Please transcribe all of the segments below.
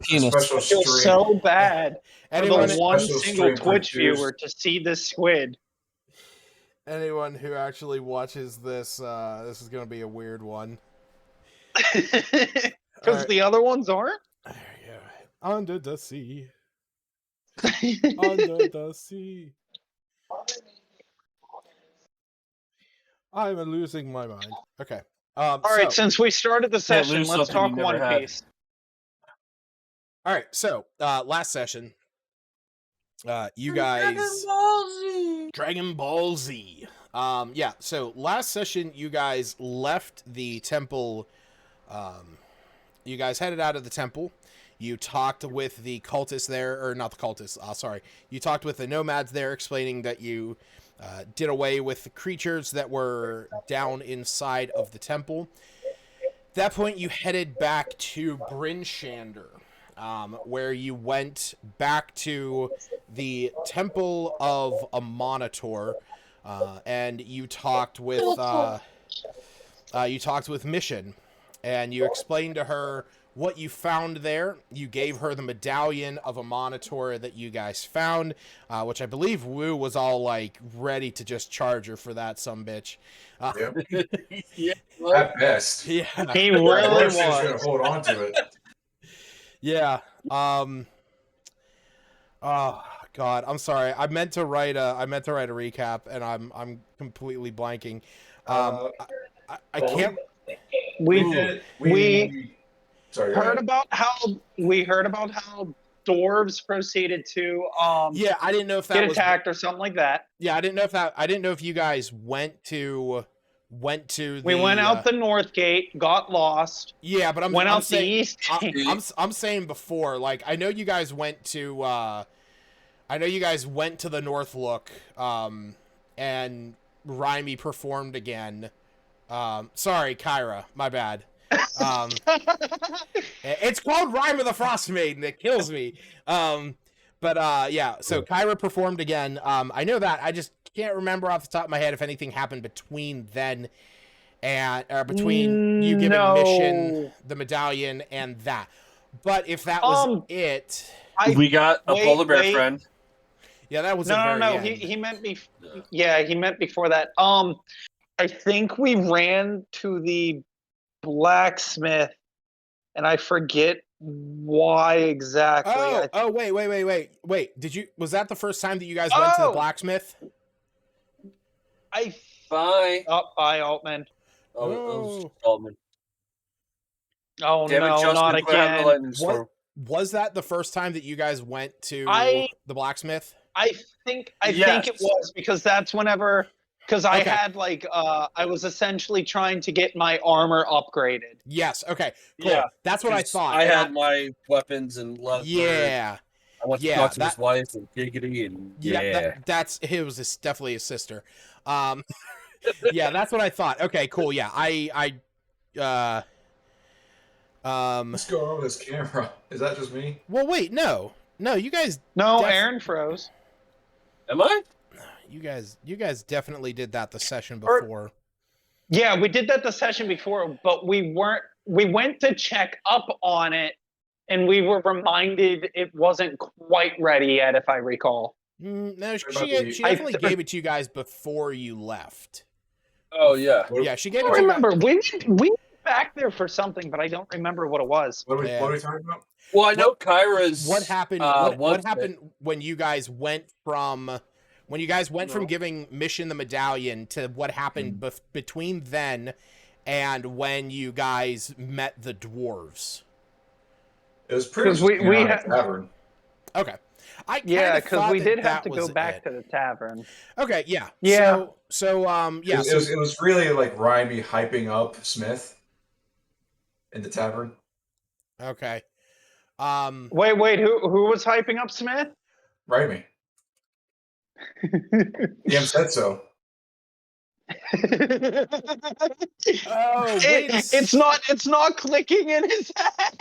Penis. special I feel stream. so bad for Anyone, the one special single stream Twitch produced. viewer to see this squid. anyone who actually watches this, this is going to be a weird one. Because Alright. the other ones aren't? There you go. Under the sea. Under the sea. I'm losing my mind. Okay. All right, since we started the session, lose let's something you talk never One had. Piece. All right. So, last session, you guys. Dragon Ball Z. Yeah. So last session, you guys left the temple. You guys headed out of the temple. You talked with the cultists there, or not the cultists. Sorry. You talked with the nomads there, explaining that you did away with the creatures that were down inside of the temple. At that point, you headed back to Bryn Shander, where you went back to the Temple of a Monitor, and you talked with Mission, and you explained to her what you found there. You gave her the medallion of a Monitor that you guys found, which I believe Wu was all like ready to just charge her for that sumbitch. Yeah. At best. Yeah. He At really worst, she's gonna was. hold on to it. Yeah. Oh God, I'm sorry. I meant to write a recap, and I'm completely blanking. I can't. We Sorry, heard about how dwarves proceeded to Yeah, I didn't know if that get was attacked or something like that. Yeah, I didn't know if you guys went to the. We went out the north gate, got lost. Yeah, but went I'm out saying, the east gate. I'm saying before, like I know you guys went to the North Look, and Rime performed again. Sorry, Kyra, my bad. It's called Rime of the Frostmaiden. It kills me. Yeah, so Kyra performed again. I know that. I just can't remember off the top of my head if anything happened between then and between you giving Mission the medallion and that. But if that was it, we got a polar bear friend. Yeah, that was no. He meant he meant before that. I think we ran to the blacksmith, and I forget why exactly. Wait. Was that the first time that you guys went to the blacksmith? Bye, Altman. Altman. Oh, damn no, it, not again. Was that the first time that you guys went to the blacksmith? I think it was, because that's whenever. Because I had I was essentially trying to get my armor upgraded. Yes. Okay. Cool. Yeah. That's what I thought. I had my weapons and left. Yeah. I went to talk to his wife and giggity and it was definitely his sister. Yeah, that's what I thought. Okay. Cool. Yeah. What's going on with this camera? Is that just me? Well, wait. No. You guys. No, Aaron froze. Am I? You guys definitely did that the session before. Yeah, we did that the session before, but we went to check up on it, and we were reminded it wasn't quite ready yet, if I recall. No, she definitely gave it to you guys before you left. Oh yeah. Yeah, she gave it I to you remember guys. we went back there for something, but I don't remember what it was. What are we talking about? Well, I know Kyra's. What happened? What happened when you guys went from giving Mission the medallion to what happened between then and when you guys met the dwarves? It was pretty much we had tavern. Okay. Because we did have to go back to the tavern. Okay, yeah. Yeah. It was really like Rime hyping up Smith in the tavern. Okay. Wait, who was hyping up Smith? Rime. DM said so. It's not clicking in his head.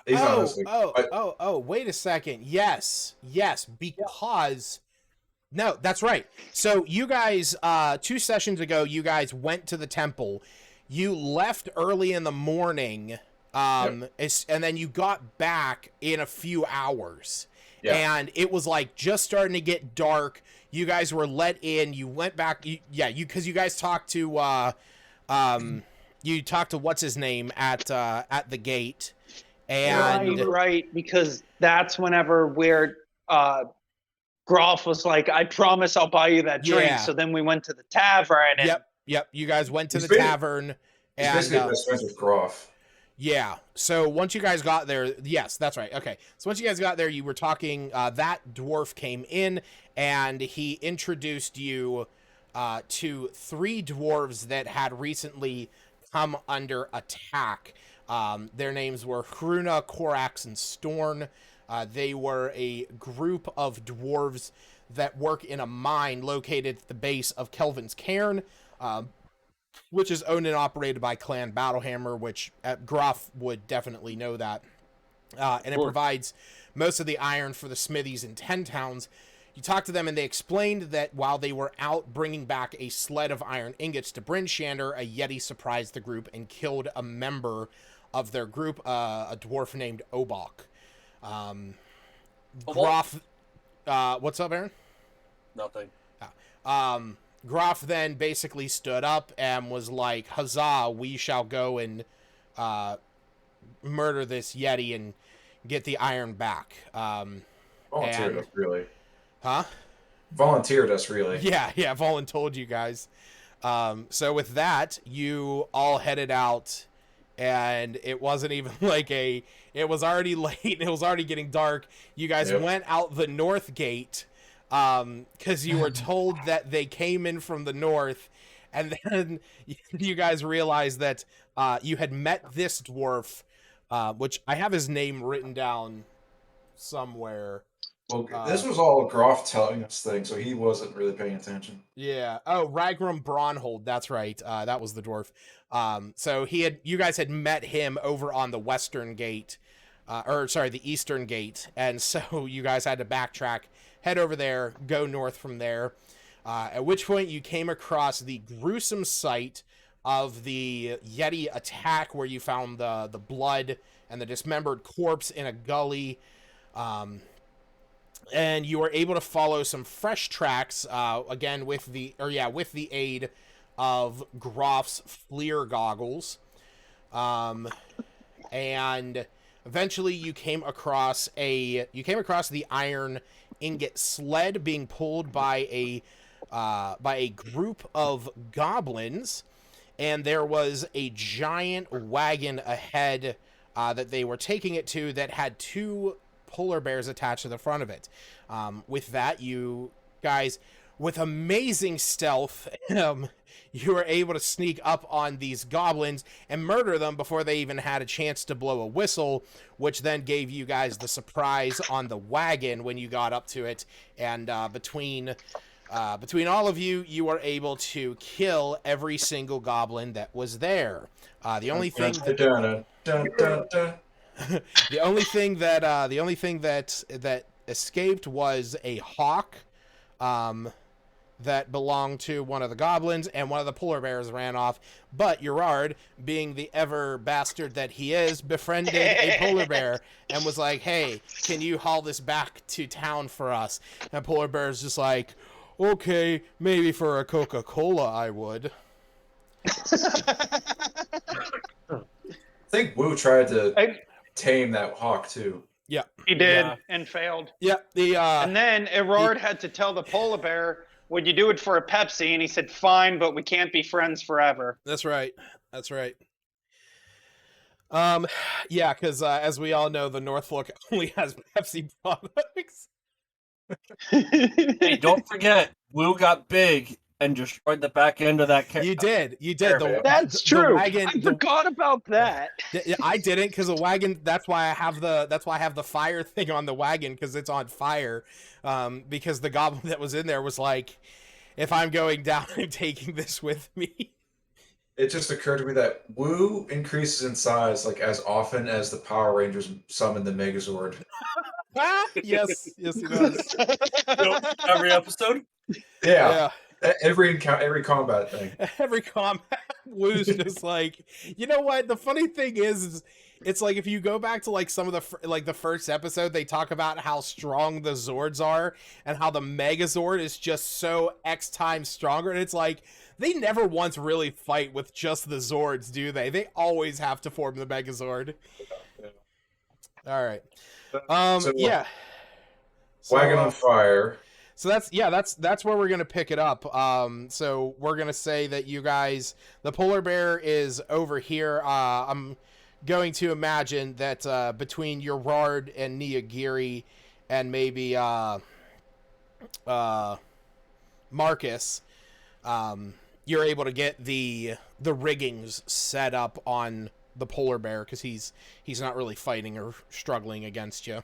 Wait a second. Yes, because no, that's right. So you guys 2 sessions ago you guys went to the temple. You left early in the morning And then you got back in a few hours. Yeah. And it was like just starting to get dark. You guys were let in. You went back. Because you guys talked to, you talked to what's his name at the gate. And right, because that's whenever Groff was like, I promise I'll buy you that drink. Yeah. So then we went to the tavern. And Yep. You guys went to the tavern. He's basically best friends with Groff. Yeah. So once you guys got there, yes, that's right. Okay. So once you guys got there, you were talking, that dwarf came in and he introduced you to 3 dwarves that had recently come under attack. Their names were Hruna, Korax, and Storn. They were a group of dwarves that work in a mine located at the base of Kelvin's Cairn, which is owned and operated by Clan Battlehammer, which Groff would definitely know that. And it provides most of the iron for the smithies in 10 towns. You talked to them and they explained that while they were out bringing back a sled of iron ingots to Bryn Shander, a Yeti surprised the group and killed a member of their group, a dwarf named Obok. Groff, what's up, Aaron? Nothing. Groff then basically stood up and was like, huzzah, we shall go and murder this Yeti and get the iron back. Volunteered us, really. Huh? Volunteered us, really. Yeah, voluntold you guys. So with that, you all headed out, and it wasn't even like it was already late, it was already getting dark. You guys went out the north gate, because you were told that they came in from the north, and then you guys realized that you had met this dwarf, which I have his name written down somewhere. Well, this was all Groff telling us things, so he wasn't really paying attention. Yeah. Oh, Ragrum Braunhold. That's right. That was the dwarf. So you guys had met him over on the western gate, the eastern gate, and so you guys had to backtrack, head over there, go north from there. At which point you came across the gruesome sight of the Yeti attack, where you found the blood and the dismembered corpse in a gully. And you were able to follow some fresh tracks, again with the aid of Groff's FLIR goggles, and eventually you came across the iron ingot sled being pulled by a group of goblins, and there was a giant wagon ahead that they were taking it to that had 2 polar bears attached to the front of it. With that, you guys, with amazing stealth, you were able to sneak up on these goblins and murder them before they even had a chance to blow a whistle, which then gave you guys the surprise on the wagon when you got up to it. And between all of you, you were able to kill every single goblin that was there. The only thing that escaped was a hawk that belonged to one of the goblins, and one of the polar bears ran off. But Gerard, being the ever bastard that he is, befriended a polar bear and was like, hey, can you haul this back to town for us? And polar bear's just like, okay, maybe for a Coca-Cola I would. I think Wu tried to tame that hawk too. Yeah, he did and failed. Yeah, and then Erard had to tell the polar bear, "Would you do it for a Pepsi?" And he said, "Fine, but we can't be friends forever." That's right. Yeah, because as we all know, the North Fork only has Pepsi products. Hey, don't forget, Wu got big and destroyed the back end of that car. You did. That's true. Wagon, I forgot about that. I didn't, because the wagon. That's why I have the fire thing on the wagon, because it's on fire. Because the goblin that was in there was like, if I'm going down, I'm taking this with me. It just occurred to me that Wu increases in size like as often as the Power Rangers summon the Megazord. Yes, he does. Every episode. Yeah. Every combat thing. Every combat, Wu's just like, you know what? The funny thing is It's like if you go back to like some of the first episode, they talk about how strong the Zords are and how the Megazord is just so X times stronger. And it's like they never once really fight with just the Zords, do they? They always have to form the Megazord. All right. So, Yeah. Wagon on fire. So that's where we're gonna pick it up. So we're gonna say that you guys, the polar bear is over here. I'm going to imagine that between Gerard and Niyagiri and maybe Marcus, you're able to get the riggings set up on the polar bear because he's not really fighting or struggling against you.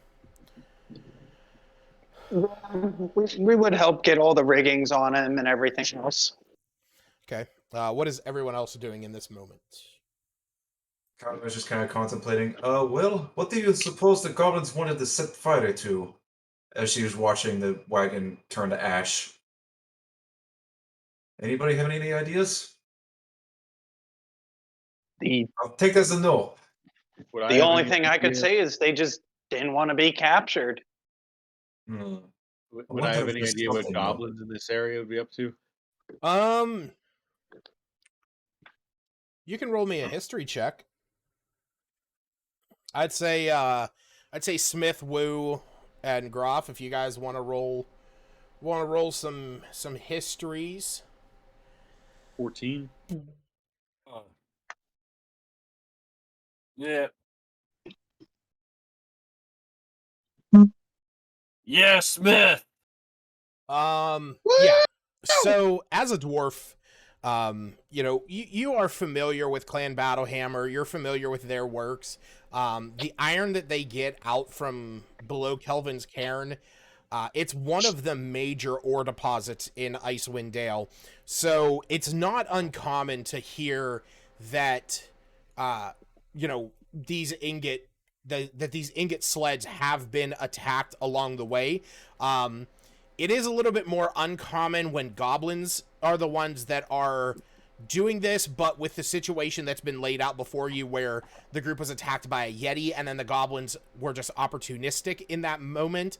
We would help get all the riggings on him and everything else. Okay. What is everyone else doing in this moment? I was just kind of contemplating. Well, what do you suppose the goblins wanted to set fire to? As she was watching the wagon turn to ash. Anybody have any ideas? I'll take that as a no. The only thing I could say is they just didn't want to be captured. Hmm. Would I have any idea what goblins in this area would be up to? You can roll me a history check. I'd say Smith, Wu, and Groff if you guys want to roll some histories. 14. Yeah. Yeah, Smith. Yeah. So as a dwarf, you are familiar with Clan Battlehammer. You're familiar with their works. The iron that they get out from below Kelvin's Cairn, it's one of the major ore deposits in Icewind Dale. So it's not uncommon to hear that, these ingot sleds have been attacked along the way. It is a little bit more uncommon when goblins are the ones that are doing this, but with the situation that's been laid out before you where the group was attacked by a Yeti and then the goblins were just opportunistic in that moment.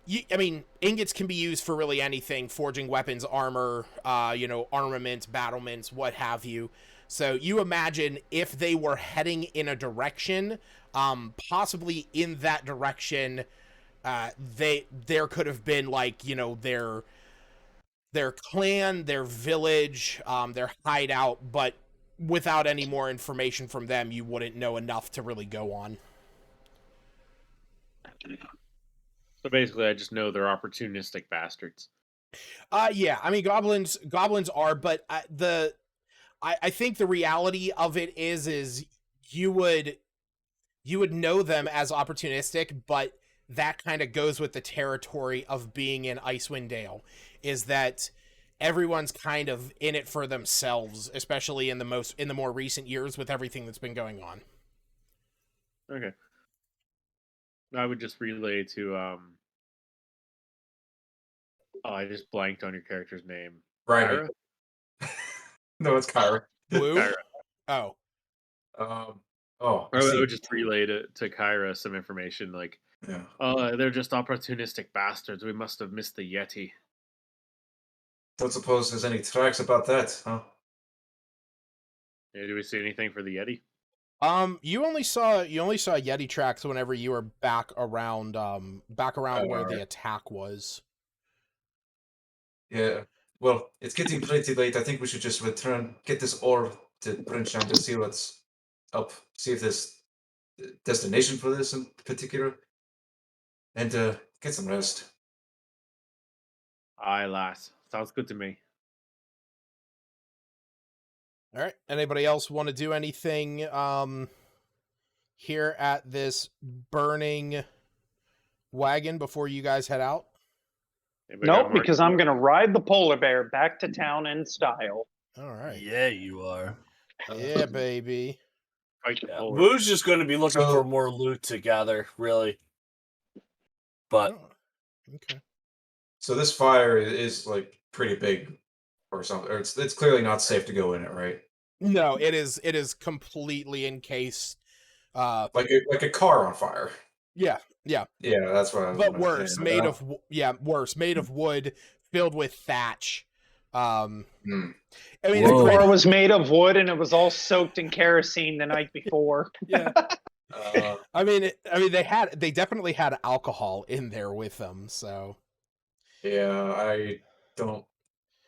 Ingots can be used for really anything, forging weapons, armor, armaments, battlements, what have you. So you imagine if they were heading in a direction, possibly in that direction, there could have been their clan, their village, their hideout, but without any more information from them, you wouldn't know enough to really go on. So basically, I just know they're opportunistic bastards. Yeah. I mean, goblins are, but I think the reality of it is you would know them as opportunistic, but that kind of goes with the territory of being in Icewind Dale, is that everyone's kind of in it for themselves, especially in the more recent years with everything that's been going on. Okay. I would just relay to I just blanked on your character's name. Rime. No, it's Kyra. Woo? Kyra. Oh. I would just relay to Kyra some information like, they're just opportunistic bastards. We must have missed the Yeti. Don't suppose there's any tracks about that, huh? Yeah, do we see anything for the Yeti? You only saw Yeti tracks whenever you were back around where the attack was. Yeah. Well, it's getting pretty late. I think we should just return, get this ore to Brinsham to see what's up, see if there's destination for this in particular, and get some rest. Aye, lass. Sounds good to me. All right. Anybody else want to do anything here at this burning wagon before you guys head out? Nope, because I'm going to ride the polar bear back to town in style. All right. Yeah, you are. Yeah, baby. Yeah. Woo's just going to be looking for more loot to gather, really. But okay. So this fire is like pretty big, or something. Or it's clearly not safe to go in it, right? No, it is completely encased Like a car on fire. Yeah. Yeah, that's what I was. But worse, made of wood, filled with thatch. I mean, the car was made of wood and it was all soaked in kerosene the night before. Yeah. I mean, they definitely had alcohol in there with them. So. Yeah, I don't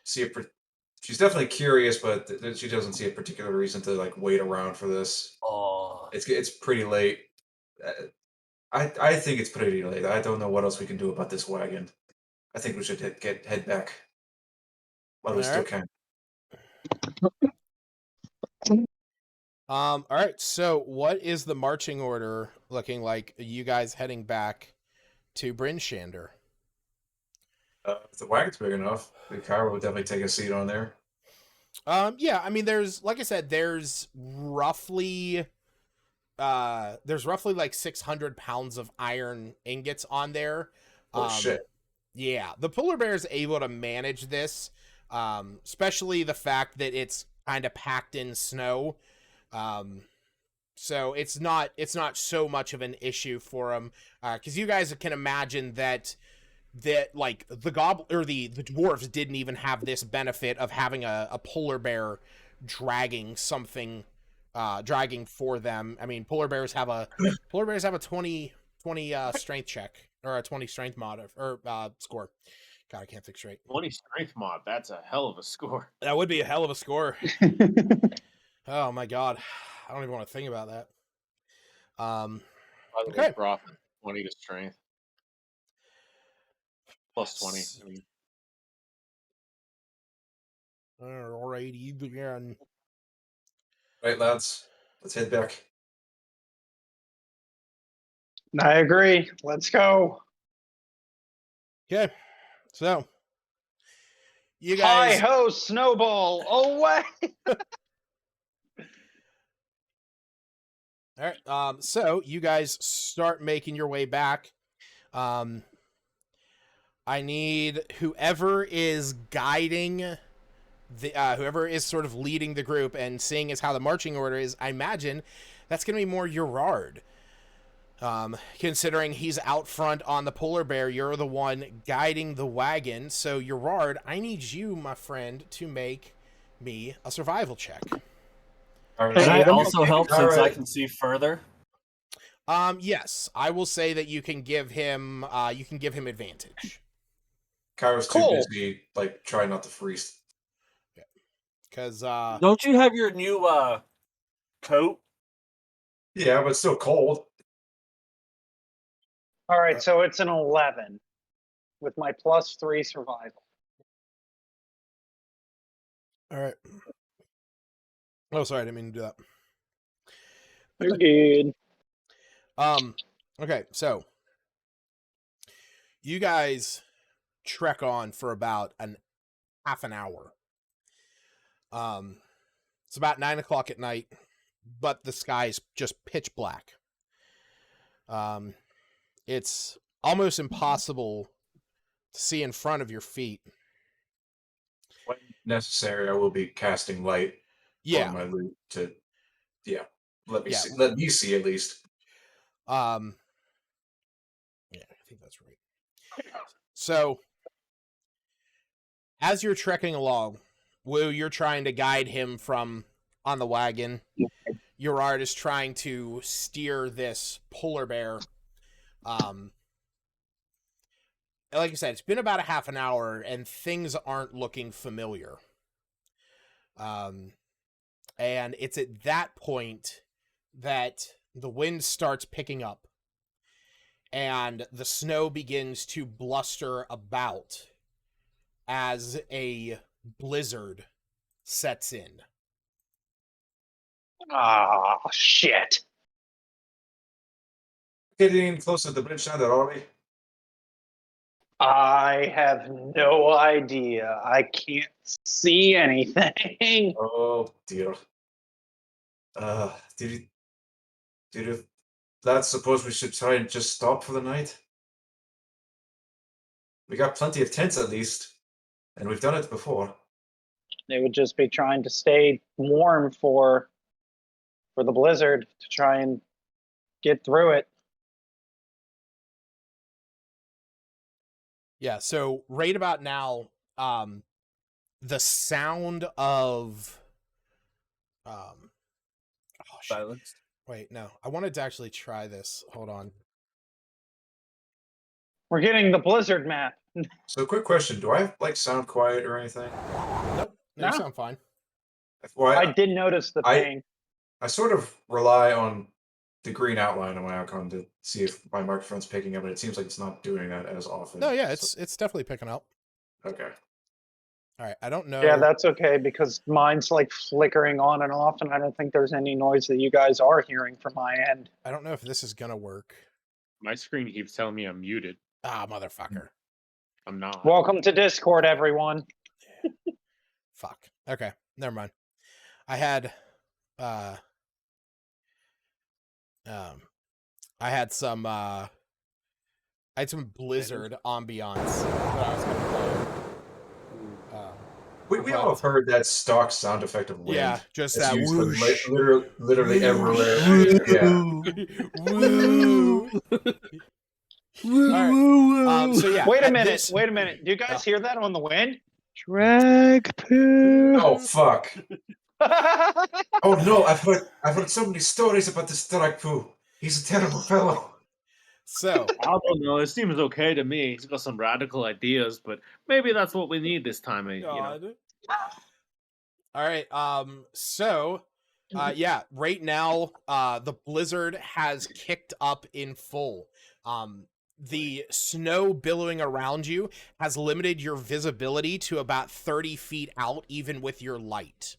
see a. She's definitely curious, but she doesn't see a particular reason to like wait around for this. Oh, It's pretty late. I think it's pretty late. I don't know what else we can do about this wagon. I think we should head back while we still can. All right. So, what is the marching order looking like? You guys heading back to Bryn Shander? If the wagon's big enough, the car would definitely take a seat on there. Yeah. I mean, there's like I said, there's roughly like 600 pounds of iron ingots on there. Oh shit. Yeah, the polar bear is able to manage this, especially the fact that it's kind of packed in snow. So it's not so much of an issue for him, because you guys can imagine that like the dwarves didn't even have this benefit of having a polar bear dragging something. Dragging for them. I mean, polar bears have a 20 strength check, or a 20 strength mod or score. God, I can't think straight. 20 strength mod. That's a hell of a score. That would be a hell of a score. Oh my god, I don't even want to think about that. Okay. 20 to strength. Plus 20. I mean. Alrighty then. Right, lads. Let's head back. I agree. Let's go. Okay. So you guys, hi ho, snowball away. all right. So you guys start making your way back. I need whoever is guiding whoever is sort of leading the group and seeing as how the marching order is. I imagine that's going to be more Gerard. Considering he's out front on the polar bear, you're the one guiding the wagon. So Gerard, I need you, my friend, to make me a survival check. Can I also help since I can see further? Yes, I will say that you can give him advantage. Kyra's too busy, like, trying not to freeze. Because don't you have your new coat? Yeah, but it's still cold. All right, so it's an 11 with my +3 survival. All right. Oh, sorry, I didn't mean to do that. You're good. Okay, so you guys trek on for about half an hour. It's about 9 o'clock at night, but the sky is just pitch black. It's almost impossible to see in front of your feet. When necessary, I will be casting light on my loot to, let me see. Let me see at least. Yeah, I think that's right. So, as you're trekking along, Wu, you're trying to guide him from on the wagon. Gerard is trying to steer this polar bear. Like I said, it's been about a half an hour, and things aren't looking familiar. And it's at that point that the wind starts picking up, and the snow begins to bluster about as a blizzard sets in. Ah, shit. Getting closer to the bridge now, are we? I have no idea. I can't see anything. Oh dear. Did you lads suppose we should try and just stop for the night? We got plenty of tents at least, and we've done it before. They would just be trying to stay warm for the blizzard to try and get through it. Yeah, so right about now, the sound of oh shit. Silence. Wait, no. I wanted to actually try this. Hold on. We're getting the blizzard map. So, quick question: do I have like sound quiet or anything? Nope. No, No. you sound fine. Well, I did notice the ping. I sort of rely on the green outline on my icon to see if my microphone's picking up, and it seems like it's not doing that as often. No, yeah, So- it's definitely picking up. okay. All right, I don't know. Yeah, that's okay because mine's like flickering on and off, and I don't think there's any noise that you guys are hearing from my end. I don't know if this is gonna work. My screen keeps telling me I'm muted. Ah, motherfucker. I'm not. Welcome to Discord, everyone. Fuck. Okay, never mind. I had some Blizzard ambiance that I was gonna play. We all have heard that stock sound effect of wind. Yeah, just It's that used for whoosh. literally everywhere. Woo. All right. So yeah. Wait a at minute. this- Wait a minute. Do you guys hear that on the wind? Drag poo. Oh fuck! Oh no! I've heard so many stories about this Dragpoo. He's a terrible fellow. So I don't know. It seems okay to me. He's got some radical ideas, but maybe that's what we need this time. You know. All right. So, yeah. Right now, the blizzard has kicked up in full. The snow billowing around you has limited your visibility to about 30 feet out, even with your light.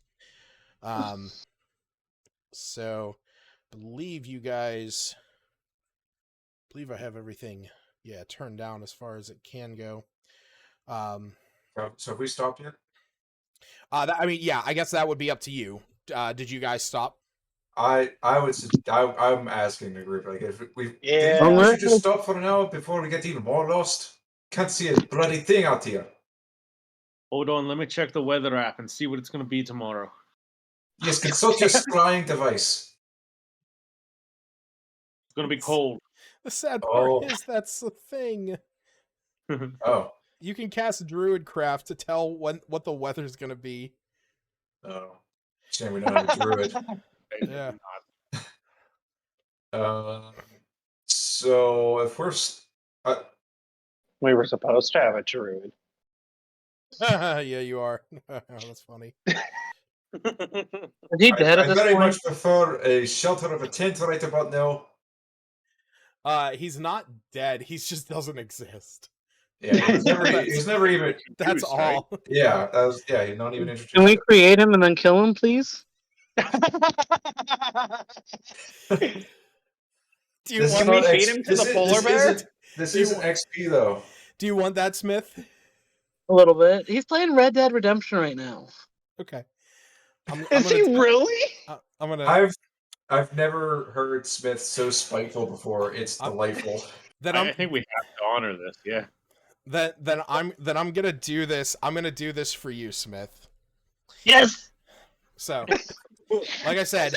So, believe I have everything, turned down as far as it can go. So have we stopped yet? I mean, yeah, I guess that would be up to you. Did you guys stop? I'm asking the group, like, if we Yeah. we should just stop for an hour before we get even more lost. Can't see a bloody thing out here. Hold on, let me check the weather app and see what it's going to be tomorrow. Yes, consult your scrying device. It's going to be cold. The sad part Oh. is that's the thing. Oh, You can cast Druidcraft to tell what the weather's gonna be. oh, shame we don't have a druid. Yeah. So if we're We were supposed to have a druid. Yeah, you are. That's funny. Is he dead I at this very point? much prefer a shelter of a tent right about now. He's not dead. He just doesn't exist. Yeah, he was never even. That's Goose, right? all. Yeah, he's not even interested. Can we create him and then kill him, please? Do you This is want? Can we not feed him to the polar bear? This Do you isn't XP though. Do you want that, Smith? A little bit. He's playing Red Dead Redemption right now. Okay. I'm Is he really? I'm gonna. I've never heard Smith so spiteful before. It's delightful. I think we have to honor this. Yeah. Then I'm gonna do this. I'm gonna do this for you, Smith. Yes. So, like I said,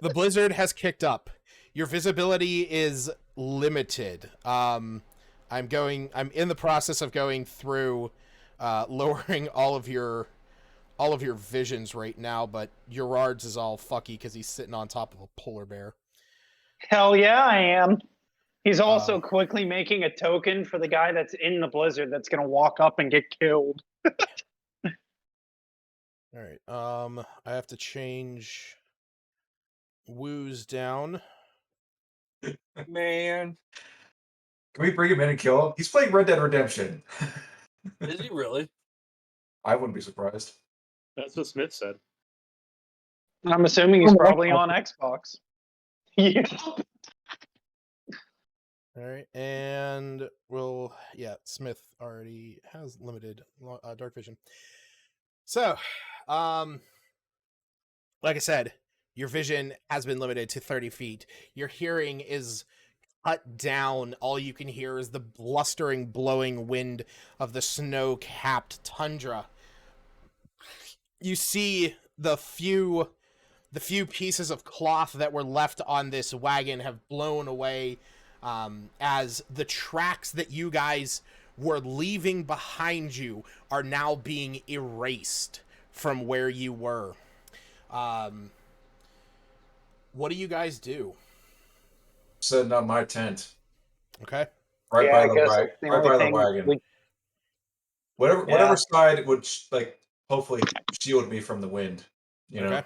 the blizzard has kicked up. Your visibility is limited. I'm in the process of going through lowering all of your visions right now, but Gerard's is all fucky because he's sitting on top of a polar bear. Hell yeah, I am. He's also quickly making a token for the guy that's in the blizzard that's gonna walk up and get killed. All right. I have to change woos down. Man, Can we bring him in and kill him? He's playing Red Dead Redemption. is he really? I wouldn't be surprised. That's what Smith said. I'm assuming he's probably on Xbox. Yeah. All right, and Smith already has limited dark vision. So, like I said, your vision has been limited to 30 feet. Your hearing is cut down. All you can hear is the blustering, blowing wind of the snow-capped tundra. You see the few the few pieces of cloth that were left on this wagon have blown away, as the tracks that you guys were leaving behind you are now being erased from where you were. What do you guys do? Setting up my tent. Okay. Right by the wagon. Whatever side would like hopefully shield me from the wind. You know. Okay.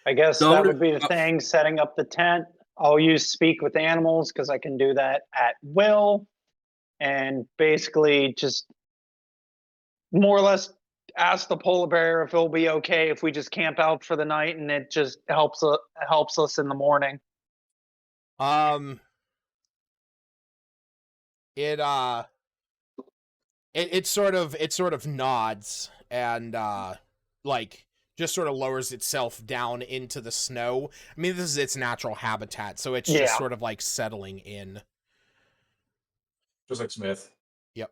I guess that would be the thing, setting up the tent. I'll use speak with animals because I can do that at will. And basically just more or less ask the polar bear if it'll be okay if we just camp out for the night, and it just helps us in the morning. It sort of nods and like just sort of lowers itself down into the snow. I mean, this is its natural habitat, so it's just sort of like settling in. Just like Smith. Yep.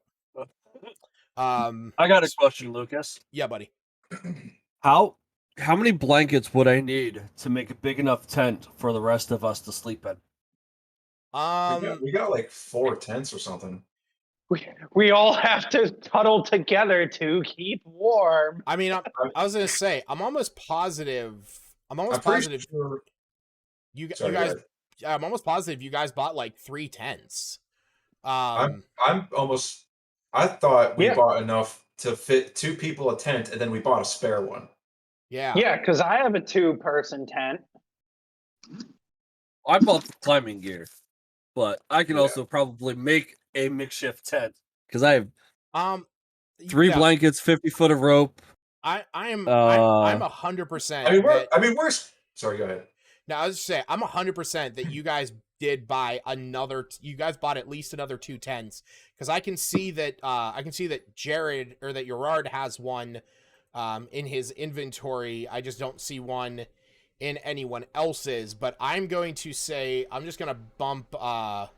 I got a question, Lucas. Yeah, buddy. How many blankets would I need to make a big enough tent for the rest of us to sleep in? We got like 4 tents or something. We all have to cuddle together to keep warm. I mean, I was gonna say, I'm almost positive. I'm almost positive you guys bought like 3 tents. I thought we bought enough to fit 2 people a tent, and then we bought a spare one. Yeah. Yeah, because I have a 2-person tent. I bought the climbing gear, but I can also probably make a makeshift tent because I have 3 blankets, 50 foot of rope. I'm 100%. We're sorry. Go ahead. Now I was just saying, I'm 100% that you guys did buy another. You guys bought at least another 2 tents because I can see that. Jared or that Gerard has one in his inventory. I just don't see one in anyone else's. But I'm going to say I'm just gonna bump. I'm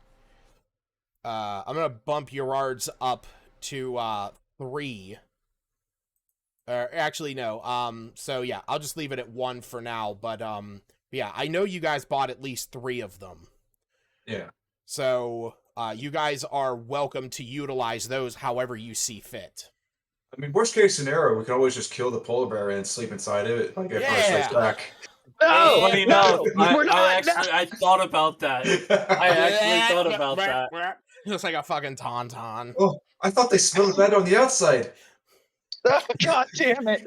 gonna bump Gerard's up to 3. Actually, no. So yeah, I'll just leave it at 1 for now. But yeah, I know you guys bought at least 3 of them. Yeah. So you guys are welcome to utilize those however you see fit. I mean, worst case scenario, we can always just kill the polar bear and sleep inside of it. Like, back. No, I thought about that. I actually thought about that. It's like a fucking tauntaun. Oh, I thought they smelled bad on the outside. Oh, God damn it!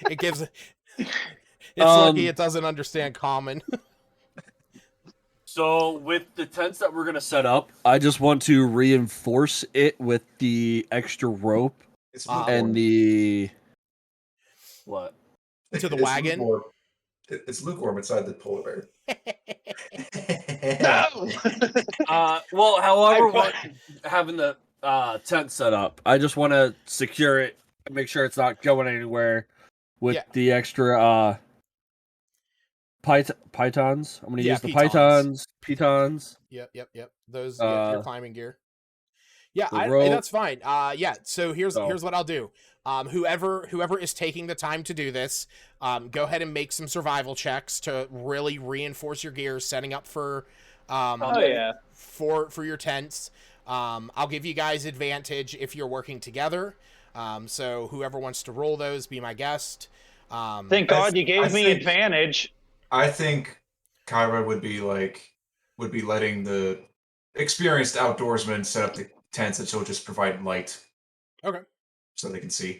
It gives. It's lucky it doesn't understand common. So with the tents that we're gonna set up, I just want to reinforce it with the extra rope and the what to the wagon. Lukewarm. It's lukewarm inside the polar bear. No. Well, however, having the tent set up, I just want to secure it, make sure it's not going anywhere with the extra pythons. I'm going to use the pitons. Yep. Those your climbing gear. Yeah, that's fine. Yeah. So here's what I'll do. Whoever is taking the time to do this, go ahead and make some survival checks to really reinforce your gear, setting up for for your tents. I'll give you guys advantage if you're working together. So whoever wants to roll those, be my guest. Thank God you gave me advantage. I think Kyra would be letting the experienced outdoorsman set up the tents, and she'll just provide light. Okay. So they can see. Do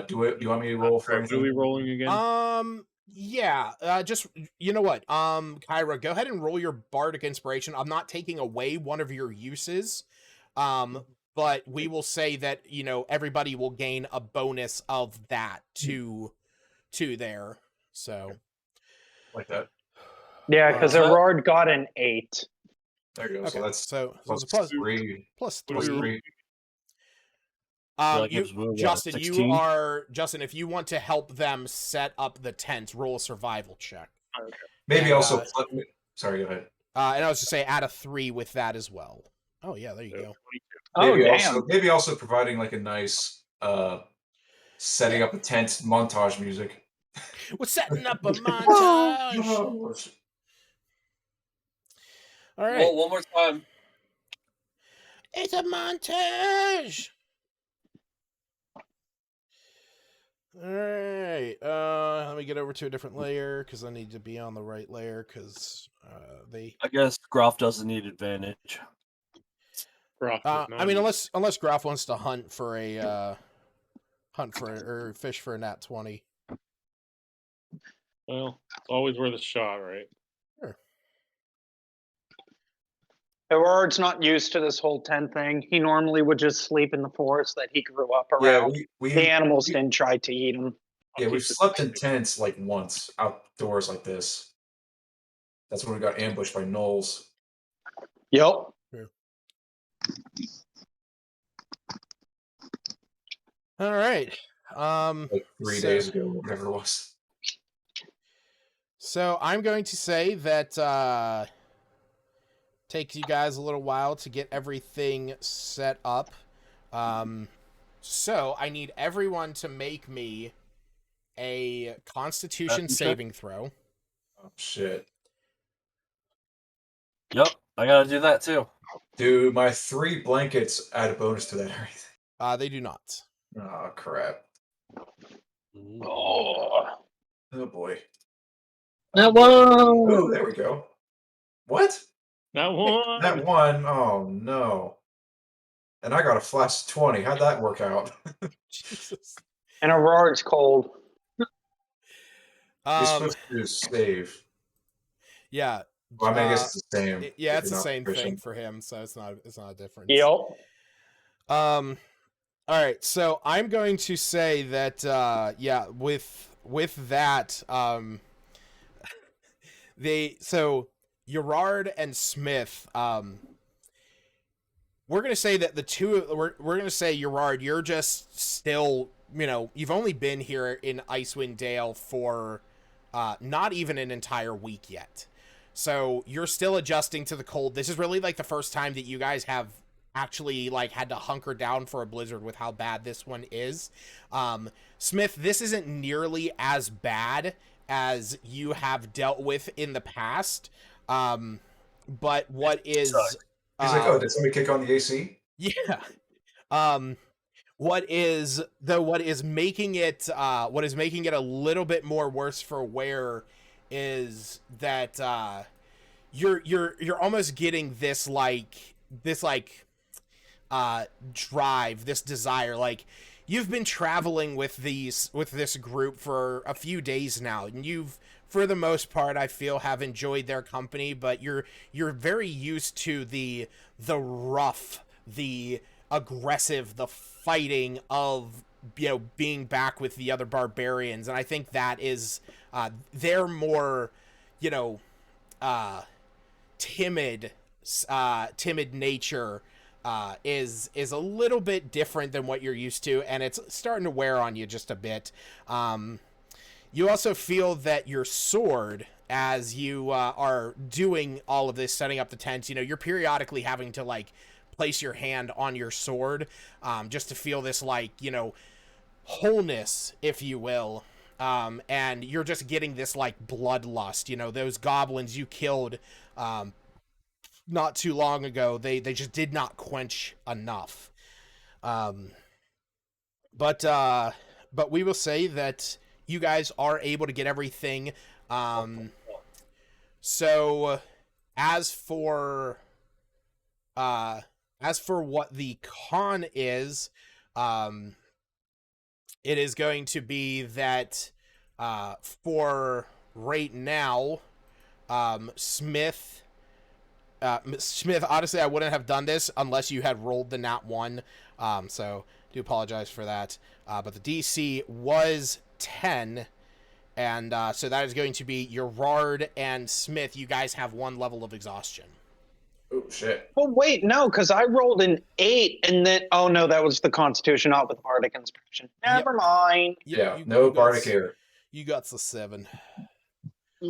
you want me to roll for anything? Are we rolling again? Yeah. Just you know what? Kyra, go ahead and roll your bardic inspiration. I'm not taking away one of your uses. But we will say that, everybody will gain a bonus of that to there. So like that. Yeah, because Gerard got an 8. There you go. Okay. So that's plus 3. Plus 3. Plus 3. Justin, if you want to help them set up the tent, roll a survival check. Okay. Maybe also sorry, go ahead. And I was to say add a 3 with that as well. Oh yeah, there you go. Maybe also providing like a nice setting up a tent montage music. We're setting up a montage. All right. Well, one more time. It's a montage. All right. Let me get over to a different layer because I need to be on the right layer because they. I guess Groff doesn't need advantage. I mean, unless Groff wants to hunt for or fish for a nat 20. Well, it's always worth a shot, right? Sure. Everard's not used to this whole tent thing. He normally would just sleep in the forest that he grew up around. Yeah, the animals didn't try to eat him. Yeah, we've slept in tents like once outdoors like this. That's when we got ambushed by gnolls. Yep. Yeah. All right. Like 3 days ago, whatever it was. So I'm going to say that takes you guys a little while to get everything set up. So I need everyone to make me a Constitution saving throw. Oh shit. Yep, I gotta do that too. Dude, my 3 blankets add a bonus to that or anything. They do not. Oh crap. Oh. Oh boy. That one. Oh, there we go. What? That one. That one. Oh no. And I got a flash 20. How'd that work out? Jesus. And Everard's cold. You're supposed to save. Yeah. Well, I mean, I guess it's the same. Yeah, it's the same thing for him, so it's not a difference. Yep. All right, so I'm going to say that with that Gerard and Smith, we're gonna say that we're gonna say Gerard, you're just still, you've only been here in Icewind Dale for not even an entire week yet. So you're still adjusting to the cold. This is really like the first time that you guys have actually like had to hunker down for a blizzard with how bad this one is. Smith, this isn't nearly as bad as you have dealt with in the past. But what is he's like, oh, did somebody kick on the AC? Yeah. What is making it a little bit more worse for wear is that you're almost getting this drive, this desire. Like, you've been traveling with this group for a few days now, and you've, for the most part, I feel, have enjoyed their company, but you're very used to the rough, the aggressive, the fighting of, being back with the other barbarians. And I think that is their more, timid nature is a little bit different than what you're used to, and it's starting to wear on you just a bit. You also feel that your sword, as you are doing all of this, setting up the tents, you're periodically having to place your hand on your sword, just to feel this wholeness, if you will. And you're just getting this bloodlust. Those goblins you killed not too long ago, they just did not quench enough. But we will say that you guys are able to get everything. So as for what the con is, it is going to be that for right now, Smith, honestly, I wouldn't have done this unless you had rolled the nat 1. So do apologize for that. But the DC was 10. And so that is going to be Gerard and Smith. You guys have 1 level of exhaustion. Oh, shit. Well, wait, no, because I rolled an 8, and then, oh no, that was the Constitution, not with the Bardic Inspiration. Never mind. No Bardic here. You got the 7.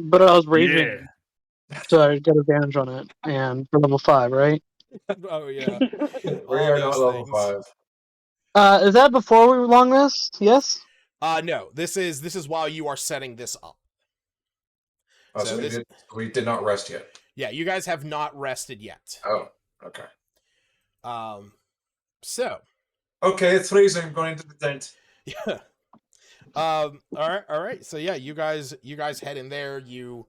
But I was raging, so I got advantage on it, and for level 5, right? Oh, yeah. We are not level 5. Is that before we long rest? Yes? No. This is while you are setting this up. Oh, so we did not rest yet. Yeah, you guys have not rested yet. Oh, okay. So. Okay, it's freezing. I'm going to the tent. Yeah. All right. So yeah, you guys head in there. You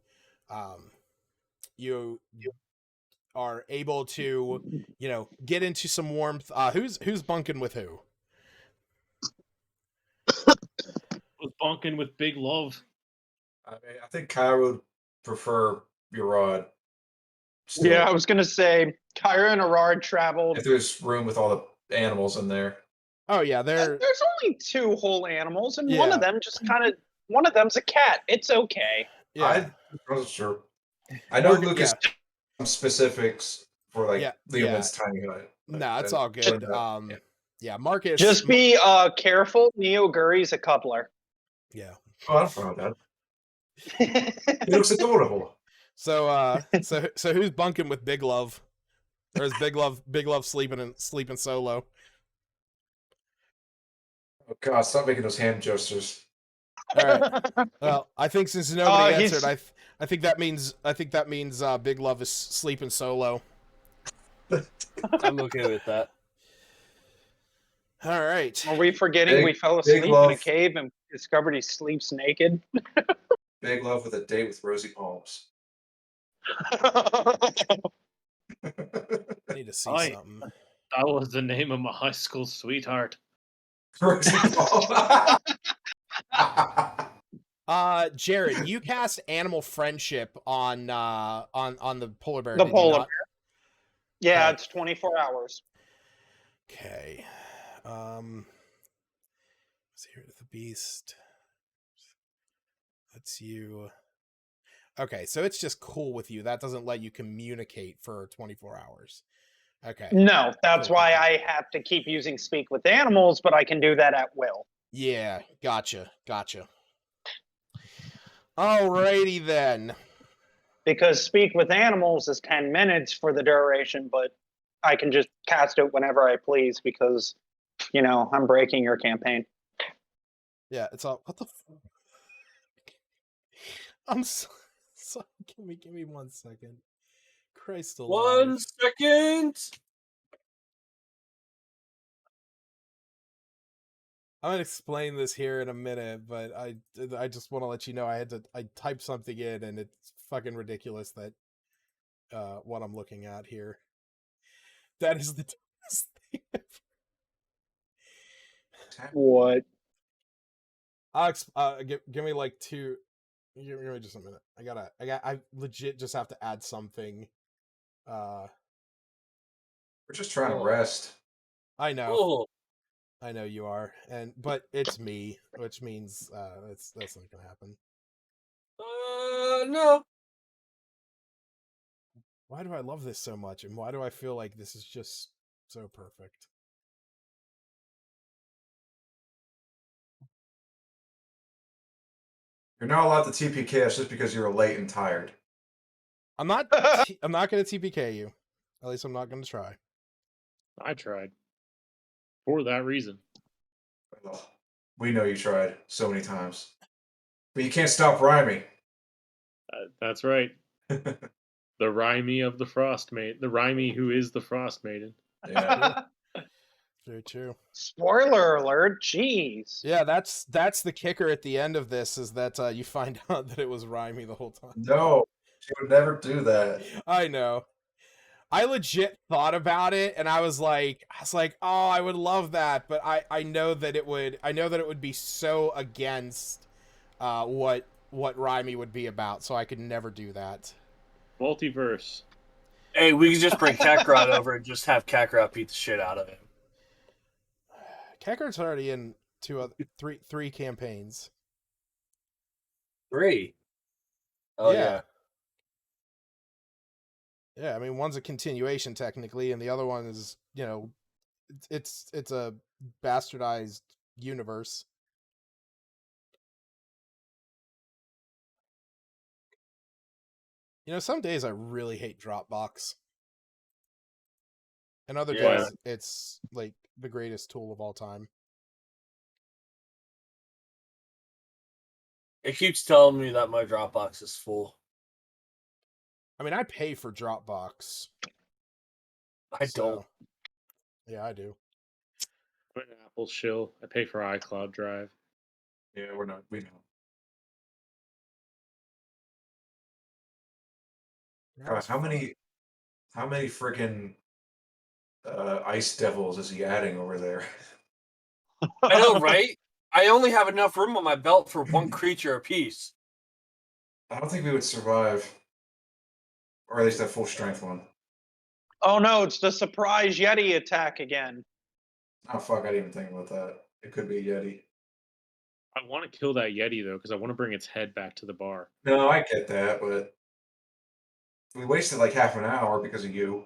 are able to, get into some warmth. Who's bunking with who? Was bunking with Big Love. I mean, I think Kai would prefer Urod. Still. Yeah, I was gonna say Kyra and Arard traveled. If there's room with all the animals in there. Oh yeah, There's only 2 whole animals, and Yeah. one of them one of them's a cat. It's okay. Yeah. I wasn't sure. I know Lucas some specifics for Leoman's tiny hut. No, it's all good. Yeah, Marcus. Just be careful. Neo Guri's a coupler. Yeah. Oh, I don't know that. He looks adorable. So who's bunking with Big Love? Or is Big Love sleeping solo? Oh God, stop making those hand gestures. All right. Well, I think since nobody answered, I think that means Big Love is sleeping solo. I'm okay with that. All right. Are we forgetting we fell asleep in a cave and discovered he sleeps naked? Big Love with a date with Rosie Palms. I need to see something. That was the name of my high school sweetheart. Rosie Palms. Jared, you cast Animal Friendship on the polar bear. The polar bear. Yeah, it's 24 hours. Okay. Here to the beast. That's you. Okay, so it's just cool with you. That doesn't let you communicate for 24 hours. Okay. No, that's why I have to keep using Speak with Animals, but I can do that at will. Yeah, gotcha. Alrighty then. Because Speak with Animals is 10 minutes for the duration, but I can just cast it whenever I please because, I'm breaking your campaign. Yeah, it's all. What the? I'm so. Give me 1 second. Christ alive. 1 second. I'm gonna explain this here in a minute, but I just want to let you know I typed something in and it's fucking ridiculous that what I'm looking at here. That is the dumbest thing ever. What? Give me like 2. Give me just a minute. I legit just have to add something. We're just trying to rest. I know. Oh. I know you are, but it's me, which means that's not gonna happen. No. Why do I love this so much, and why do I feel like this is just so perfect? You're not allowed to TPK us just because you're late and tired. I'm not I'm not gonna TPK you. At least I'm not gonna try. I tried. For that reason. Well, we know you tried so many times. But you can't stop rhyming. That's right. The Rime of the Frostmaiden. The Rime who is the Frostmaiden. Yeah. Very true. Spoiler alert, jeez. Yeah, that's the kicker at the end of this is that you find out that it was Rime the whole time. No, she would never do that. I know. I legit thought about it and I was like, oh, I would love that, but I know that it would be so against what Rime would be about, so I could never do that. Multiverse. Hey, we can just bring Kakarot over and just have Kakarot beat the shit out of him. Kakarot's already in three campaigns. 3. Oh yeah. Yeah, I mean one's a continuation technically, and the other one is, it's a bastardized universe. Some days I really hate Dropbox. And other days it's like the greatest tool of all time. It keeps telling me that my Dropbox is full. I mean, I pay for Dropbox. I don't. Yeah, I do. I'm an Apple shill. I pay for iCloud Drive. Yeah, we're not. We know. How many freaking ice devils is he adding over there? I know, right? I only have enough room on my belt for one creature apiece. I don't think we would survive, or at least that full strength one. Oh no, it's the surprise Yeti attack again. Oh fuck! I didn't even think about that. It could be a Yeti. I want to kill that Yeti though, because I want to bring its head back to the bar. No, I get that, but we wasted like half an hour because of you.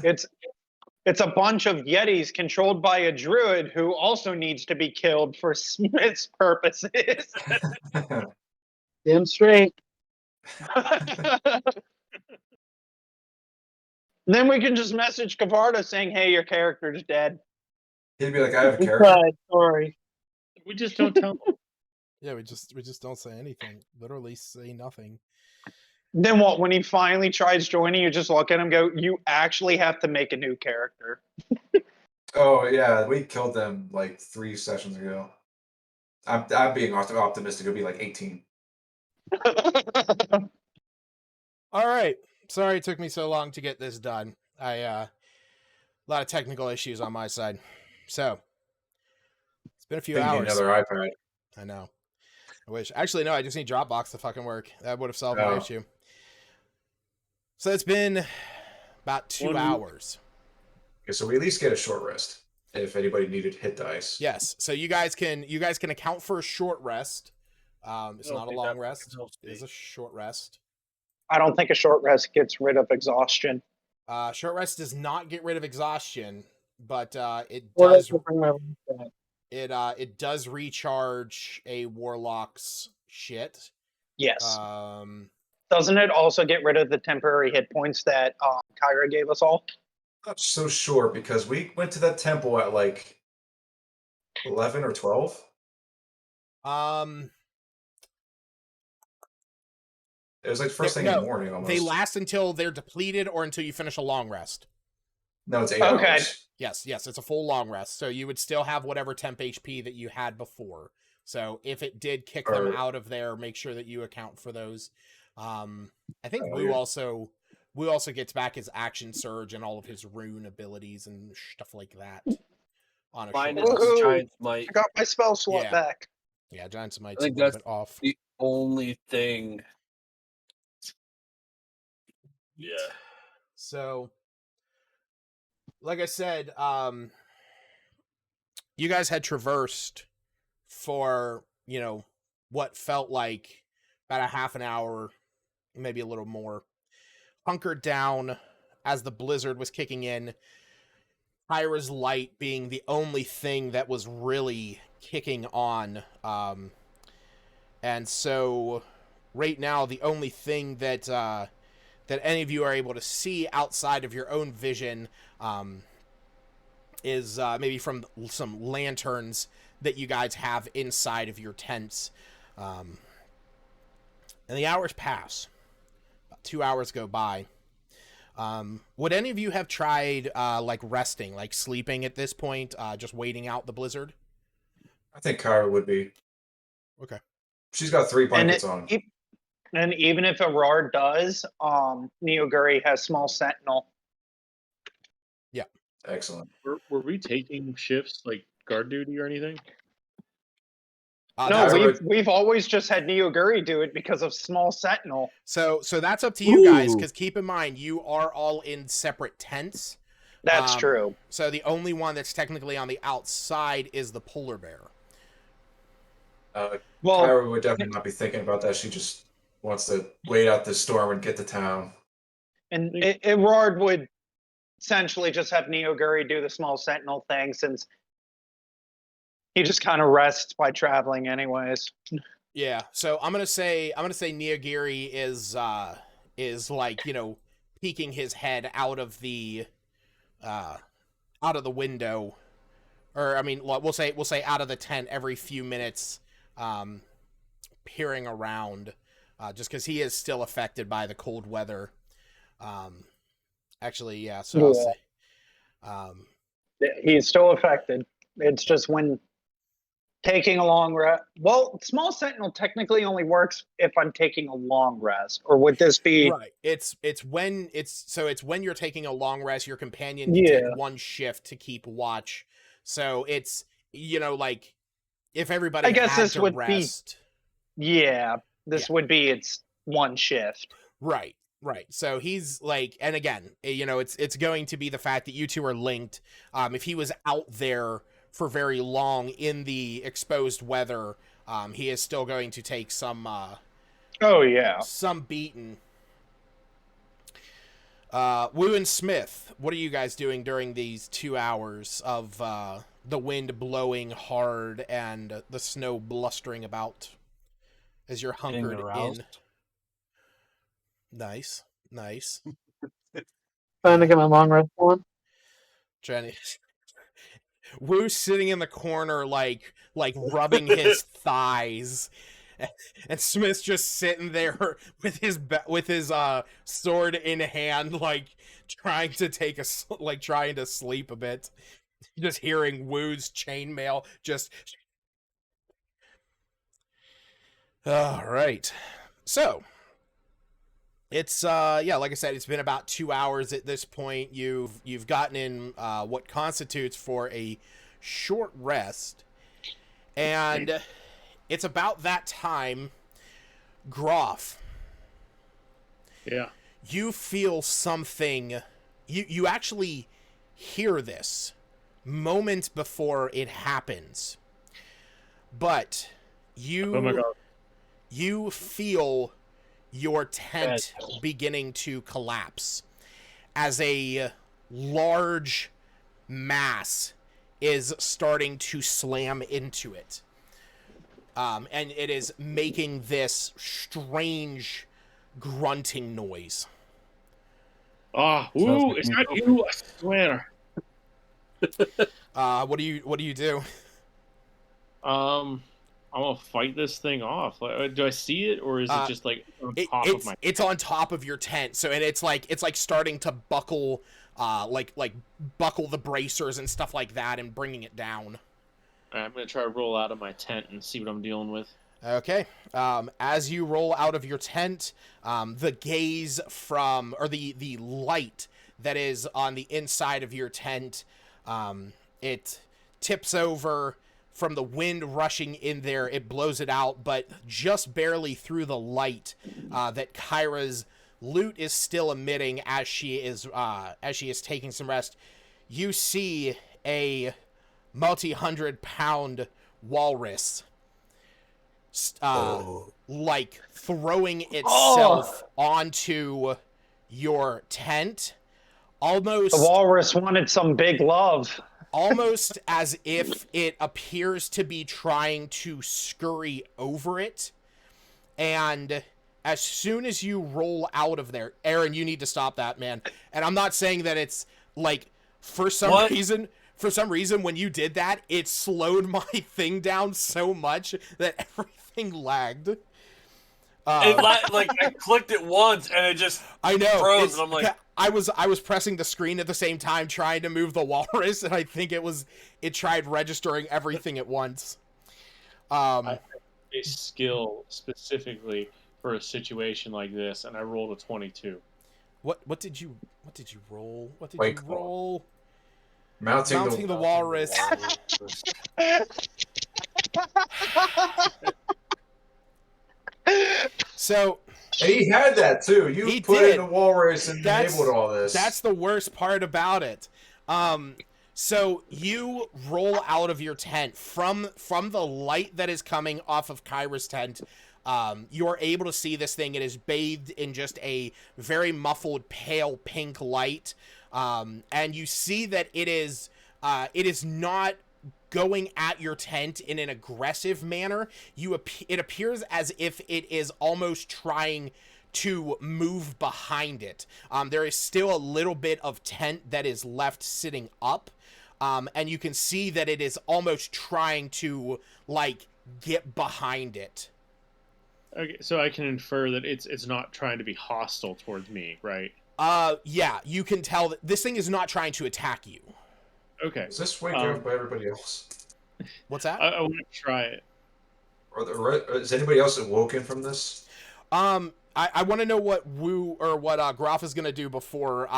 It's a bunch of Yetis controlled by a druid who also needs to be killed for Smith's purposes. Damn straight. Then we can just message Kavarda saying, "Hey, your character's dead." He'd be like, "I have a We character." tried, sorry. We just don't tell them. Yeah, we just don't say anything. Literally say nothing. Then what? When he finally tries joining, you just look at him and go, "You actually have to make a new character." Oh yeah, we killed them like 3 sessions ago. I'm being optimistic. It'll be like 18. All right. Sorry it took me so long to get this done. A lot of technical issues on my side. So it's been a few Think you need hours. another iPad. I know. I wish. Actually, no. I just need Dropbox to fucking work. That would have solved my issue. So it's been about 2 hours. Okay, so we at least get a short rest if anybody needed hit dice. Yes. So you guys can account for a short rest. It's not a long rest. It's a short rest. I don't think a short rest gets rid of exhaustion. Short rest does not get rid of exhaustion, but it Or does. that's bring my life back. It does recharge a warlock's shit. Yes. Doesn't it also get rid of the temporary hit points that Kyra gave us all? Not so sure because we went to that temple at like 11 or 12. It was like first thing in the morning almost. They last until they're depleted or until you finish a long rest. No, it's 8 hours. Yes, it's a full long rest. So you would still have whatever temp HP that you had before. So if it did kick them out of there, make sure that you account for those. I think Wu also gets back his action surge and all of his rune abilities and stuff like that. On a Giant Might. I got my spell slot back. Yeah, Giant Might's I think a little that's bit off. the only thing. Yeah. So, like I said, you guys had traversed for, what felt like about a half an hour, maybe a little more, hunkered down as the blizzard was kicking in. Kyra's light being the only thing that was really kicking on. And so right now, the only thing that any of you are able to see outside of your own vision is maybe from some lanterns that you guys have inside of your tents. And the hours pass. About 2 hours go by. Would any of you have tried resting, like sleeping at this point, just waiting out the blizzard? I think Kyra would be. Okay. She's got 3 blankets on. And even if Aurora does, Neoguri has small sentinel. Yeah. Excellent. Were we taking shifts like guard duty or anything? No, we've always just had Neoguri do it because of small sentinel. So that's up to you guys, because keep in mind you are all in separate tents. That's true. So the only one that's technically on the outside is the polar bear. Kyra would definitely not be thinking about that. She just wants to wait out this storm and get to town. And Erard would essentially just have Neoguri do the small sentinel thing, since he just kind of rests by traveling anyways. Yeah, so I'm gonna say Neogiri is like, peeking his head out of the window or I mean, we'll say out of the tent every few minutes, peering around, just because he is still affected by the cold weather. Actually, yeah. So I'll say, he's still affected. It's just when taking a long rest. Well, small sentinel technically only works if I'm taking a long rest, or would this be right? It's when you're taking a long rest. Your companion can take one shift to keep watch. So it's like if everybody I guess had this to would rest. This would be its one shift. Right. So he's like, and again, it's going to be the fact that you two are linked. If he was out there for very long in the exposed weather, he is still going to take some some beating. Wu and Smith, what are you guys doing during these 2 hours of the wind blowing hard and the snow blustering about as you're hunkered in? Nice. Trying to get my long rest on. Jenny. Wu's sitting in the corner, like rubbing his thighs, and Smith's just sitting there with his sword in hand, like trying to sleep a bit. Just hearing Wu's chainmail. Just all right. So it's like I said, it's been about 2 hours at this point. You've gotten in what constitutes for a short rest, and it's about that time. Groff, you feel something. You actually hear this moment before it happens, but you feel your tent beginning to collapse as a large mass is starting to slam into it. And it is making this strange grunting noise. Woo, it's not you, I swear. What do you do? I'm gonna fight this thing off. Like, do I see it, or is it just like on top of my? It's on top of your tent, so and it's like starting to buckle, like buckle the bracers and stuff like that, and bringing it down. I'm gonna try to roll out of my tent and see what I'm dealing with. Okay. As you roll out of your tent, the gaze from or the light that is on the inside of your tent, it tips over. From the wind rushing in there, it blows it out, but just barely through the light that Kyra's loot is still emitting as she is taking some rest. You see a multi-100-pound walrus, like throwing itself onto your tent. Almost, the walrus wanted some big love. Almost as if it appears to be trying to scurry over it. And as soon as you roll out of there, Aaron, you need to stop that, man. And I'm not saying that it's like, for some reason, when you did that, it slowed my thing down so much that everything lagged. Like I clicked it once and it just froze. And I'm like, I was pressing the screen at the same time trying to move the walrus, and I think it tried registering everything at once. I have a skill specifically for a situation like this, and I rolled a 22. What did you roll? What did you roll? Mounting the walrus. So and he had that too. You put in the walrus and enabled all this. That's the worst part about it. So you roll out of your tent from the light that is coming off of Kyra's tent. You're able to see this thing. It is bathed in just a very muffled pale pink light. And you see that it is not going at your tent in an aggressive manner. It appears as if it is almost trying to move behind it. There is still a little bit of tent that is left sitting up. and you can see that it is almost trying to, like, get behind it. Okay, so I can infer that it's not trying to be hostile towards me, right? Yeah, you can tell that this thing is not trying to attack you. Okay. Is this waking up by everybody else? What's that? I want to try it. Is anybody else awoken from this? I want to know what what Groff is gonna do before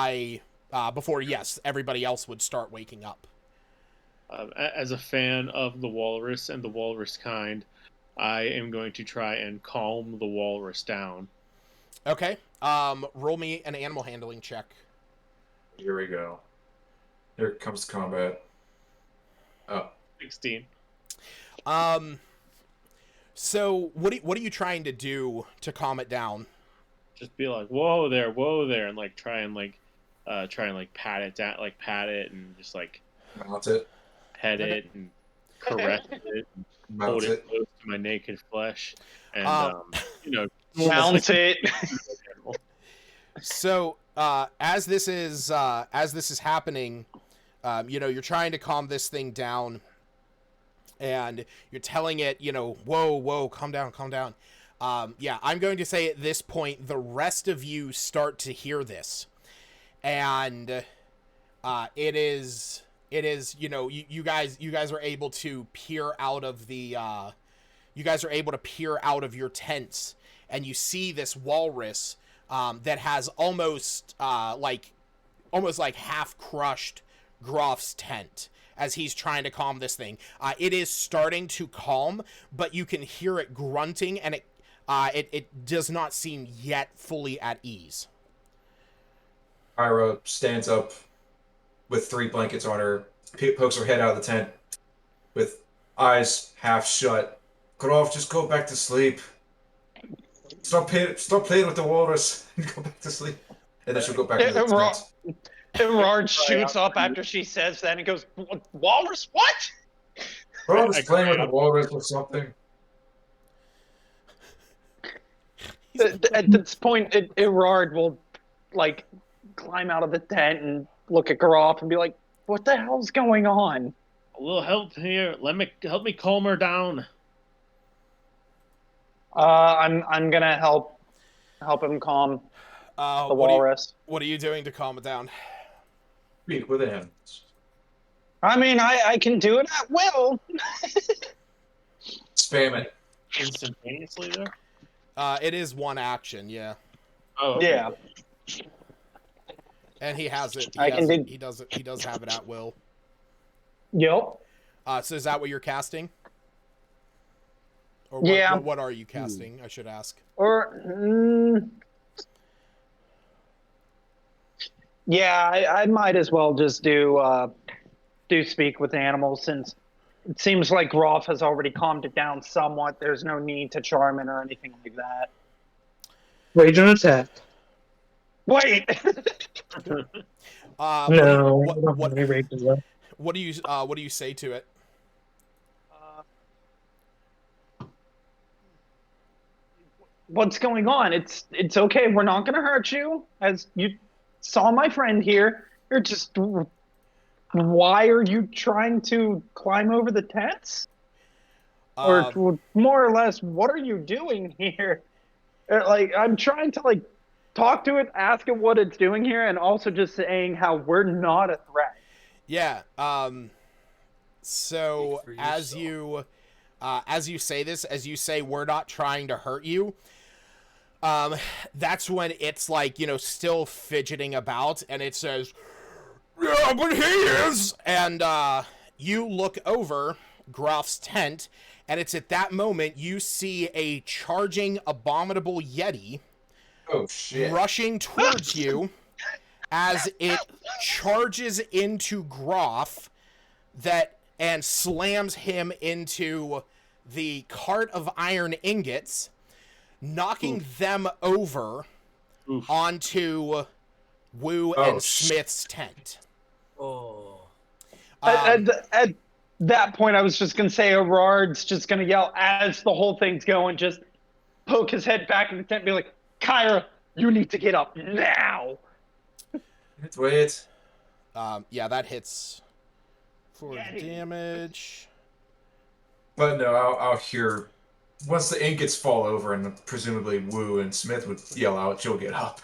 everybody else would start waking up. As a fan of the walrus and the walrus kind, I am going to try and calm the walrus down. Okay. Roll me an animal handling check. Here we go. Here comes combat. Oh. 16. So what are you trying to do to calm it down? Just be like, whoa there, and like try and pat it down, like pat it and just like Mount it. pet it and caress it, and hold it close to my naked flesh, and mount it. So as this is happening, you're trying to calm this thing down, and you're telling it, whoa, calm down. I'm going to say at this point, the rest of you start to hear this, and it is you guys are able to peer out of your tents, and you see this walrus that has almost like half crushed Groff's tent as he's trying to calm this thing. It is starting to calm, but you can hear it grunting, and it does not seem yet fully at ease. Ira stands up with 3 blankets on her, pokes her head out of the tent with eyes half shut. Groff, just go back to sleep. Stop playing with the walrus and go back to sleep. And then she'll go back to the tent. Everard shoots up after she says that and goes, "Walrus, what?" Groff's playing with the walrus or something. At this point, Everard will like climb out of the tent and look at Groff and be like, "What the hell's going on?" A little help here. Help me calm her down. I'm gonna help him calm the walrus. What are you doing to calm it down? Speak with him. I mean, I can do it at will. Spam it. Instantaneously there? It is one action, yeah. Oh, okay. Yeah. And he has it. He does have it at will. Yep. So is that what you're casting? Or yeah. What are you casting? I should ask. Yeah, I might as well just do speak with animals, since it seems like Groff has already calmed it down somewhat. There's no need to charm it or anything like that. Rage and attack. Wait. No. What do you say to it? What's going on? It's okay. We're not going to hurt you. As you saw my friend here, you're just... Why are you trying to climb over the tents? Or more or less, what are you doing here? Like, I'm trying to talk to it, ask it what it's doing here, and also just saying how we're not a threat. Yeah. So as you say this, as you say, we're not trying to hurt you. That's when it's still fidgeting about, and it says, "Yeah, but he is!" And you look over Groff's tent, and it's at that moment you see a charging abominable Yeti rushing towards you as it charges into Groff and slams him into the cart of iron ingots, knocking them over onto Wu and Smith's tent. At that point, I was just going to say Everard's just going to yell as the whole thing's going, just poke his head back in the tent and be like, "Kyra, you need to get up now." Wait. Yeah, that hits. for damage. But no, I'll hear once the ingots fall over, and presumably Wu and Smith would yell out, "You'll get up."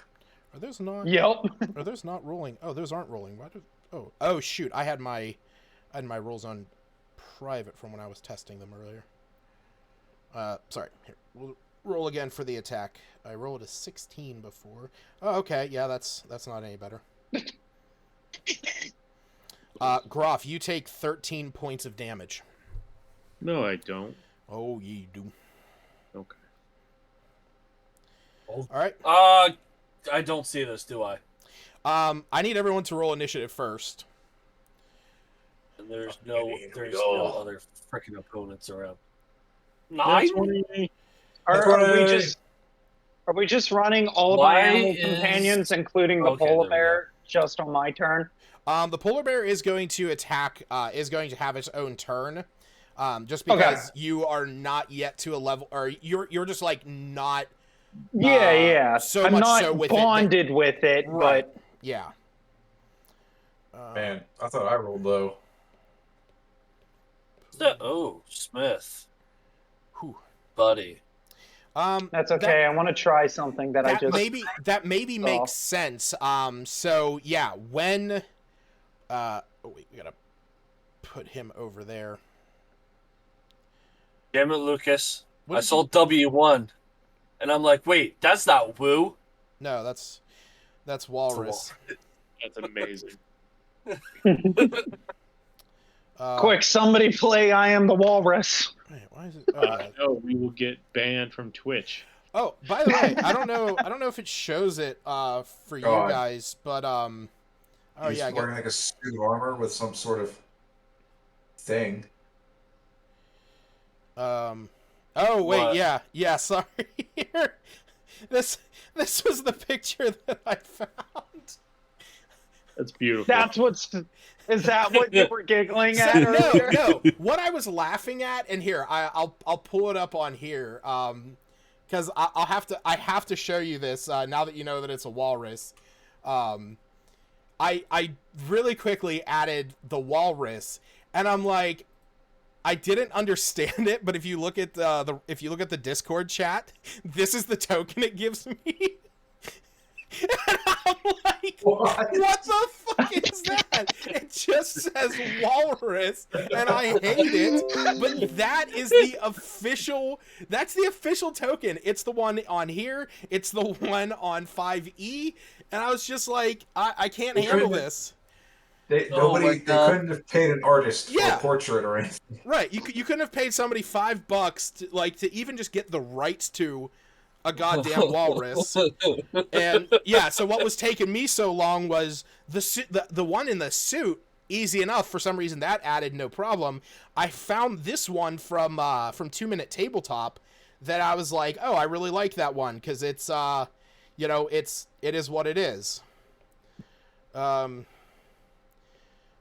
Are those not? Yep. Are those not rolling? Oh, those aren't rolling. Why did? Oh shoot! I had my rolls on private from when I was testing them earlier. Sorry. Here, we'll roll again for the attack. I rolled a 16 before. Oh, okay. Yeah, that's not any better. Groff, you take 13 points of damage. No, I don't. Oh, ye do. Okay. All right. I don't see this, do I? I need everyone to roll initiative first. And there's no other freaking opponents around. 9? Are we just running all of my animal companions, including the polar bear, just on my turn? The polar bear is going to attack. Is going to have its own turn. Just because you are not yet to a level, or you're just like not. Yeah. So I'm much not so with bonded with it, right. but Yeah. Man, I thought I rolled low. Smith. Whew. Buddy. that's okay. I want to try something that I just maybe makes sense. So yeah, when oh wait, we gotta put him over there. Damn it, Lucas. I sold W1. And I'm like, wait, that's not Woo. No, that's Walrus. That's amazing. quick, somebody play I Am the Walrus. Wait, why is it? Oh, yeah. No, we will get banned from Twitch. Oh, by the way, I don't know if it shows it for you guys, but He's wearing like a suit of armor with some sort of thing. Oh wait, what? yeah. Sorry. This was the picture that I found. That's beautiful. Is that what you were giggling at? No. What I was laughing at, and here I'll pull it up on here, because I have to show you this now that you know that it's a walrus. I really quickly added the walrus, and I'm like, I didn't understand it, but if you look at the Discord chat, this is the token it gives me. And I'm like, what the fuck is that? It just says walrus, and I hate it. But that is that's the official token. It's the one on here. It's the one on 5e. And I was just like, I can't handle this. They couldn't have paid an artist for a portrait or anything. Right, you couldn't have paid somebody $5 to even just get the rights to a goddamn walrus. And yeah, so what was taking me so long was the one in the suit. Easy enough. For some reason that added no problem. I found this one from 2 Minute Tabletop that I was like, oh, I really like that one because it's it is what it is.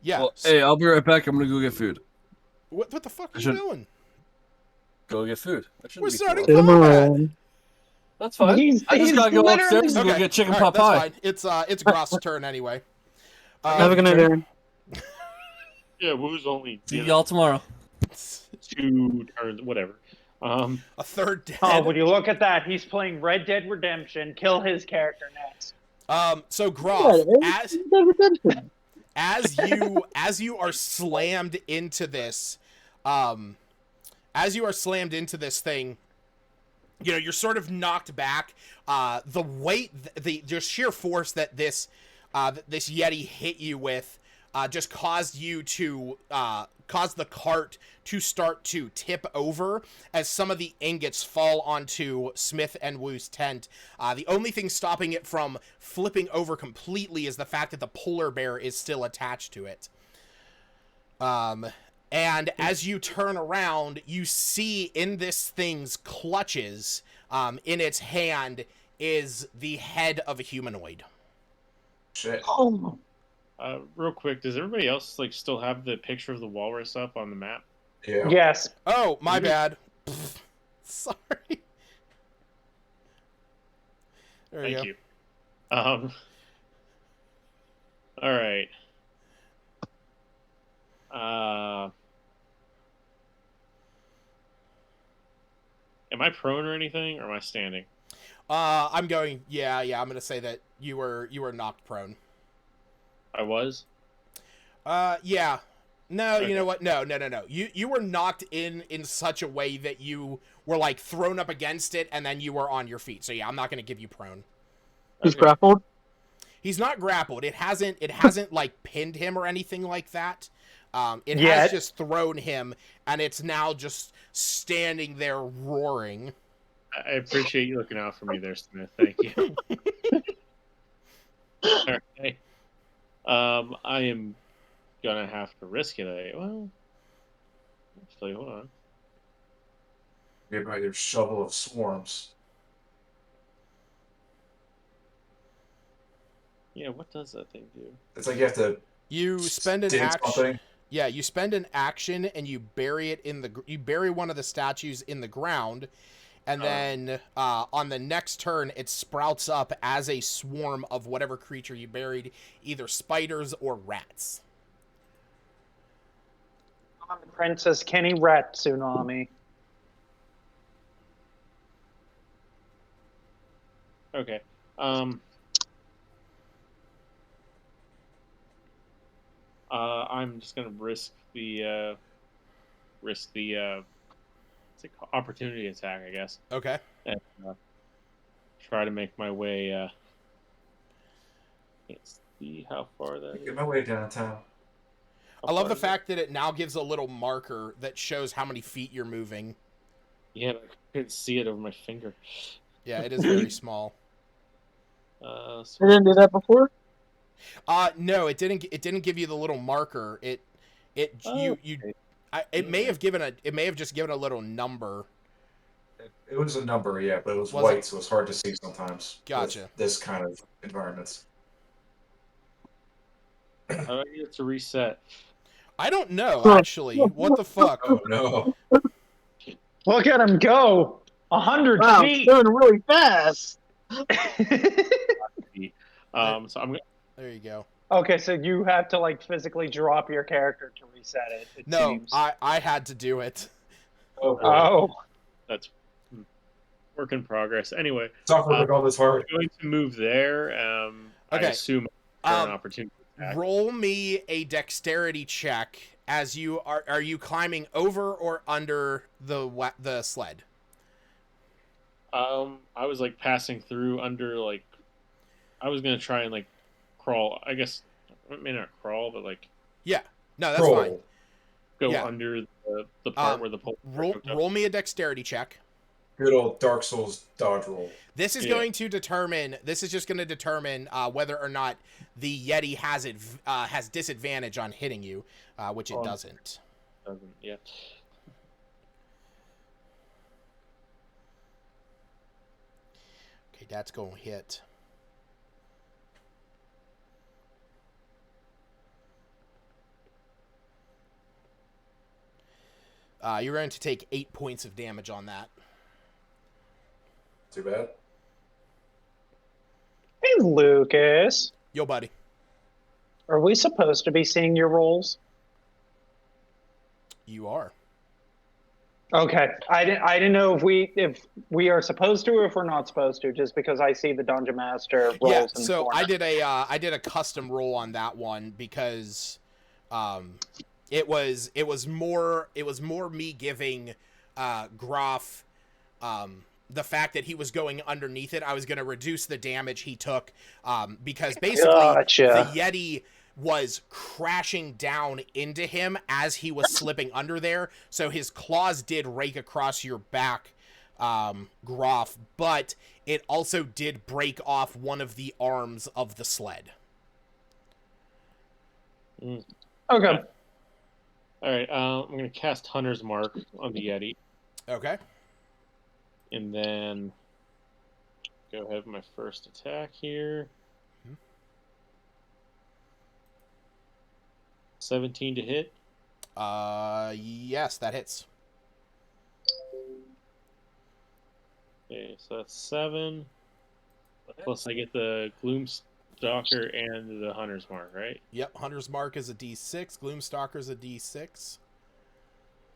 Yeah. Well, hey, I'll be right back. I'm gonna go get food. What the fuck are you doing? Go get food. We're starting combat. That's fine. I just gotta go upstairs and go get chicken pot pie. That's fine. It's Gross's turn anyway. Have a good night, Aaron. Yeah, Woo's only See y'all tomorrow. 2 turns, whatever. A third dead. Oh, would you look at that? He's playing Red Dead Redemption. Kill his character next. So Groff, as you are slammed into this, thing, you're sort of knocked back. The weight, the sheer force that this Yeti hit you with, just caused you to cause the cart to start to tip over as some of the ingots fall onto Smith and Woo's tent. The only thing stopping it from flipping over completely is the fact that the polar bear is still attached to it. And as you turn around, you see in this thing's clutches, in its hand, is the head of a humanoid. Shit. Oh. Real quick, does everybody else still have the picture of the walrus up on the map? Yeah. Yes. Oh, my bad. Sorry. There you go. Thank you. All right. Am I prone or anything, or am I standing? I'm going. Yeah. I'm gonna say that you were knocked prone. I was. Yeah. No, Okay. you know what? No. You were knocked in such a way that you were like thrown up against it, and then you were on your feet. So yeah, I'm not gonna give you prone. He's Okay. grappled. He's not grappled. It hasn't like pinned him or anything like that. It has Yet. just thrown him, and it's now just standing there roaring. I appreciate you looking out for me there, Smith. Thank you. All right. I am gonna have to risk it. Well, actually, hold on. Get by your shovel of swarms. Yeah, what does that thing do? It's like you have to. You spend an dig action. something. Yeah, you spend an action and you bury it in the. You bury one of the statues in the ground, and then on the next turn it sprouts up as a swarm of whatever creature you buried, either spiders or rats. Princess Kenny Rat Tsunami. Okay. I'm just gonna risk the what's it called? Opportunity attack, I guess, Okay. and try to make my way. Let's see how far that Get is. my way downtown. I love the fact that it now gives a little marker that shows how many feet you're moving. Yeah, but I couldn't see it over my finger. Yeah, it is very small. I didn't do that before. No, it didn't. It didn't give you the little marker. It may have just given a little number. It was a number, yeah, but it was Was white, it? so it's hard to see sometimes. Gotcha. With this kind of environments. How do I get it to reset? I don't know, actually. What the fuck? Oh no! Look at him go! 100 Wow, feet! going really fast. So I'm gonna. There you go. Okay, so you have to like physically drop your character to reset it. It No, seems. I had to do it. Oh, boy. Oh, That's work in progress. Anyway, Software like all this hard. I'm going to move there. I Okay. assume an opportunity attack. Roll me a dexterity check as you are you climbing over or under the sled? I was like passing through under like. I was gonna try and like crawl. I guess I may not crawl, but like Yeah. No, that's Roll. fine. go Yeah. under the part where the pole. Roll me a dexterity check. Good old Dark Souls dodge roll. This is going to determine. This is just going to determine whether or not the Yeti has disadvantage on hitting you, which it doesn't. Yeah. Okay, that's going to hit. You're going to take 8 points of damage on that. Too bad. hey Lucas, Yo, buddy. are we supposed to be seeing your rolls? You are. Okay, I didn't know if we are supposed to or if we're not supposed to, just because I see the dungeon master rolls. Yeah. in the So corner. I did a custom roll on that one because, it was more me giving, Groff, the fact that he was going underneath it. I was going to reduce the damage he took, because basically Gotcha. the Yeti was crashing down into him as he was slipping under there. So his claws did rake across your back, Groff, but it also did break off one of the arms of the sled. Okay. All right. I'm gonna cast Hunter's Mark on the Yeti, Okay. and then go ahead with my first attack here. 17 to hit. Yes, that hits. Okay, so that's 7. Plus I get the gloom Gloomstalker and the Hunter's Mark, right? Yep, Hunter's Mark is a D6. Gloomstalker's a D6.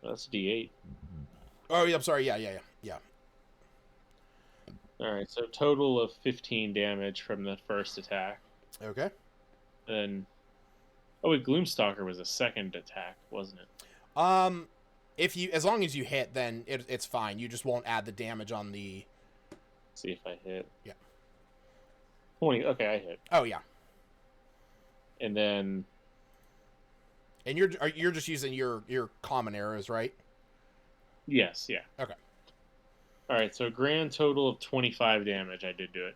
That's D8. Oh, yeah, I'm sorry. Yeah. All right, so total of 15 damage from the first attack. Okay. Then, oh wait, Gloomstalker was a second attack, wasn't it? As long as you hit, then it's fine. You just won't add the damage on the. See if I hit. Yeah. 20. Okay, I hit. Oh yeah. And then. And you're just using your common arrows, right? Yes. Yeah. Okay. All right. So grand total of 25 damage. I did do it.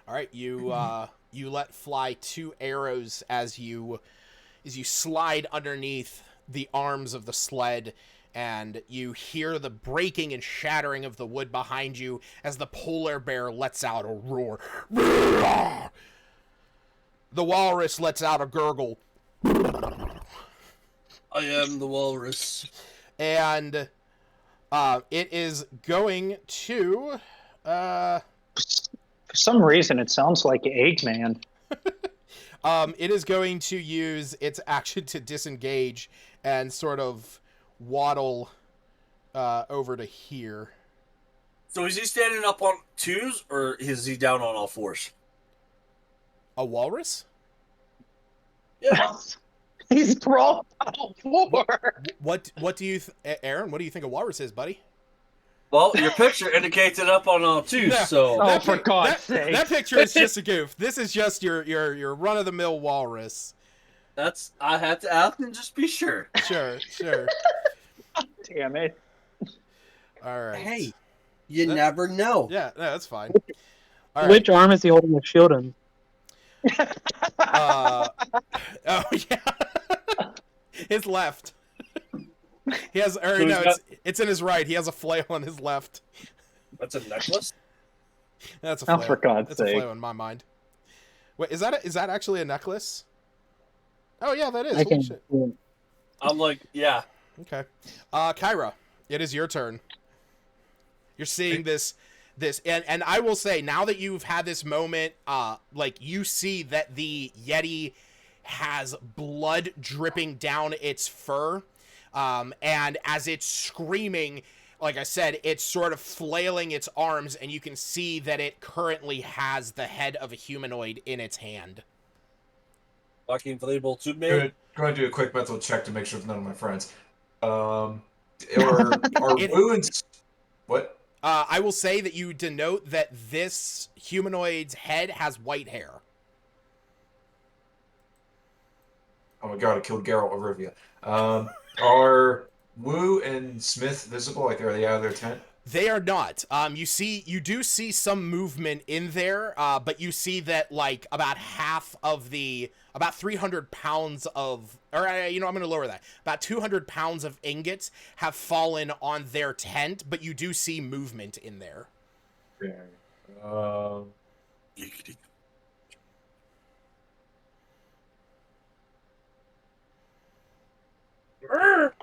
All right. You let fly 2 arrows as you slide underneath the arms of the sled, and you hear the breaking and shattering of the wood behind you as the polar bear lets out a roar. The walrus lets out a gurgle. I am the walrus. And it is going to... For some reason, it sounds like Eggman. It is going to use its action to disengage and sort of waddle over to here. So is he standing up on 2s, or is he down on all 4s? A walrus? Yeah. He's sprawled on all 4. What do you... Aaron, what do you think a walrus is, buddy? Well, your picture indicates it up on all 2s, Yeah. so... Oh, for God's sake. That picture is just a goof. This is just your run-of-the-mill walrus. I had to ask and just be sure. Sure. Damn it. All right. Hey, you never know. Yeah, no, that's fine. All Which arm is he holding the shield in? Oh, yeah. His left. He has, or So no, it's in his right. He has a flail on his left. That's a necklace? That's a flail. Oh, for God's That's a sake. flail in my mind. Wait, is that actually a necklace? Oh yeah, that is. I Holy can. shit. I'm like, yeah. Okay. Kyra, it is your turn. You're seeing this, and I will say, now that you've had this moment, like, you see that the Yeti has blood dripping down its fur, and as it's screaming, like I said, it's sort of flailing its arms, and you can see that it currently has the head of a humanoid in its hand. Fucking inflatable tube Go man. ahead, do a quick mental check to make sure it's none of my friends. Are wounds... What? I will say that you denote that this humanoid's head has white hair. Oh my god, I killed Geralt of Rivia. Are Wu and Smith visible? Like, are they out of their tent? They are not. You do see some movement in there, but you see that, like, about 300 pounds of, or, I'm going to lower that. About 200 pounds of ingots have fallen on their tent, but you do see movement in there. Okay.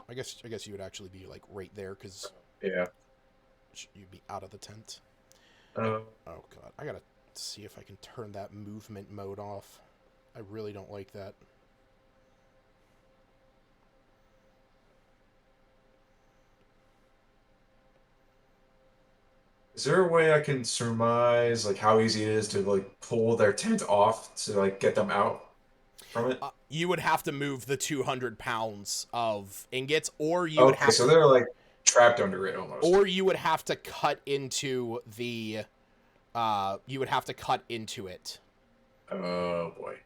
I guess you would actually be, like, right there, because Yeah. you'd be out of the tent. Oh, God. I gotta see if I can turn that movement mode off. I really don't like that. is there a way I can surmise, like, how easy it is to, like, pull their tent off to, like, get them out from it? You would have to move the 200 pounds of ingots, or you would Okay, have so to... they're, like, trapped under it almost. Or you would have to cut into the, you would have to cut into it. Oh, boy.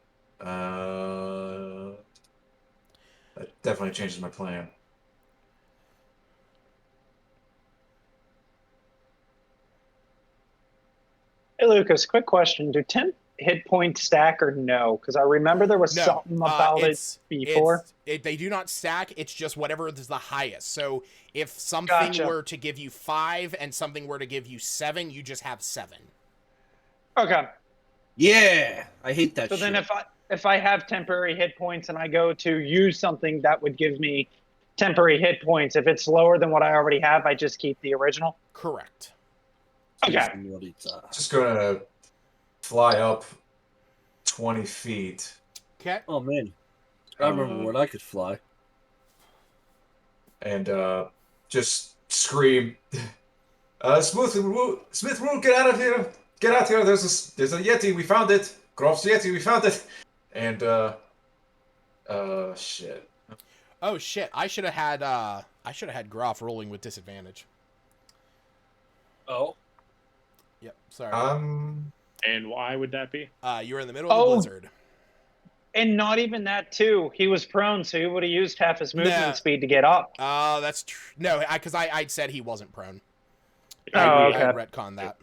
That definitely changes my plan. Hey, Lucas, quick question. Do 10 hit points stack or no? Because I remember there was something about it before. They do not stack. It's just whatever is the highest. So if something were to give you 5 and something were to give you 7, you just have 7. Okay. Yeah, I hate that So shit. then if I have temporary hit points and I go to use something that would give me temporary hit points, if it's lower than what I already have, I just keep the original? Correct. Okay. Just gonna fly up 20 feet. Okay. Oh man, I remember when I could fly. And just scream, Smith Root, get out of here! Get out here! There's a Yeti. We found it. Grof's Yeti. We found it. And shit. Oh shit! I should have had Groff rolling with disadvantage. Oh. Yep. Sorry. And why would that be? You were in the middle of the blizzard. And not even that, too. He was prone, so he would have used half his movement speed to get up. Oh, that's true. No, because I said he wasn't prone. Oh, I okay. had retconned that.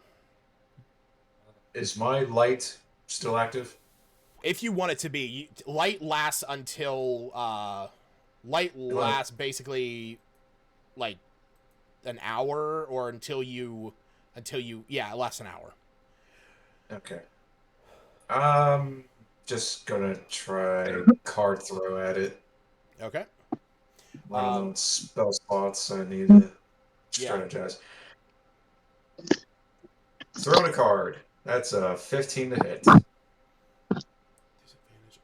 Is my light still active? If you want it to be, light lasts until basically like an hour, or until you it lasts an hour. Okay. Just gonna try card throw at it. Okay. One of those spell slots I need to strategize. Throw a card. That's a 15 to hit. Disadvantage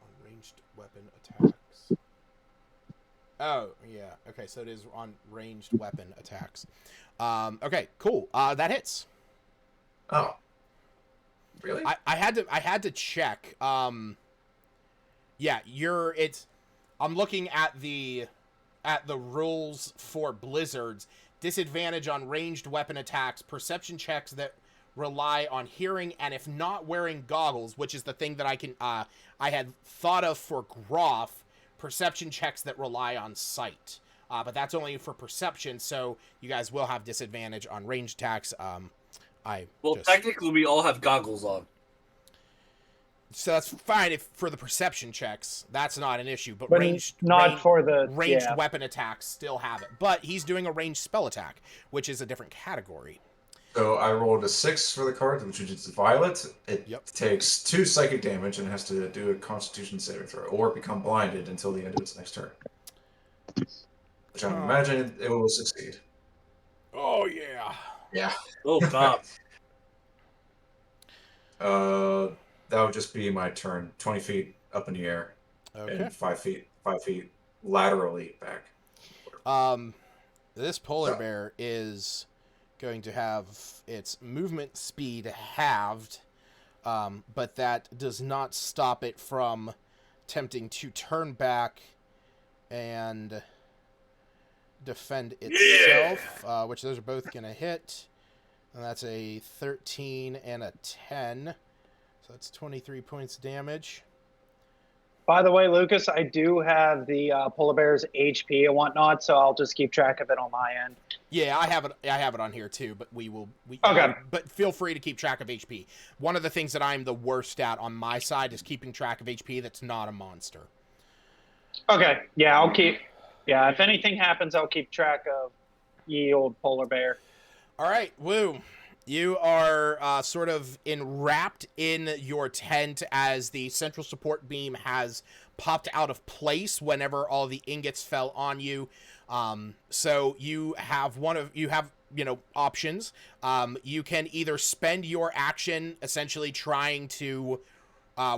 on ranged weapon attacks. Oh, yeah. Okay, so it is on ranged weapon attacks. Okay, cool. That hits. Oh. Really? I had to check. I'm looking at the rules for blizzards. Disadvantage on ranged weapon attacks, perception checks that rely on hearing, and if not wearing goggles, which is the thing that I had thought of for Groff, perception checks that rely on sight. But that's only for perception, so you guys will have disadvantage on ranged attacks. Technically, we all have goggles on. So that's fine for the perception checks. That's not an issue. But ranged weapon attacks still have it. But he's doing a ranged spell attack, which is a different category. So I rolled a 6 for the card, which is violet. It takes 2 psychic damage and has to do a Constitution saving throw, or become blinded until the end of its next turn. Which I'm imagining it will succeed. Oh yeah. Yeah. Oh god. That would just be my turn. 20 feet up in the air, and 5 feet laterally back. This polar bear is going to have its movement speed halved, but that does not stop it from attempting to turn back and defend itself, which those are both going to hit. And that's a 13 and a 10. So that's 23 points damage. By the way, Lucas, I do have the polar bear's HP and whatnot, so I'll just keep track of it on my end. Yeah, I have it on here too, but okay. But feel free to keep track of HP. One of the things that I'm the worst at on my side is keeping track of HP that's not a monster. Okay. Yeah, I'll keep. Yeah, if anything happens, I'll keep track of ye old polar bear. All right, Woo. You are sort of enwrapped in your tent as the central support beam has popped out of place whenever all the ingots fell on you. So you have options. You can either spend your action essentially trying to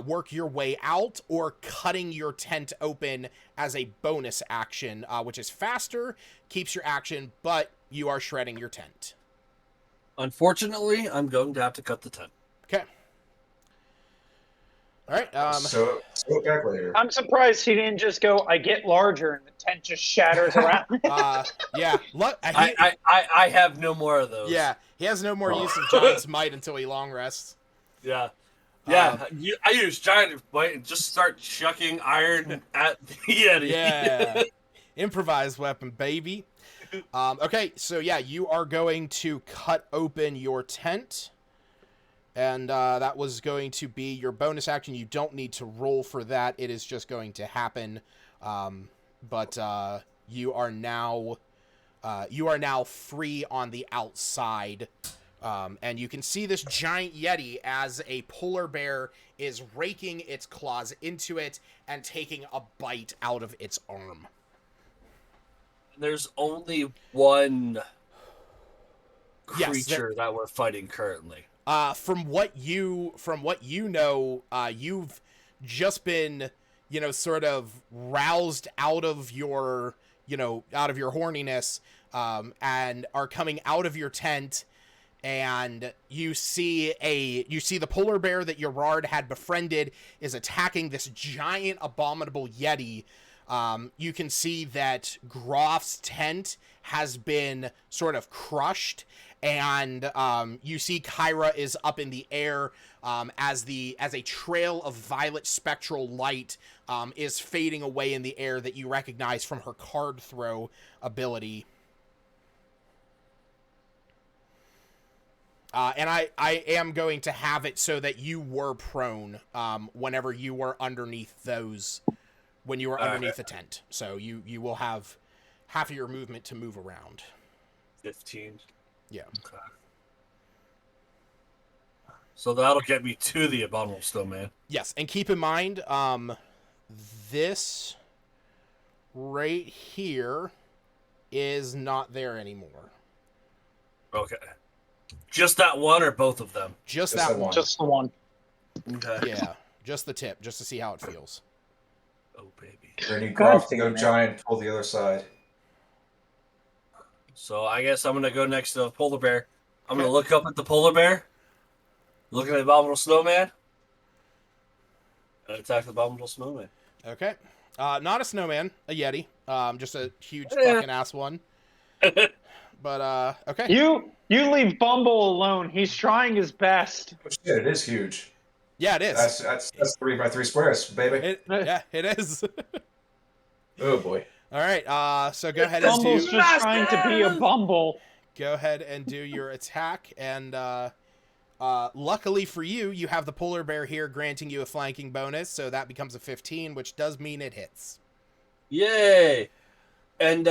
work your way out, or cutting your tent open as a bonus action, which is faster, keeps your action, but you are shredding your tent. Unfortunately, I'm going to have to cut the tent. Okay. All right. So back later. I'm surprised he didn't just go, I get larger, and the tent just shatters around. Yeah. I have no more of those. Yeah. He has no more use of Giant's Might until he long rests. Yeah. Yeah. I use Giant Might and just start chucking iron at the Yeti. Yeah. Improvised weapon, baby. Okay, so yeah, you are going to cut open your tent, and that was going to be your bonus action. You don't need to roll for that; it is just going to happen. But you are now free on the outside, and you can see this giant Yeti as a polar bear is raking its claws into it and taking a bite out of its arm. There's only one creature that we're fighting currently. From what you know, you've just been, sort of roused out of your, horniness, and are coming out of your tent, and you see the polar bear that Gerard had befriended is attacking this giant abominable Yeti. You can see that Groff's tent has been sort of crushed, and you see Kyra is up in the air as a trail of violet spectral light is fading away in the air that you recognize from her card throw ability. And I am going to have it so that you were prone whenever you were underneath those, when you were underneath the tent. So you will have half of your movement to move around. 15. Yeah. Okay. So that'll get me to the abominable snowman. Yes, and keep in mind, this right here is not there anymore. Okay. Just that one or both of them? Just that one. Just the one. Okay. Yeah, just the tip, just to see how it feels. Oh, baby. Ready, God Groff to go damn it. giant, pull the other side. So I guess I'm going to go next to the polar bear. I'm going to look up at the polar bear, look at the abominable snowman, and attack the abominable snowman. Okay. Not a snowman, a Yeti. Just a huge fucking ass one. But, okay. You leave Bumble alone. He's trying his best. Oh, shit, it is huge. Yeah, it is. That's 3 by 3 squares, baby. Yeah, it is. Oh boy. All right. So go ahead and Bumble's do. just trying to be a Bumble. Go ahead and do your attack, and luckily for you, you have the polar bear here granting you a flanking bonus, so that becomes a 15, which does mean it hits. Yay! And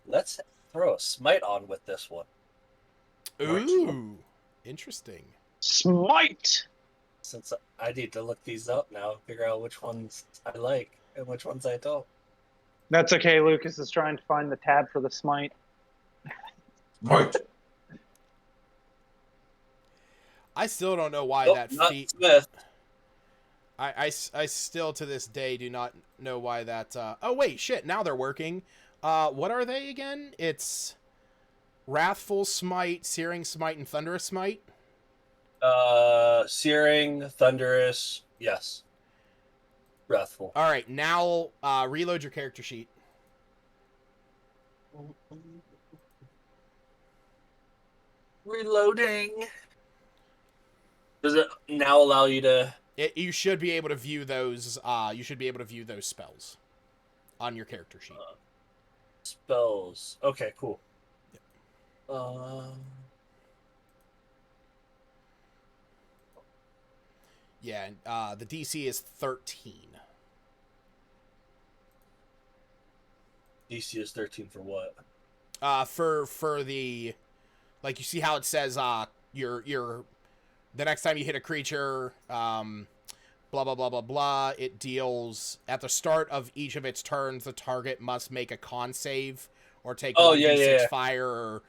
let's throw a smite on with this one. Ooh, interesting. Smite. Since I need to look these up now, figure out which ones I like and which ones I don't. That's okay. Lucas is trying to find the tab for the smite. Right. I still don't know why Nope, that not feat. Smith. I still to this day do not know why that. Oh wait, shit! Now they're working. What are they again? It's Wrathful Smite, Searing Smite, and Thunderous Smite. Searing, Thunderous, yes. Wrathful. All right, now reload your character sheet. Reloading. Does it now allow you to? You should be able to view those. You should be able to view those spells on your character sheet. Spells. Okay, cool. Yeah, the DC is 13. DC is 13 for what? For the, like, you see how it says your the next time you hit a creature, blah blah blah blah blah, it deals at the start of each of its turns. The target must make a con save or take 1d6 fire, or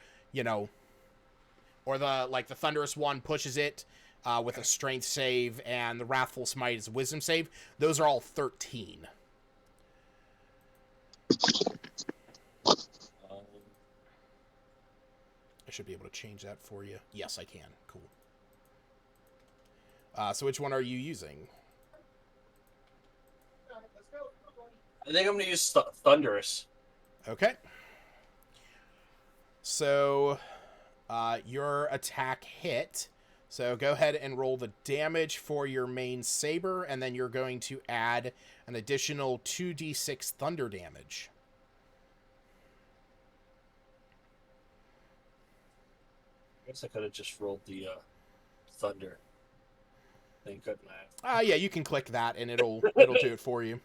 or the thunderous one pushes it with a strength save, and the wrathful smite is a wisdom save. Those are all 13. I should be able to change that for you. Yes, I can. Cool. So which one are you using? I think I'm going to use Thunderous. Okay. So your attack hit. So go ahead and roll the damage for your main saber, and then you're going to add an additional 2d6 thunder damage. I guess I could have just rolled the thunder thing, couldn't I? Yeah, you can click that, and it'll do it for you.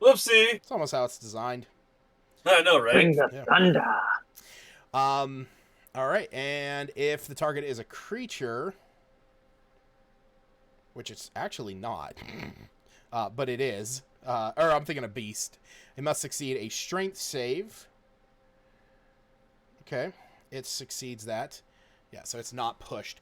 Whoopsie! It's almost how it's designed. I know, right? Bring the Yeah. thunder. All right, and if the target is a creature, which it's actually not, but it is, or I'm thinking a beast, it must succeed a strength save, Okay. It succeeds that. Yeah, so it's not pushed.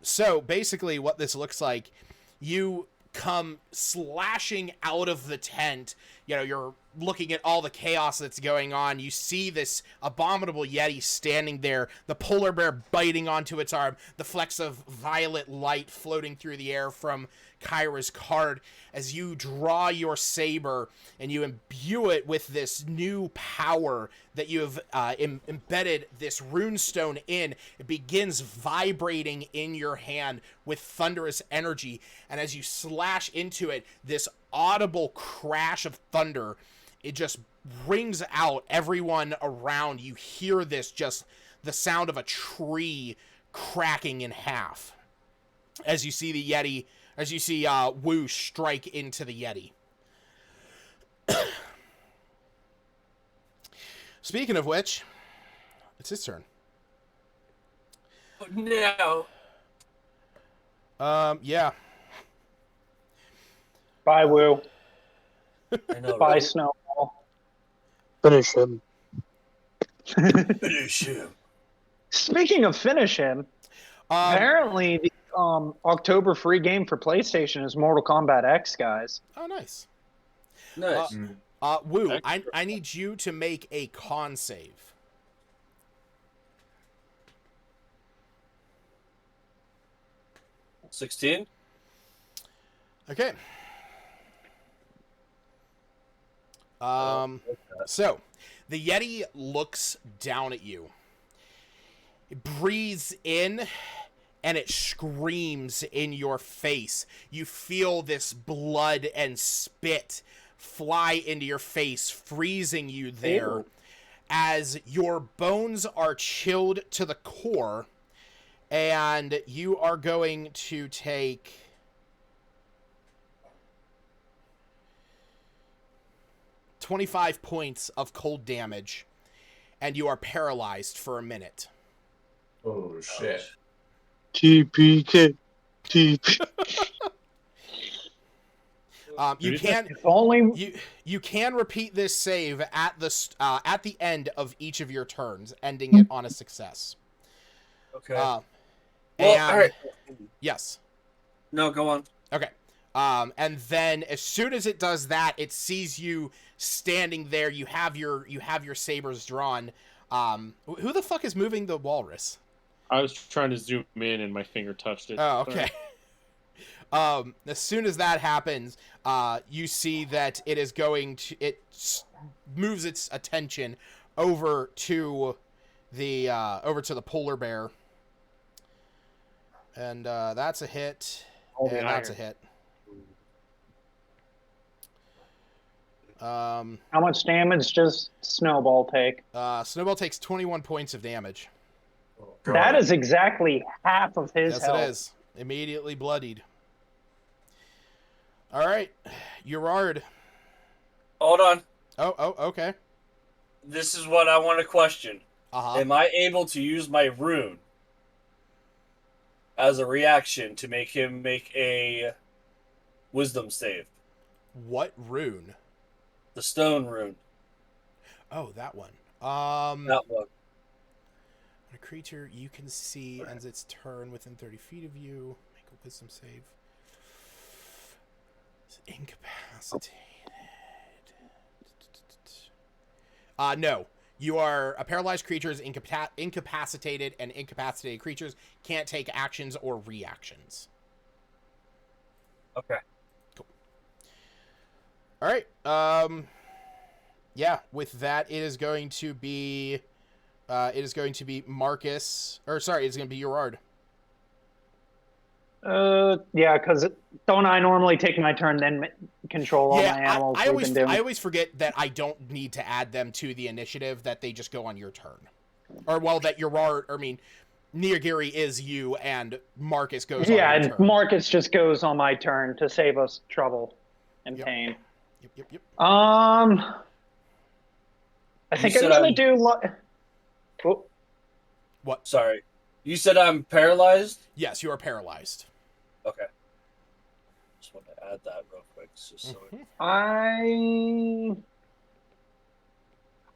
So basically what this looks like, you come slashing out of the tent. You know, you're looking at all the chaos that's going on. You see this abominable Yeti standing there, the polar bear biting onto its arm, the flecks of violet light floating through the air from Kyra's card as you draw your saber and you imbue it with this new power that you have embedded this runestone in. It begins vibrating in your hand with thunderous energy, and as you slash into it, this audible crash of thunder, it just rings out everyone around. You hear this, just the sound of a tree cracking in half as you see the Yeti, as you see Wu strike into the Yeti. Speaking of which, it's his turn. No. Yeah. Bye, Woo. I know. Bye, Right? Snowball. Finish him. Finish him. Speaking of finish him, apparently the October free game for PlayStation is Mortal Kombat X, guys. Oh, nice. Nice. Woo, I need you to make a con save. $16. Okay. So, the Yeti looks down at you. It breathes in, and it screams in your face. You feel this blood and spit fly into your face, freezing you there. As your bones are chilled to the core, and you are going to take 25 points of cold damage, and you are paralyzed for a minute. Oh shit. TPK. TP. You can repeat this save at the end of each of your turns, ending it on a success. Okay. All right. Yes. No, go on. Okay. And then as soon as it does that, it sees you standing there. You have your sabers drawn. Who the fuck is moving the walrus? I was trying to zoom in and my finger touched it. Oh, okay. As soon as that happens, you see that it moves its attention over to the polar bear. And that's a hit. And that's a hit. How much damage does Snowball take? Snowball takes 21 points of damage. God. That is exactly half of his Yes, health. it is. Immediately bloodied. All right, Gerard. Hold on. Oh, okay. This is what I want to question. Uh-huh. Am I able to use my rune as a reaction to make him make a wisdom save? What rune? The stone rune. Oh, that one. That one. A creature you can see ends its turn within 30 feet of you. Make a wisdom save. It's incapacitated. No. You are a paralyzed creature is incapacitated, and incapacitated creatures can't take actions or reactions. Okay. Cool. All right. Yeah, with that, it is going to be Marcus, or sorry, it's going to be Gerard. Yeah, because don't I normally take my turn then control all my animals? I always forget that I don't need to add them to the initiative, that they just go on your turn. Or, well, that Gerard, Nirgiri is you, and Marcus goes on your turn. Yeah, and Marcus just goes on my turn to save us trouble and pain. Yep. I think I'm going to do... What? Sorry. You said I'm paralyzed? Yes, you are paralyzed. Okay. Just want to add that real quick. Just so I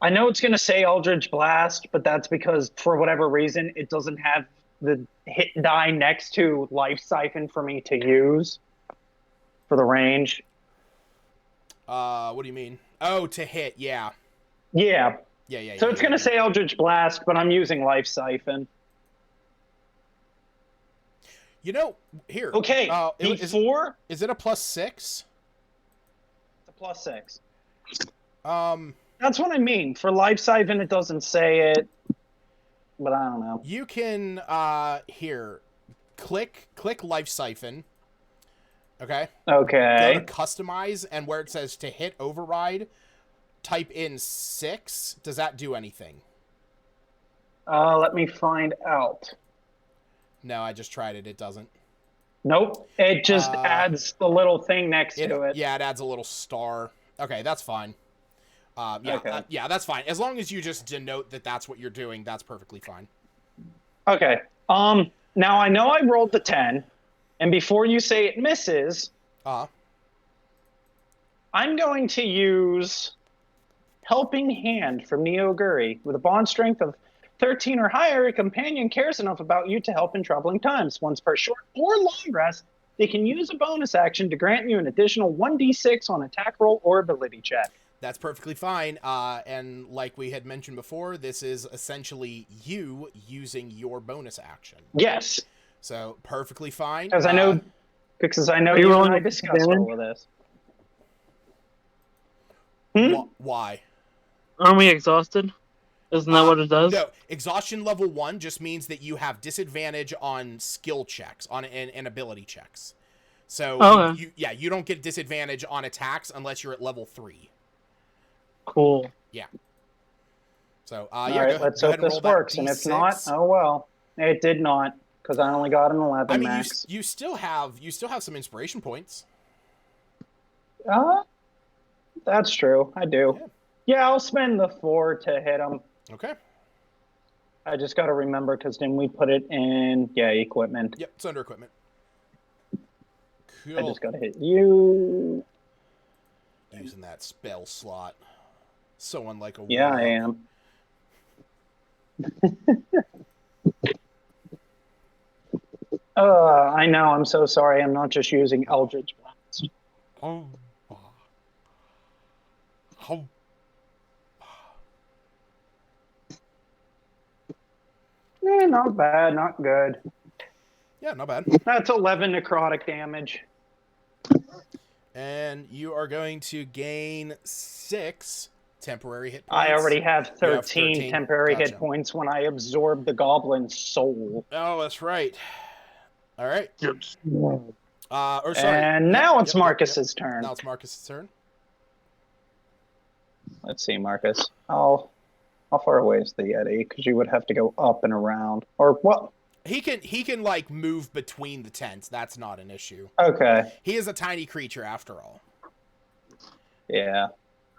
I know it's going to say Eldritch Blast, but that's because for whatever reason it doesn't have the hit die next to Life Siphon for me to use for the range. What do you mean? Oh, to hit, yeah. Yeah. Yeah. So it's going to say Eldritch Blast, but I'm using Life Siphon. You know, here. Okay, before... Is it a +6? It's a +6. That's what I mean. For Life Siphon, it doesn't say it, but I don't know. You can, here, click Life Siphon. Okay? Okay. Go to Customize, and where it says to hit override, type in 6. Does that do anything? Let me find out. No, I just tried it. It doesn't. Nope. It just adds the little thing next to it. Yeah, it adds a little star. Okay, that's fine. Yeah, that's fine. As long as you just denote that that's what you're doing, that's perfectly fine. Okay. Now I know I rolled the 10, and before you say it misses, I'm going to use Helping Hand from Neoguri. With a bond strength of 13 or higher, a companion cares enough about you to help in troubling times. Once per short or long rest, they can use a bonus action to grant you an additional 1d6 on attack roll or ability check. That's perfectly fine. And like we had mentioned before, this is essentially you using your bonus action. Yes. So perfectly fine. Because I know you and I discussed all of this. Why? Aren't we exhausted? Isn't that what it does? No, exhaustion level 1 just means that you have disadvantage on skill checks, and ability checks. So you don't get disadvantage on attacks unless you're at level 3. Cool. Yeah. So all right, let's hope this works. And if not, oh well. It did not, because I only got an 11 I mean, max. you still have some inspiration points. That's true. I do. Yeah, I'll spend the 4 to hit him. Okay. I just got to remember, because then we put it in, equipment. Yep, it's under equipment. Cool. I just got to hit you. Using that spell slot. So unlike a Yeah, I am. I know. I'm so sorry. I'm not just using Eldritch Blast. Not bad. Not good. Yeah, not bad. That's 11 necrotic damage. And you are going to gain 6 temporary hit points. I already have 13 temporary hit points when I absorb the goblin's soul. Oh, that's right. All right. And now it's Marcus's turn. Now it's Marcus's turn. Let's see, Marcus. How far away is the Yeti? Because you would have to go up and around. Or what? He can like move between the tents. That's not an issue. Okay. He is a tiny creature after all. Yeah.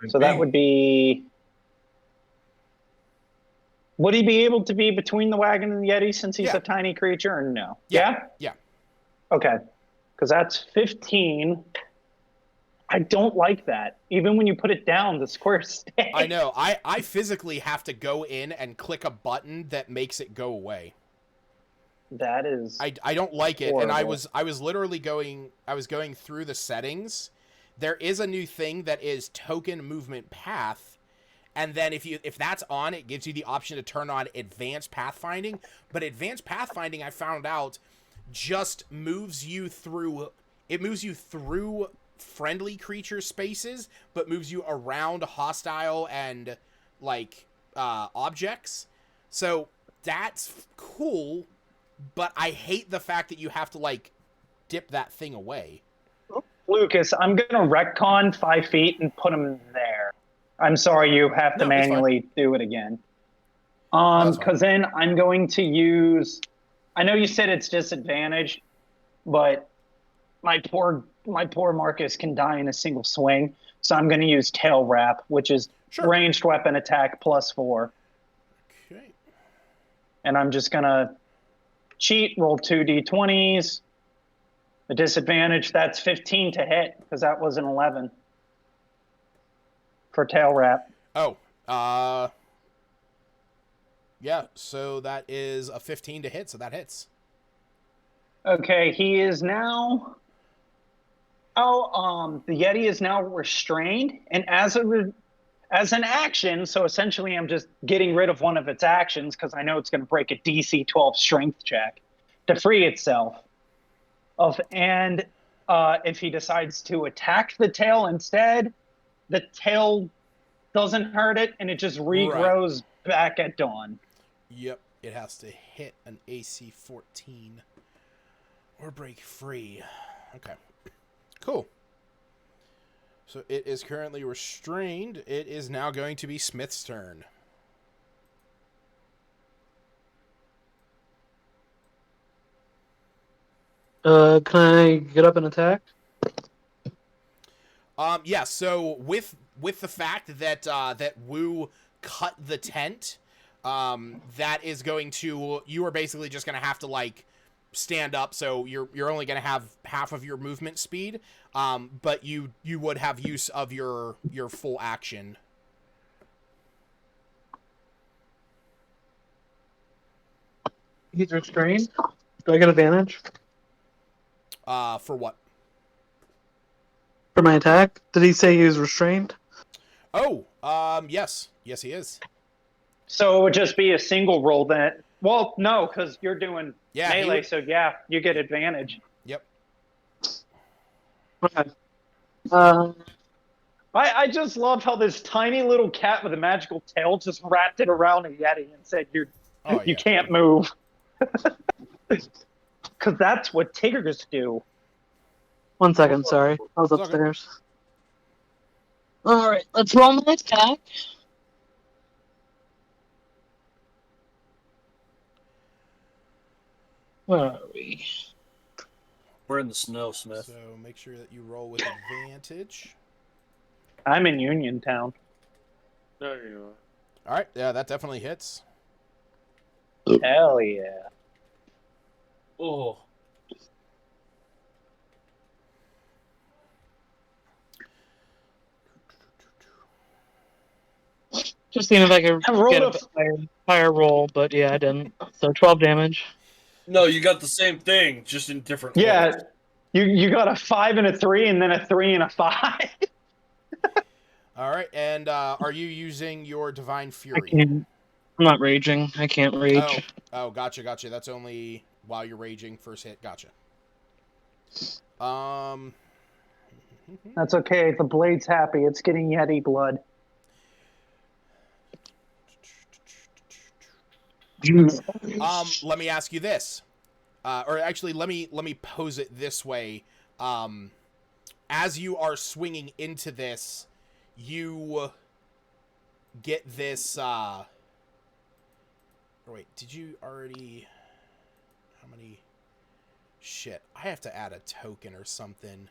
So that would be... Would he be able to be between the wagon and the Yeti since he's a tiny creature, or no? Yeah. Okay. Because that's 15. I don't like that. Even when you put it down, the square stays. I know. I physically have to go in and click a button that makes it go away. That is I don't like it. horrible. And I was literally going through the settings. There is a new thing that is token movement path. And then if that's on, it gives you the option to turn on advanced pathfinding. But advanced pathfinding, I found out, just moves you through friendly creature spaces, but moves you around hostile and like objects. So that's cool, but I hate the fact that you have to like dip that thing away. Lucas, I'm gonna retcon 5 feet and put him there. I'm sorry, you have to manually do it again. Because then I'm going to use... I know you said it's disadvantaged, but my poor Marcus can die in a single swing, so I'm going to use Tail Wrap, which is ranged weapon attack +4. Okay. And I'm just going to cheat, roll 2d20s. The disadvantage, that's 15 to hit, because that was an 11. For Tail Wrap. Oh, Yeah, so that is a 15 to hit, so that hits. Okay, he is now. The Yeti is now restrained, and as an action, so essentially I'm just getting rid of one of its actions because I know it's going to break a DC 12 Strength check to free itself. If he decides to attack the tail instead, the tail doesn't hurt it, and it just regrows back at dawn. Yep, it has to hit an AC 14 or break free. Okay, cool. So it is currently restrained. It is now going to be Smith's turn. Can I get up and attack? Yeah, so with the fact that that Wu cut the tent, that is going to, you are basically just going to have to like stand up, so you're only going to have half of your movement speed, but you would have use of your full action. He's restrained. Do I get advantage? For what? For my attack? Did he say he was restrained? Oh, yes, he is. So it would just be a single roll then. Well, no, because you're doing melee, so yeah, you get advantage. Yep. Okay. I just love how this tiny little cat with a magical tail just wrapped it around a Yeti and said, you can't move. Because that's what tigers do. 1 second, sorry. I was upstairs. Alright, let's roll my attack. Where are we? We're in the snow, Smith. So make sure that you roll with advantage. I'm in Uniontown. No, you know. All right, yeah, that definitely hits. Hell yeah. Oh. Just seeing if I could get a higher roll, but yeah, I didn't. So 12 damage. No, you got the same thing, just in different Yeah, ways. you got a 5 and a 3, and then a 3 and a 5. All right, and are you using your Divine Fury? I can't. I'm not raging. I can't rage. Oh, gotcha. That's only while you're raging. First hit, gotcha. That's okay. The blade's happy. It's getting Yeti blood. Let me ask you this, or actually, let me pose it this way. As you are swinging into this, you get this. Wait, did you already? How many? Shit, I have to add a token or something.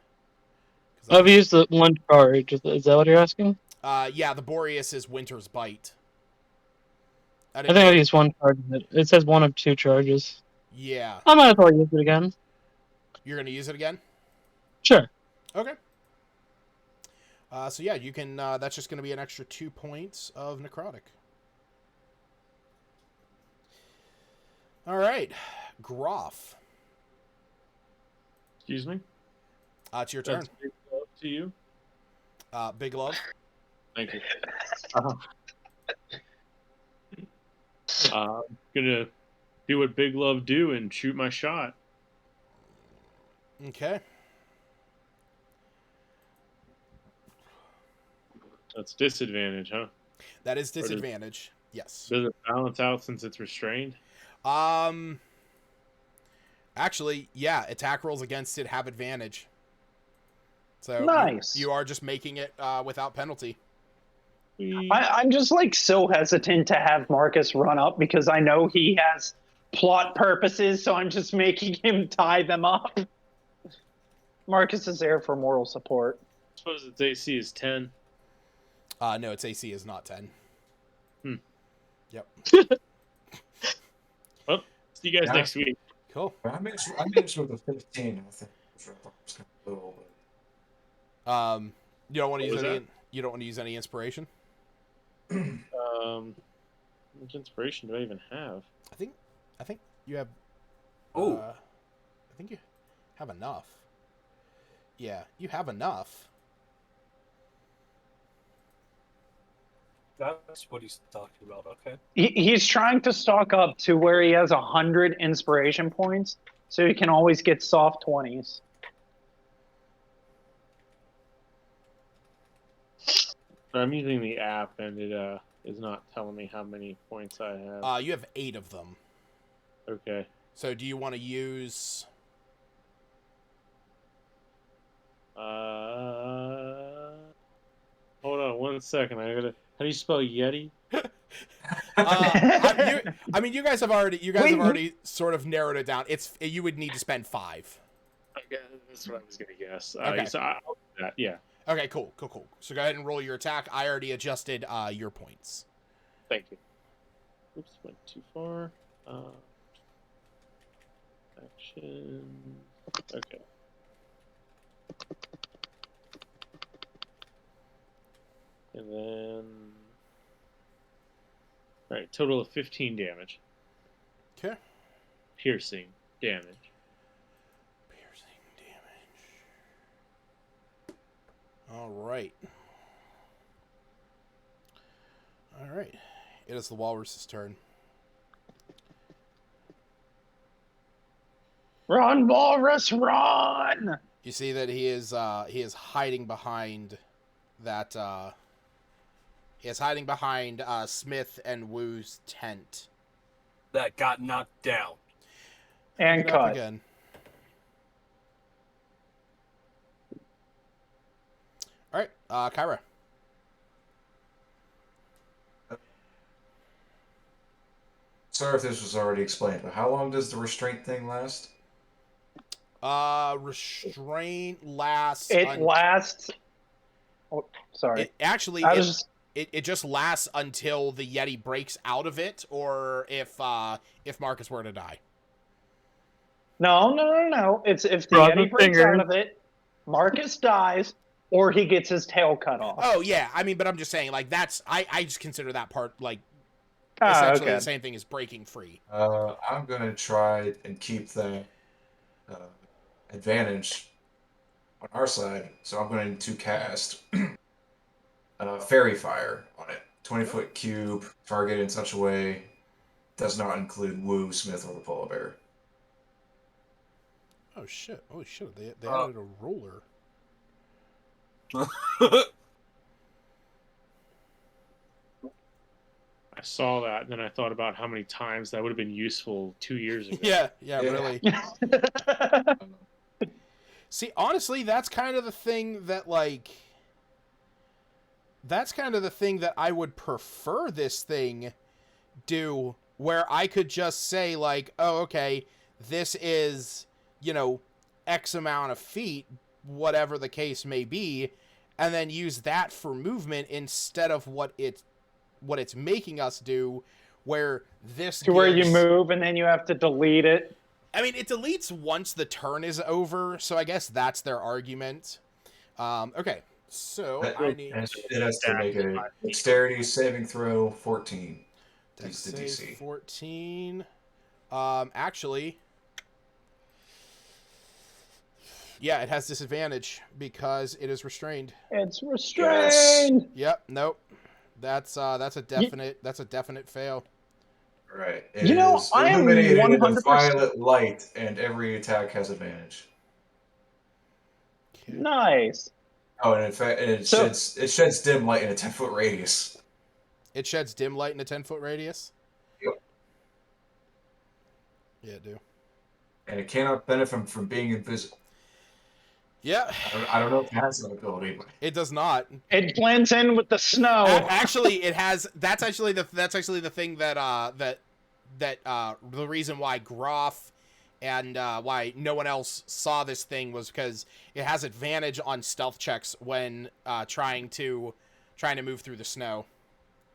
I've used the 1 charge. Is that what you're asking? Yeah, the Boreas is Winter's Bite. I think I used 1 charge. It says 1 of 2 charges. Yeah. I might as well use it again. You're gonna use it again? Sure. Okay. So yeah, you can. That's just gonna be an extra 2 points of necrotic. All right, Groff. Excuse me? It's your turn. That's big love to you. Big love. Thank you. Gonna do what Big Love do and shoot my shot. Okay. That's disadvantage, huh? That is disadvantage. Yes. Does it balance out since it's restrained? Actually, yeah, attack rolls against it have advantage. So nice. You are just making it without penalty. I'm just like so hesitant to have Marcus run up because I know he has plot purposes, so I'm just making him tie them up. Marcus is there for moral support. I suppose its AC is 10. No, its AC is not 10. Yep. Well, see you guys next week. Cool. I'm in sort of 15, I think. You don't want to use any. You don't want to use any inspiration. How much inspiration do I even have? I think you have. Oh. I think you have enough. Yeah, you have enough. That's what he's talking about. Okay. He's trying to stock up to where he has 100 inspiration points, so he can always get soft 20s. I'm using the app, and it is not telling me how many points I have. You have 8 of them. Okay. So do you want to use? Hold on 1 second. I gotta. How do you spell Yeti? I mean, you guys have already sort of narrowed it down. You would need to spend 5. Okay, that's what I was gonna guess. Okay. So I'll do that. Yeah. Okay, cool. So go ahead and roll your attack. I already adjusted your points. Thank you. Oops, went too far. Action. Okay. And then, all right, total of 15 damage. Okay. Piercing damage. All right. It is the walrus's turn. Run, walrus, run! You see that he is hiding behind that. He is hiding behind Smith and Woo's tent. That got knocked down. And Pick it up cut. again. All right, Kyra. Sorry if this was already explained, but how long does the restraint thing last? Restraint lasts. It lasts. Oh, sorry. It actually it just lasts until the Yeti breaks out of it, or if Marcus were to die. No. It's if the Cross Yeti his breaks fingers. out of it, Marcus dies, or he gets his tail cut off. Oh yeah, I mean, but I'm just saying, like I just consider that part like essentially the same thing as breaking free. I'm gonna try and keep the advantage on our side, so I'm going to cast Fairy Fire on it. 20-foot cube, target in such a way, does not include Woo, Smith, or the polar bear. Oh shit! They added a roller. I saw that, and then I thought about how many times that would have been useful 2 years ago. Yeah, really. See, honestly, that's kind of the thing that I would prefer this thing do, where I could just say like, oh, okay, this is, X amount of feet, whatever the case may be, and then use that for movement instead of what it's making us do, where this where you move and then you have to delete it. I mean, it deletes once the turn is over, so I guess that's their argument. Okay, so I need... It has to make a dexterity saving throw 14. Dex the save DC. 14. Actually... Yeah, it has disadvantage because it is restrained. It's restrained! Yes. Yep, nope. That's a definite fail. Right. I am illuminated 100%. in a violet light, and every attack has advantage. Okay. Nice. Oh, and in fact, it sheds dim light in a 10-foot radius. It sheds dim light in a 10-foot radius? Yep. Yeah, do. And it cannot benefit from being invisible. Yeah. I don't know if it has that ability, but It does not. It blends in with the snow. Actually, it has. That's actually the thing that the reason why Groff and why no one else saw this thing was because it has advantage on stealth checks when trying to move through the snow.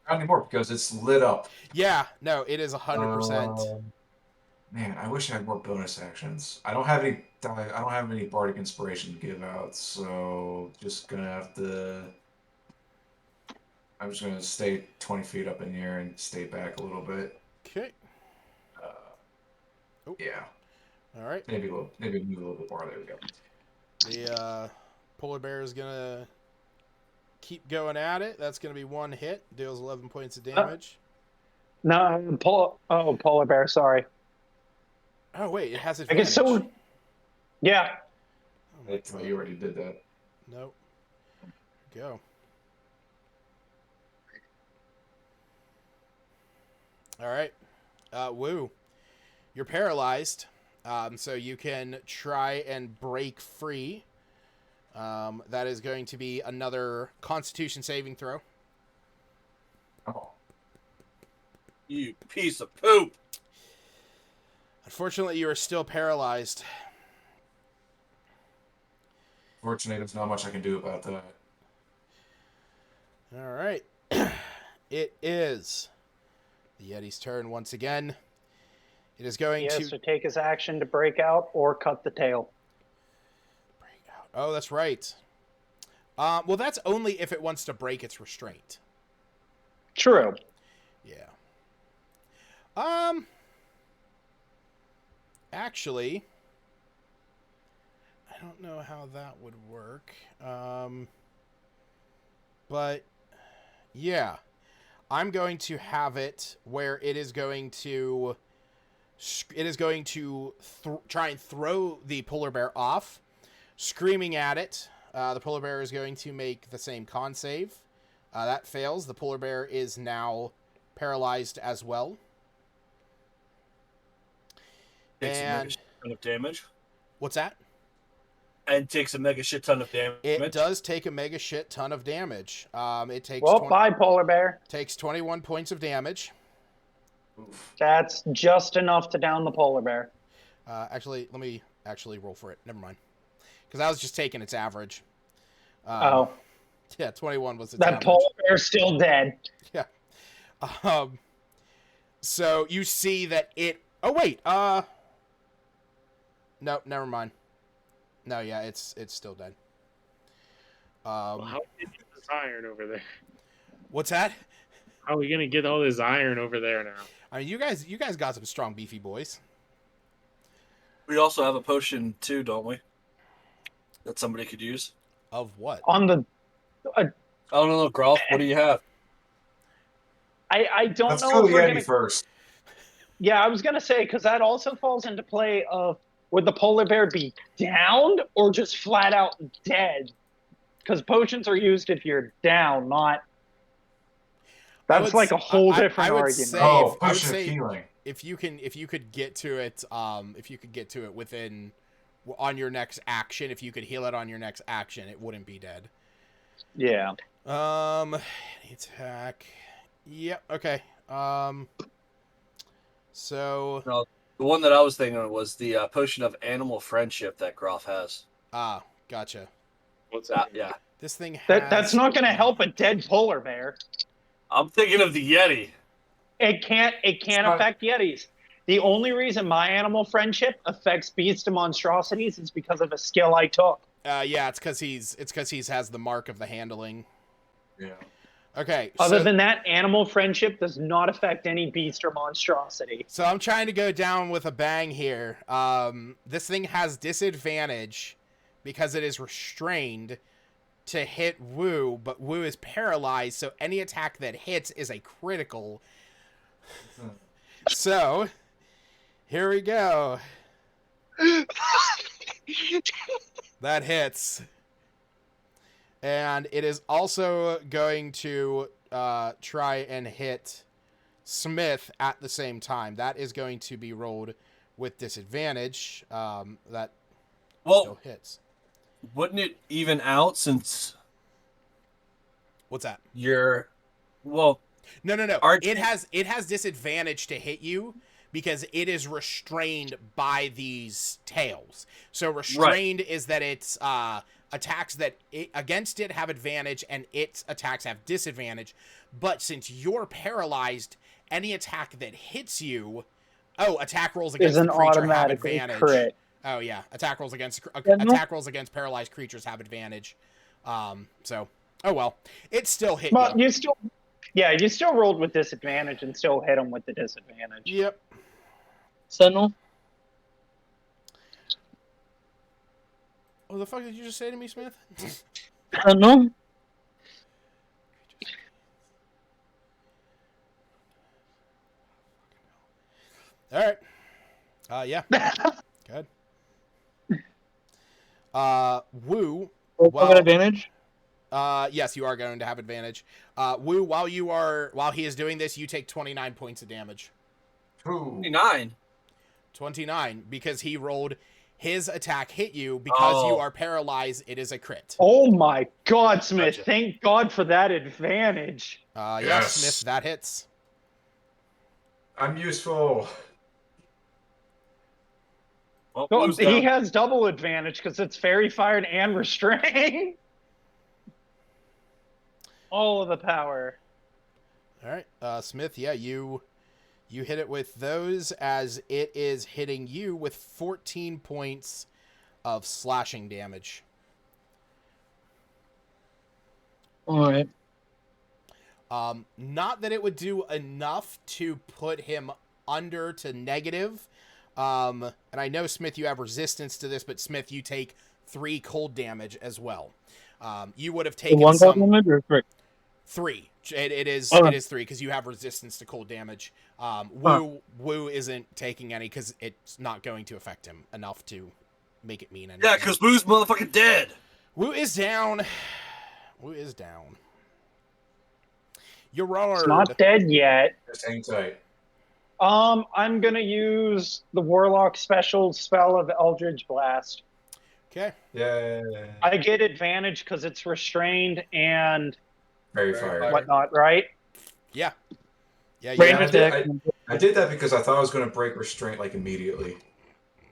not anymore because it's lit up. Yeah, no, it is 100%. Man, I wish I had more bonus actions. I don't have any bardic inspiration to give out, so just gonna have to I'm just gonna stay 20 feet up in the air and stay back a little bit. Okay. Yeah. All right. Maybe move a little bit more. There we go. The polar bear is gonna keep going at it. That's gonna be one hit. Deals 11 points of damage. No, polar bear. Sorry. Oh wait, it has I advantage. guess so. Yeah. Oh my Oh, you already did that. Nope. Go. All right. Woo. You're paralyzed, so you can try and break free. That is going to be another Constitution saving throw. Oh. You piece of poop. Unfortunately, you are still paralyzed. Fortunately, there's not much I can do about that. All right. It is the Yeti's turn once again. It is going He has to to take his action to break out or cut the tail. break out. Oh, that's right. Well, that's only if it wants to break its restraint. True. Yeah. Actually, I don't know how that would work. But yeah, I'm going to have it where it is going to try and throw the polar bear off, screaming at it. The polar bear is going to make the same con save. That fails. The polar bear is now paralyzed as well. Takes a And mega shit ton of damage. what's that? And takes a mega shit ton of damage. It does take a mega shit ton of damage. It takes Well, bye, polar bear. takes 21 points of damage. Oof. That's just enough to down the polar bear. Actually, let me actually roll for it. Never mind. Because I was just taking its average. Oh, Yeah, 21 was its that average. polar bear's still dead. Yeah. So you see that it... Oh, wait. No, never mind. No, yeah, it's still dead. Well, how are we gonna get this iron over there? What's that? How are we gonna get all this iron over there now? I mean, you guys got some strong, beefy boys. We also have a potion too, don't we? That somebody could use. Of what? On the, I don't know, Grolf. What do you have? I don't Let's know go if we're Yeti gonna. first. Yeah, I was gonna say because that also falls into play of would the polar bear be downed or just flat out dead? Because potions are used if you're down, not. That's like a whole different I would argument. say, Oh, I would potion of say healing. if you could get to it, within on your next action, if you could heal it on your next action, it wouldn't be dead. Yeah. Attack. Yep. Okay. So. No, the one that I was thinking of was the potion of animal friendship that Grolf has. Gotcha. What's that? Yeah. This thing has... That's not going to help a dead polar bear. I'm thinking of the Yeti. It can't affect Yetis. The only reason my animal friendship affects beasts and monstrosities is because of a skill I took. Yeah, it's because he's has the mark of the handling. Yeah. Okay. Other than that, animal friendship does not affect any beast or monstrosity. So I'm trying to go down with a bang here. This thing has disadvantage because it is restrained to hit Wu, but Wu is paralyzed, so any attack that hits is a critical. So, here we go. That hits. And it is also going to try and hit Smith at the same time. That is going to be rolled with disadvantage. That still hits. Wouldn't it even out since What's that? you're... Well... No. Aren't It has disadvantage to hit you because it is restrained by these tails. So restrained is that its attacks that against it have advantage and its attacks have disadvantage. But since you're paralyzed, any attack that hits you, attack rolls against Is an the creature have automatically advantage. crit. Oh yeah, attack rolls against paralyzed creatures have advantage. So Oh well, it still hit But you. you still rolled with disadvantage and still hit him with the disadvantage. Yep. Sentinel. What the fuck did you just say to me, Smith? Sentinel. All right. Yeah. Good. Woo. I've got advantage. Yes, you are going to have advantage. Woo, while he is doing this, you take 29 points of damage. 29. 29 because he rolled his attack hit you because you are paralyzed. It is a crit. Oh my God, Smith! Gotcha. Thank God for that advantage. Yes, Smith, that hits. I'm useful. Well, No, Blue's he down. has double advantage because it's fairy fired and restrained. All of the power. All right, Smith. Yeah, you hit it with those as it is hitting you with 14 points of slashing damage. All right. Not that it would do enough to put him under to negative. And I know, Smith, you have resistance to this, but Smith, you take 3 cold damage as well. You would have taken One cold some... damage or 3? 3. It is 3 because you have resistance to cold damage. Woo isn't taking any because it's not going to affect him enough to make it mean anything. Yeah, because Blue's motherfucking dead. Woo is down. Woo is down. Gerard. It's not dead yet. Just hang tight. I'm gonna use the Warlock special spell of Eldritch Blast. Okay. Yeah. I get advantage because it's restrained and Very fire. whatnot, right? Yeah. Yeah. Range Yeah. attack. I did that because I thought I was going to break restraint like immediately.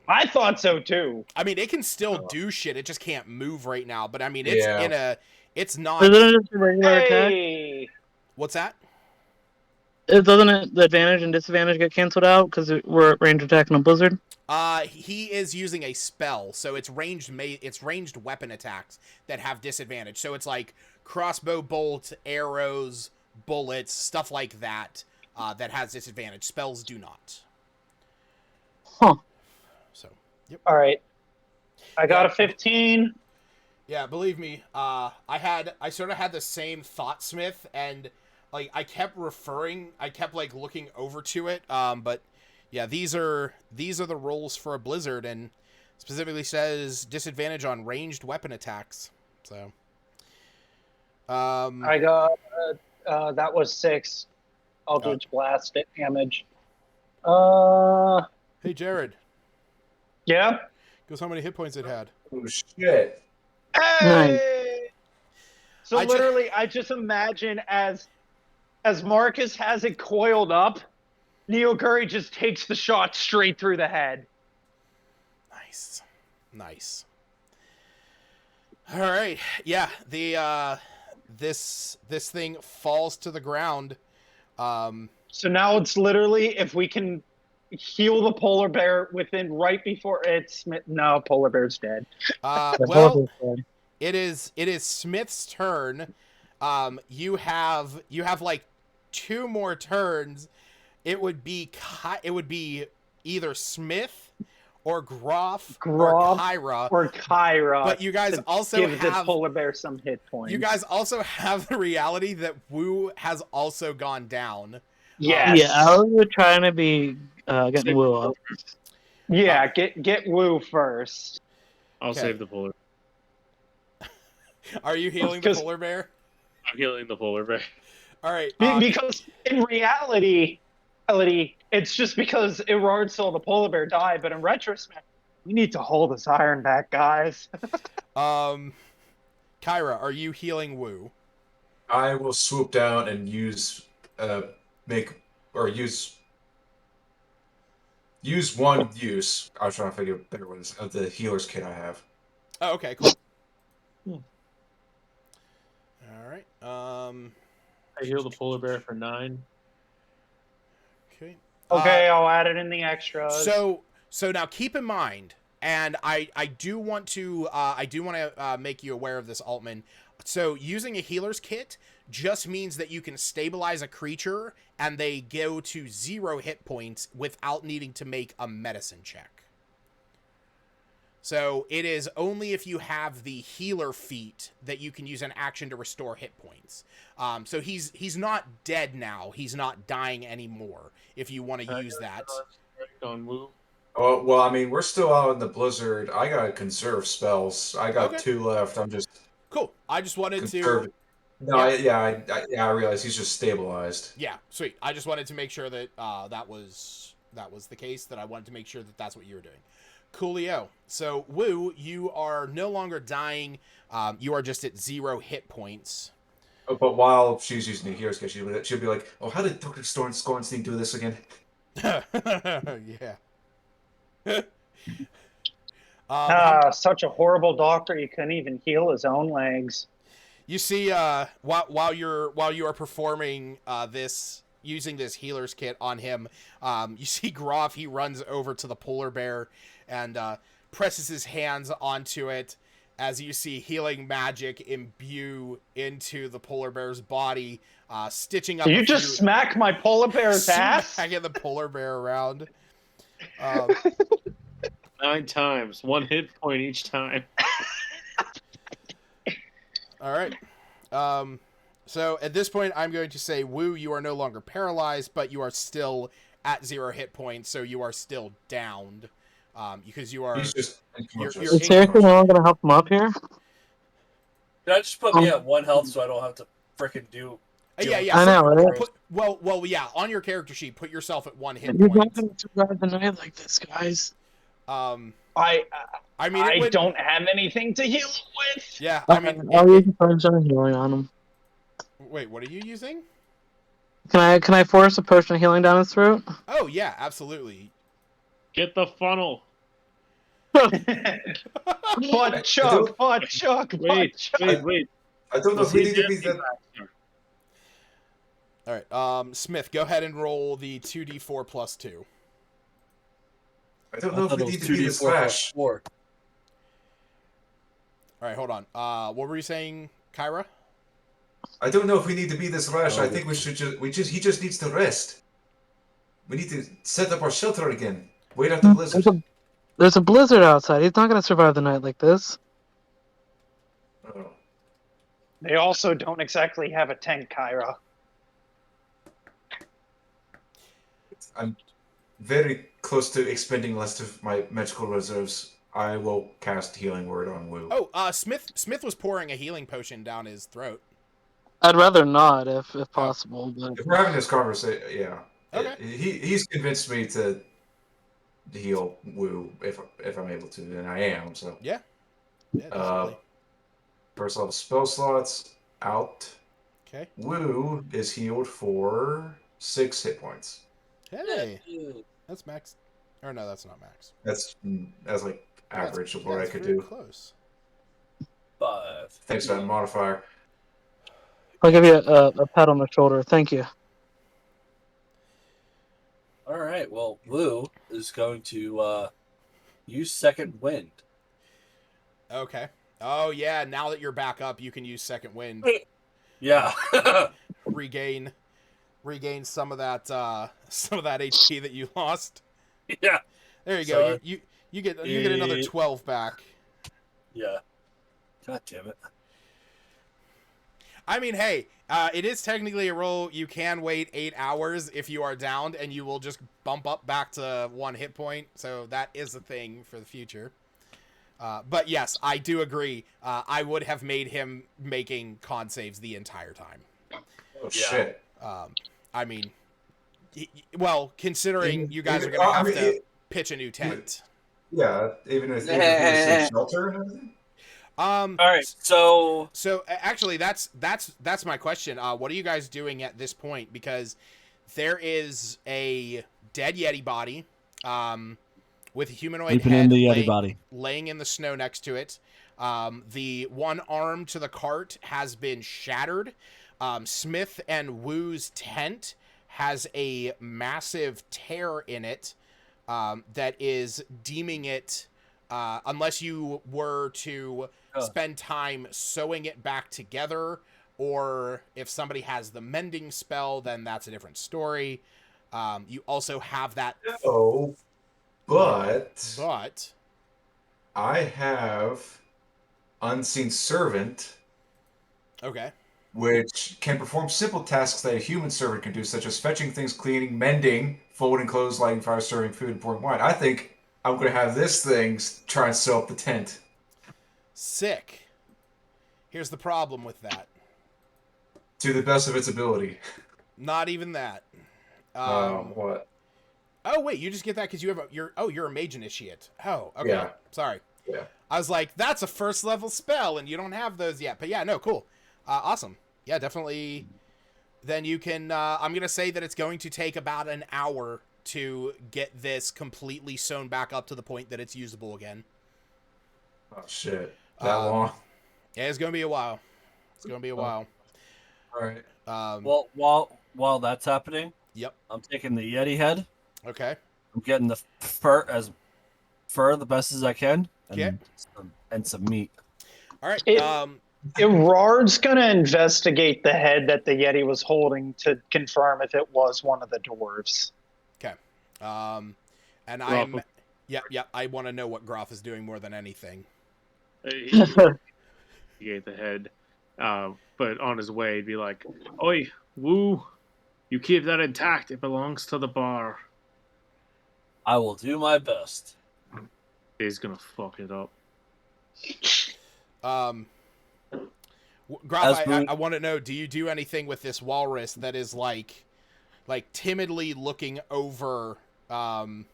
I thought so too. I mean, it can still do shit. It just can't move right now. But I mean, it's Yeah. it's not. Isn't it just a regular attack? Hey, What's that? Doesn't it, the advantage and disadvantage get canceled out because we're at range attack in a blizzard? He is using a spell, so it's ranged weapon attacks that have disadvantage. So it's like crossbow bolt, arrows, bullets, stuff like that, that has disadvantage. Spells do not. Huh. So, yep. all right. I got a 15. Yeah, believe me, I sort of had the same thought, Smith, and like I kept like looking over to it, but yeah, these are the rolls for a blizzard, and specifically says disadvantage on ranged weapon attacks. So, I got that was 6 Eldritch Blast damage. Hey, Jared, Yeah. guess how many hit points it had? Oh, shit. Hey! So I ju- literally, I just imagine as Marcus has it coiled up, Neo Curry just takes the shot straight through the head. Nice. All right, yeah. The this thing falls to the ground. So now it's literally if we can heal the polar bear within right before it's no polar bear's dead. Well, it is Smith's turn. You have like 2 more turns. It would be either Smith or Groff or Kyra. But you guys also give the have polar bear some hit points. You guys also have the reality that Woo has also gone down. Yes. Yeah, I was trying to be getting Woo up. Yeah, get Woo first. I'll Okay. save the polar. Are you healing the polar bear? I'm healing the polar bear. All right. Because in reality, it's just because Erard saw the polar bear die, but in retrospect, we need to hold this iron back, guys. Kyra, are you healing Woo? I will swoop down and use one use. I was trying to figure out better ones of the healer's kit I have. Oh, okay, cool. All right. I heal the polar bear for 9. Okay. Okay, I'll add it in the extras. So now keep in mind, and I do want to make you aware of this, Altman. So using a healer's kit just means that you can stabilize a creature and they go to 0 hit points without needing to make a medicine check. So it is only if you have the healer feat that you can use an action to restore hit points. So he's not dead now. He's not dying anymore, if you want to use that. On Woo. Oh, well, I mean, we're still out in the blizzard. I got conserve spells. I got Okay. 2 left. I'm just Cool. I just wanted conserve. to... No, Yeah. I realize he's just stabilized. Yeah, sweet. I just wanted to make sure that that was the case, that I wanted to make sure that that's what you were doing. Coolio. So, Woo, you are no longer dying. You are just at 0 hit points. Oh, but while she's using the hero's kit, she'll be like, "Oh, how did Dr. Scorenstein do this again?" Yeah. Such a horrible doctor. He couldn't even heal his own legs. You see, while you are performing using this healer's kit on him, you see Groff. He runs over to the polar bear and presses his hands onto it, as you see healing magic imbue into the polar bear's body, stitching up. Did you just smack my polar bear's ass? Smacking the polar bear around. 9 times, 1 hit point each time. All right. So at this point, I'm going to say, Woo, you are no longer paralyzed, but you are still at 0 hit points, so you are still downed. Because you are... He's just you're Is seriously no one going to help him up here? Can I just put me at 1 health so I don't have to frickin' do... Yeah. I know, right? Well, yeah, on your character sheet, put yourself at 1 hit You're point. not going to survive the night like this, guys. I mean, I don't have anything to heal with. Yeah, I mean... I'll use the potion of healing on him. Wait, what are you using? Can I force a potion of healing down his throat? Oh, yeah, absolutely. Get the funnel. Butt chug. Wait. I don't know if we need to be that. All right, Smith, go ahead and roll the 2d4 plus 2. I don't know if we need to be this rash. All right, hold on. What were you saying, Kyra? I don't know if we need to be this rash. I think we should he just needs to rest. We need to set up our shelter again. Wait out the blizzard. There's a blizzard outside. He's not going to survive the night like this. Oh. They also don't exactly have a tent, Kyra. I'm very close to expending less of my magical reserves. I will cast Healing Word on Woo. Oh, Smith was pouring a healing potion down his throat. I'd rather not, if possible. But... If we're having this conversation, yeah. Okay. He's convinced me to heal Woo if I'm able to, and I am. So yeah, definitely. First level spell slots out. Okay. Woo is healed for 6 hit points. Hey, that's max. Or no, that's not max. That's like average of what I could very do. Close. 5. Thanks for that modifier. I'll give you a pat on the shoulder. Thank you. All right. Well, Woo is going to use Second Wind. Okay. Oh yeah. Now that you're back up, you can use Second Wind. Yeah. regain some of that HP that you lost. Yeah. There you go. You get another 12 back. Yeah. God damn it. I mean, hey, it is technically a roll. You can wait 8 hours if you are downed, and you will just bump up back to 1 hit point. So that is a thing for the future. But yes, I do agree. I would have made him making con saves the entire time. Oh shit. I mean, well, considering you guys are going to have to pitch a new tent. Yeah, even if it's shelter and everything. All right, so actually, that's my question. What are you guys doing at this point? Because there is a dead Yeti body, with a humanoid head laying in the snow next to it. The one arm to the cart has been shattered. Smith and Woo's tent has a massive tear in it that is deeming it unless you were to spend time sewing it back together, or if somebody has the mending spell, then that's a different story. You also have that. No, but I have Unseen Servant. Okay. Which can perform simple tasks that a human servant can do, such as fetching things, cleaning, mending, folding clothes, lighting fires, serving food, and pouring wine. I think I'm going to have this thing try and sew up the tent. Sick. Here's the problem with that. To the best of its ability. Not even that. What? Oh wait, you just get that because you have you're a mage initiate. Oh, okay. Yeah. Sorry. Yeah. I was like, that's a first level spell, and you don't have those yet. But yeah, no, cool. Awesome. Yeah, definitely. Then you can. I'm gonna say that it's going to take about an hour to get this completely sewn back up to the point that it's usable again. Oh shit! That long? Yeah, it's gonna be a while. It's gonna be a while. All right. Well, while that's happening, yep. I'm taking the Yeti head. Okay. I'm getting the fur the best as I can, Okay. and some meat. All right. Irard's gonna investigate the head that the Yeti was holding to confirm if it was one of the dwarves. Okay. And I'm. Yeah. I want to know what Groff is doing more than anything. He ate the head, but on his way, he'd be like, "Oi, woo! You keep that intact. It belongs to the bar." I will do my best. He's gonna fuck it up. Groff, I want to know, do you do anything with this walrus that is like timidly looking over at,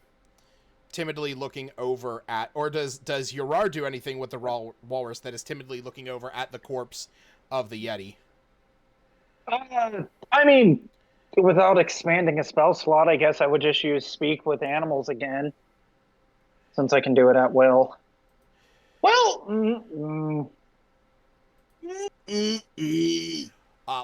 or does Yarar do anything with the walrus that is timidly looking over at the corpse of the Yeti? I mean, without expanding a spell slot, I guess I would just use Speak with Animals again, since I can do it at will. Well,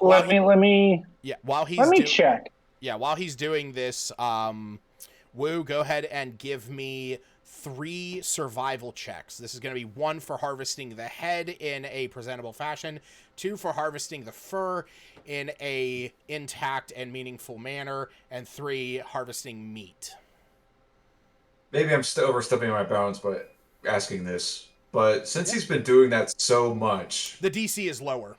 let me. Yeah, while he's let me check. Yeah, while he's doing this, Woo, go ahead and give me 3 survival checks. This is going to be 1 for harvesting the head in a presentable fashion, 2 for harvesting the fur in a intact and meaningful manner, and 3 harvesting meat. Maybe I'm still overstepping my bounds by asking this, but since he's been doing that so much, the DC is lower.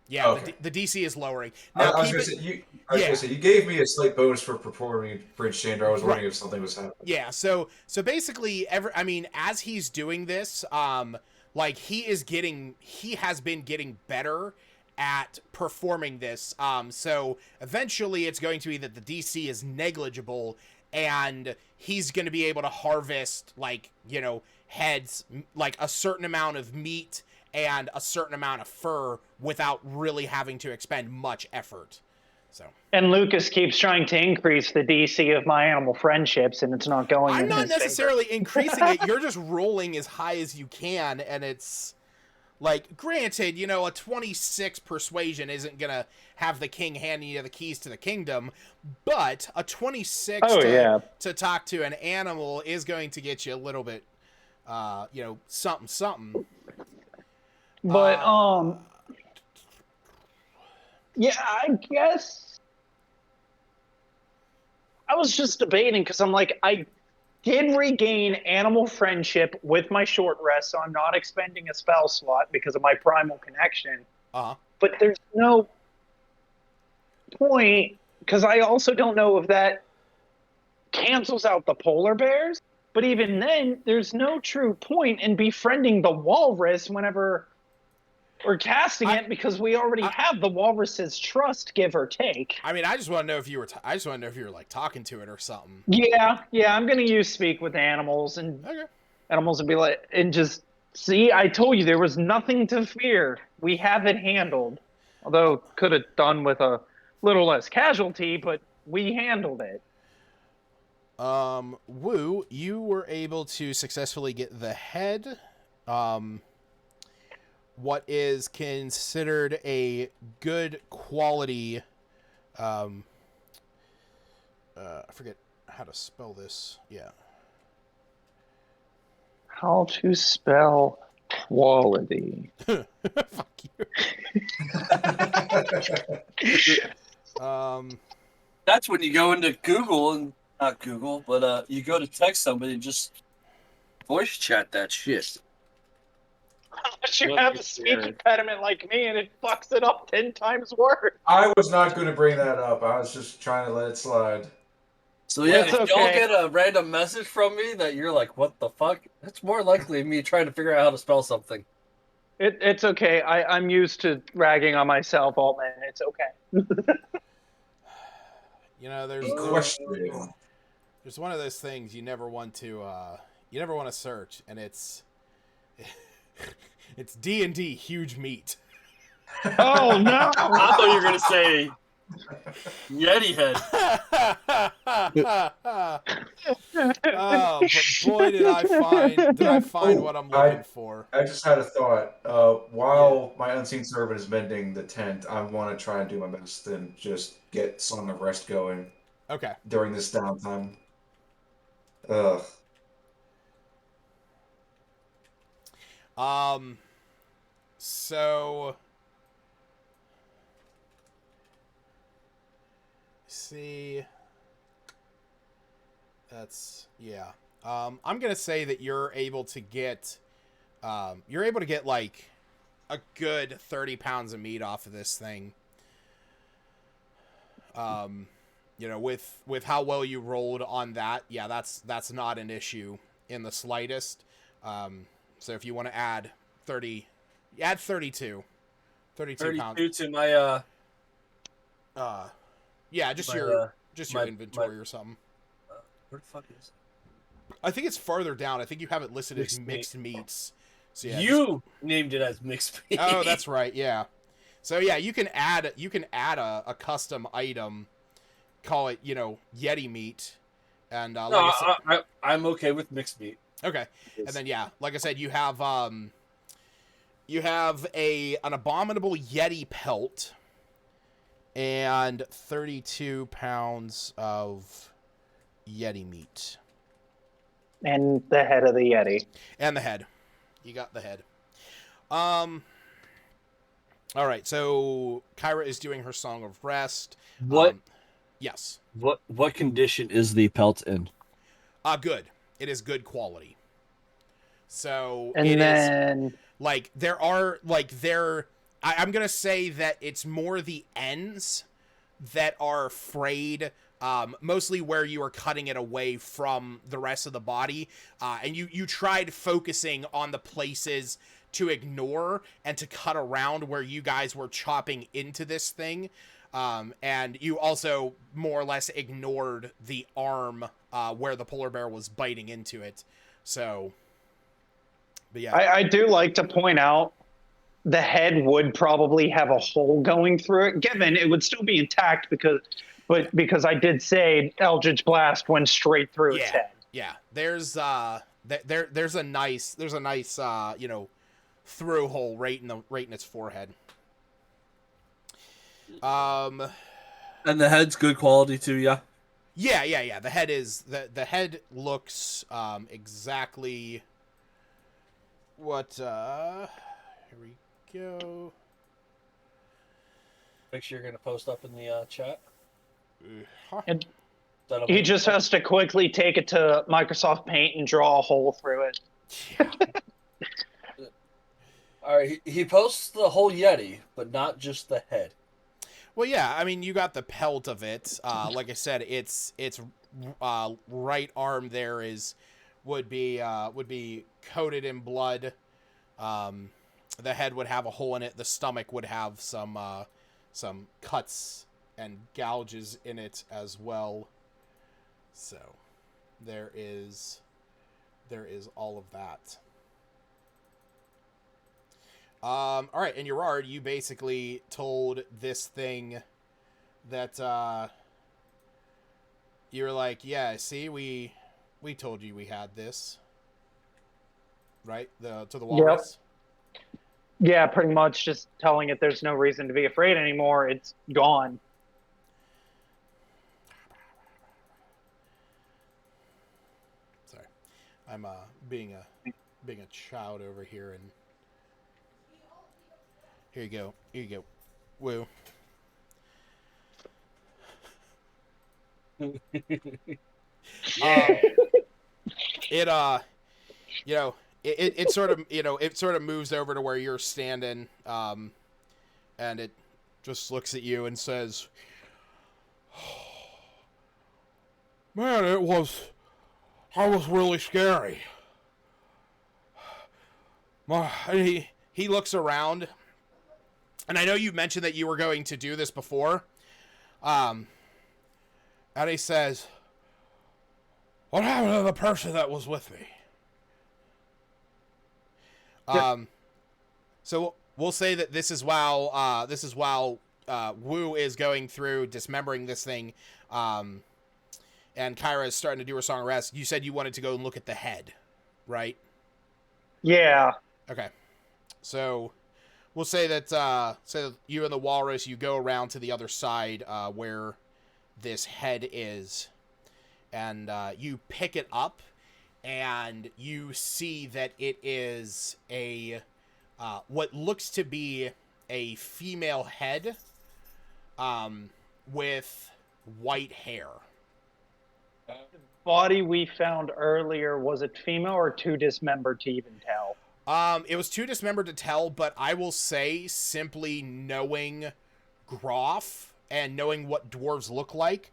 Yeah, okay. the DC is lowering. Now, I was going to say, you gave me a slight bonus for performing Bridge Changer. I was wondering if something was happening. Yeah, so basically, as he's doing this, he has been getting better at performing this. So eventually it's going to be that the DC is negligible, and he's going to be able to harvest, heads, a certain amount of meat and a certain amount of fur without really having to expend much effort. So. And Lucas keeps trying to increase the DC of my animal friendships, and it's not going. I'm not necessarily increasing it. You're just rolling as high as you can, and it's granted, a 26 persuasion isn't gonna have the king handing you the keys to the kingdom, but a 26 to talk to an animal is going to get you a little bit, something. But yeah, I guess I was just debating because I'm like, I did regain animal friendship with my short rest, so I'm not expending a spell slot because of my primal connection. But there's no point because I also don't know if that cancels out the polar bears. But even then, there's no true point in befriending the walrus whenever we're casting it, because we already have the walrus's trust, give or take. I mean, I just want to know if you were talking to it or something. Yeah, I'm gonna use Speak with Animals, and animals would be like, and just see. I told you there was nothing to fear. We have it handled. Although could have done with a little less casualty, but we handled it. Woo, you were able to successfully get the head. What is considered a good quality, I forget how to spell this. Yeah. How to spell quality? Fuck you. That's when you go into Google and not Google, but you go to text somebody and just voice chat that shit. Unless you Look, have a it's speech weird. impediment like me and it fucks it up 10 times worse. I was not going to bring that up. I was just trying to let it slide. So yeah, It's if y'all okay. get a random message from me that you're like, "What the fuck?" That's more likely me trying to figure out how to spell something. It's okay. I'm used to ragging on myself, Altman. It's okay. You know, Question. there's one of those things you never want to search, and it's it's D&D huge meat. Oh no! I thought you were gonna say Yeti head. Oh, but boy, did I find what I'm looking for. I just had a thought. While my unseen servant is mending the tent, I want to try and do my best and just get Song of Rest going Okay. during this downtime. Ugh. So see, that's yeah. I'm gonna say that you're able to get like a good 30 pounds of meat off of this thing. You know, with how well you rolled on that, yeah, that's not an issue in the slightest. So if you want to add 30, add 32 pounds. 32 to my Yeah, just my, your my- inventory or something. where the fuck is I think it's farther down. I think you have it listed as Mixed mixed meats. So yeah, you named it as mixed meat. oh, that's right. Yeah. So yeah, you can add a custom item, call it, you know, Yeti meat, and No, like I said, I'm okay with mixed meat. okay, and then yeah, like I said, you have an abominable Yeti pelt, and 32 pounds of Yeti meat, And the head of the Yeti. and the head. You got the head. All right, so Kyra is doing her Song of Rest. What Yes. what condition is the pelt in? Good. It is good quality. So And it is then like there are like there. I'm gonna say that it's more the ends that are frayed. Mostly where you are cutting it away from the rest of the body, and you tried focusing on the places to ignore and to cut around where you guys were chopping into this thing, and you also more or less ignored the arm where the polar bear was biting into it. So, but yeah, I do like to point out the head would probably have a hole going through it, given it would still be intact because I did say Eldritch Blast went straight through its head. yeah. There's there's a nice you know, through hole right in its forehead. And the head's good quality too, yeah. Yeah. The head is the head looks exactly what here we go. Make sure you're gonna post up in the chat. And he just has to quickly take it to Microsoft Paint and draw a hole through it. All right, he posts the whole Yeti, but not just the head. Well, yeah, I mean, you got the pelt of it. Like I said, its right arm there would be coated in blood. The head would have a hole in it. The stomach would have some cuts and gouges in it as well. So there is all of that. All right, and Gerard, you basically told this thing that you were like, yeah, see, we told you we had this, right? To the walrus. Yeah, pretty much just telling it there's no reason to be afraid anymore. It's gone. Sorry, I'm being being a child over here, and here you go. Here you go. Woo. It sort of moves over to where you're standing, and it just looks at you and says, "Man, that was really scary." He looks around, and I know you mentioned that you were going to do this before, and he says, "What happened to the person that was with me?" So we'll say that this is while Wu is going through dismembering this thing, and Kyra is starting to do her song of rest. You said you wanted to go and look at the head, right? Yeah. Okay. So we'll say that you and the walrus, you go around to the other side where this head is, and you pick it up, and you see that it is a what looks to be a female head with white hair. The body we found earlier, was it female or too dismembered to even tell? It was too dismembered to tell, but I will say, simply knowing Groff and knowing what dwarves look like,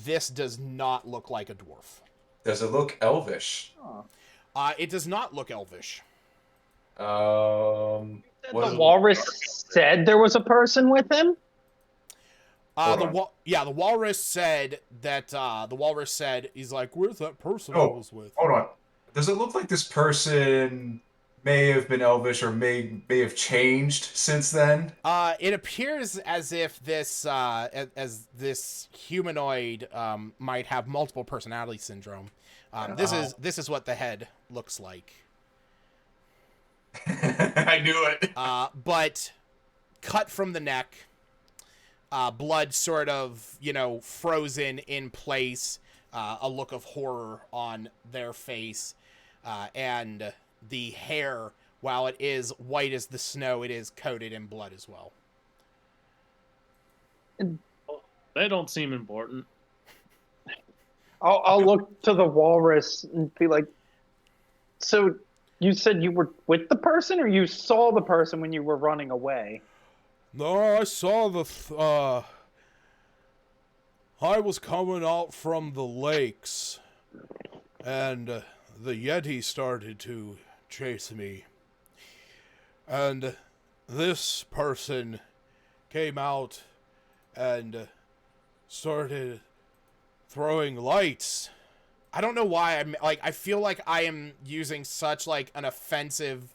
this does not look like a dwarf. Does it look elvish? It does not look elvish. The walrus said there was a person with him? The walrus said that, he's like, "Where's that person I was with?" Hold on. Does it look like this person may have been elvish or may have changed since then? It appears as if this humanoid might have multiple personality syndrome. This is what the head looks like. I knew it. But cut from the neck, blood sort of, frozen in place, a look of horror on their face, and the hair, while it is white as the snow, it is coated in blood as well. They don't seem important. I'll look to the walrus and be like, "So you said you were with the person, or you saw the person when you were running away?" "No, I saw I was coming out from the lakes, and the Yeti started to chase me. And this person came out and started throwing lights." I don't know why I feel like I am using such an offensive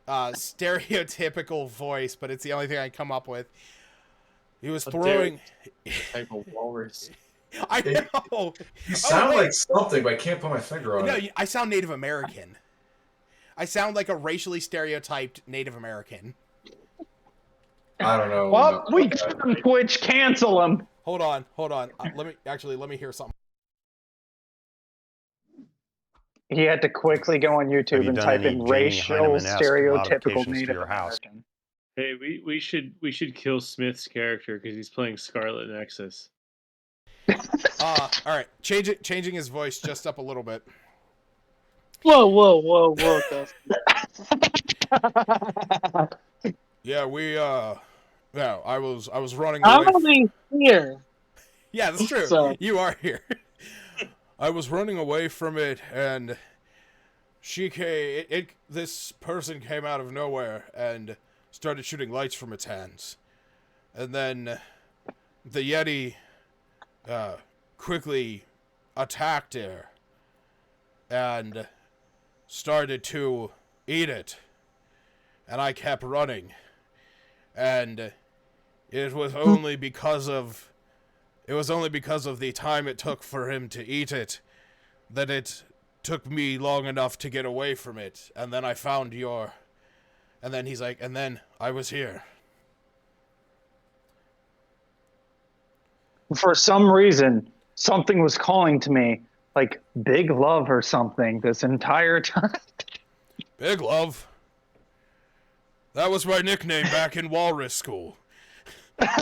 stereotypical voice, but it's the only thing I come up with. He was throwing type of walrus. I know. You sound like something, but I can't put my finger on it. No, I sound Native American. I sound like a racially stereotyped Native American. I don't know. Well, we can Twitch cancel him. Hold on. Let me hear something. He had to quickly go on YouTube and type in racial stereotypical Native American. Hey, we should kill Smith's character because he's playing Scarlet Nexus. All right, changing his voice just up a little bit. Whoa, Dustin. Yeah, I was running away. I'm only here. Yeah, that's true. So. You are here. I was running away from it, and this person came out of nowhere and started shooting lights from its hands. And then the Yeti quickly attacked her and started to eat it. And I kept running. And it was only because of the time it took for him to eat it that it took me long enough to get away from it. And then I found and then he's like, and then I was here. For some reason, something was calling to me, like Big Love or something, this entire time. Big Love. That was my nickname back in Walrus School. And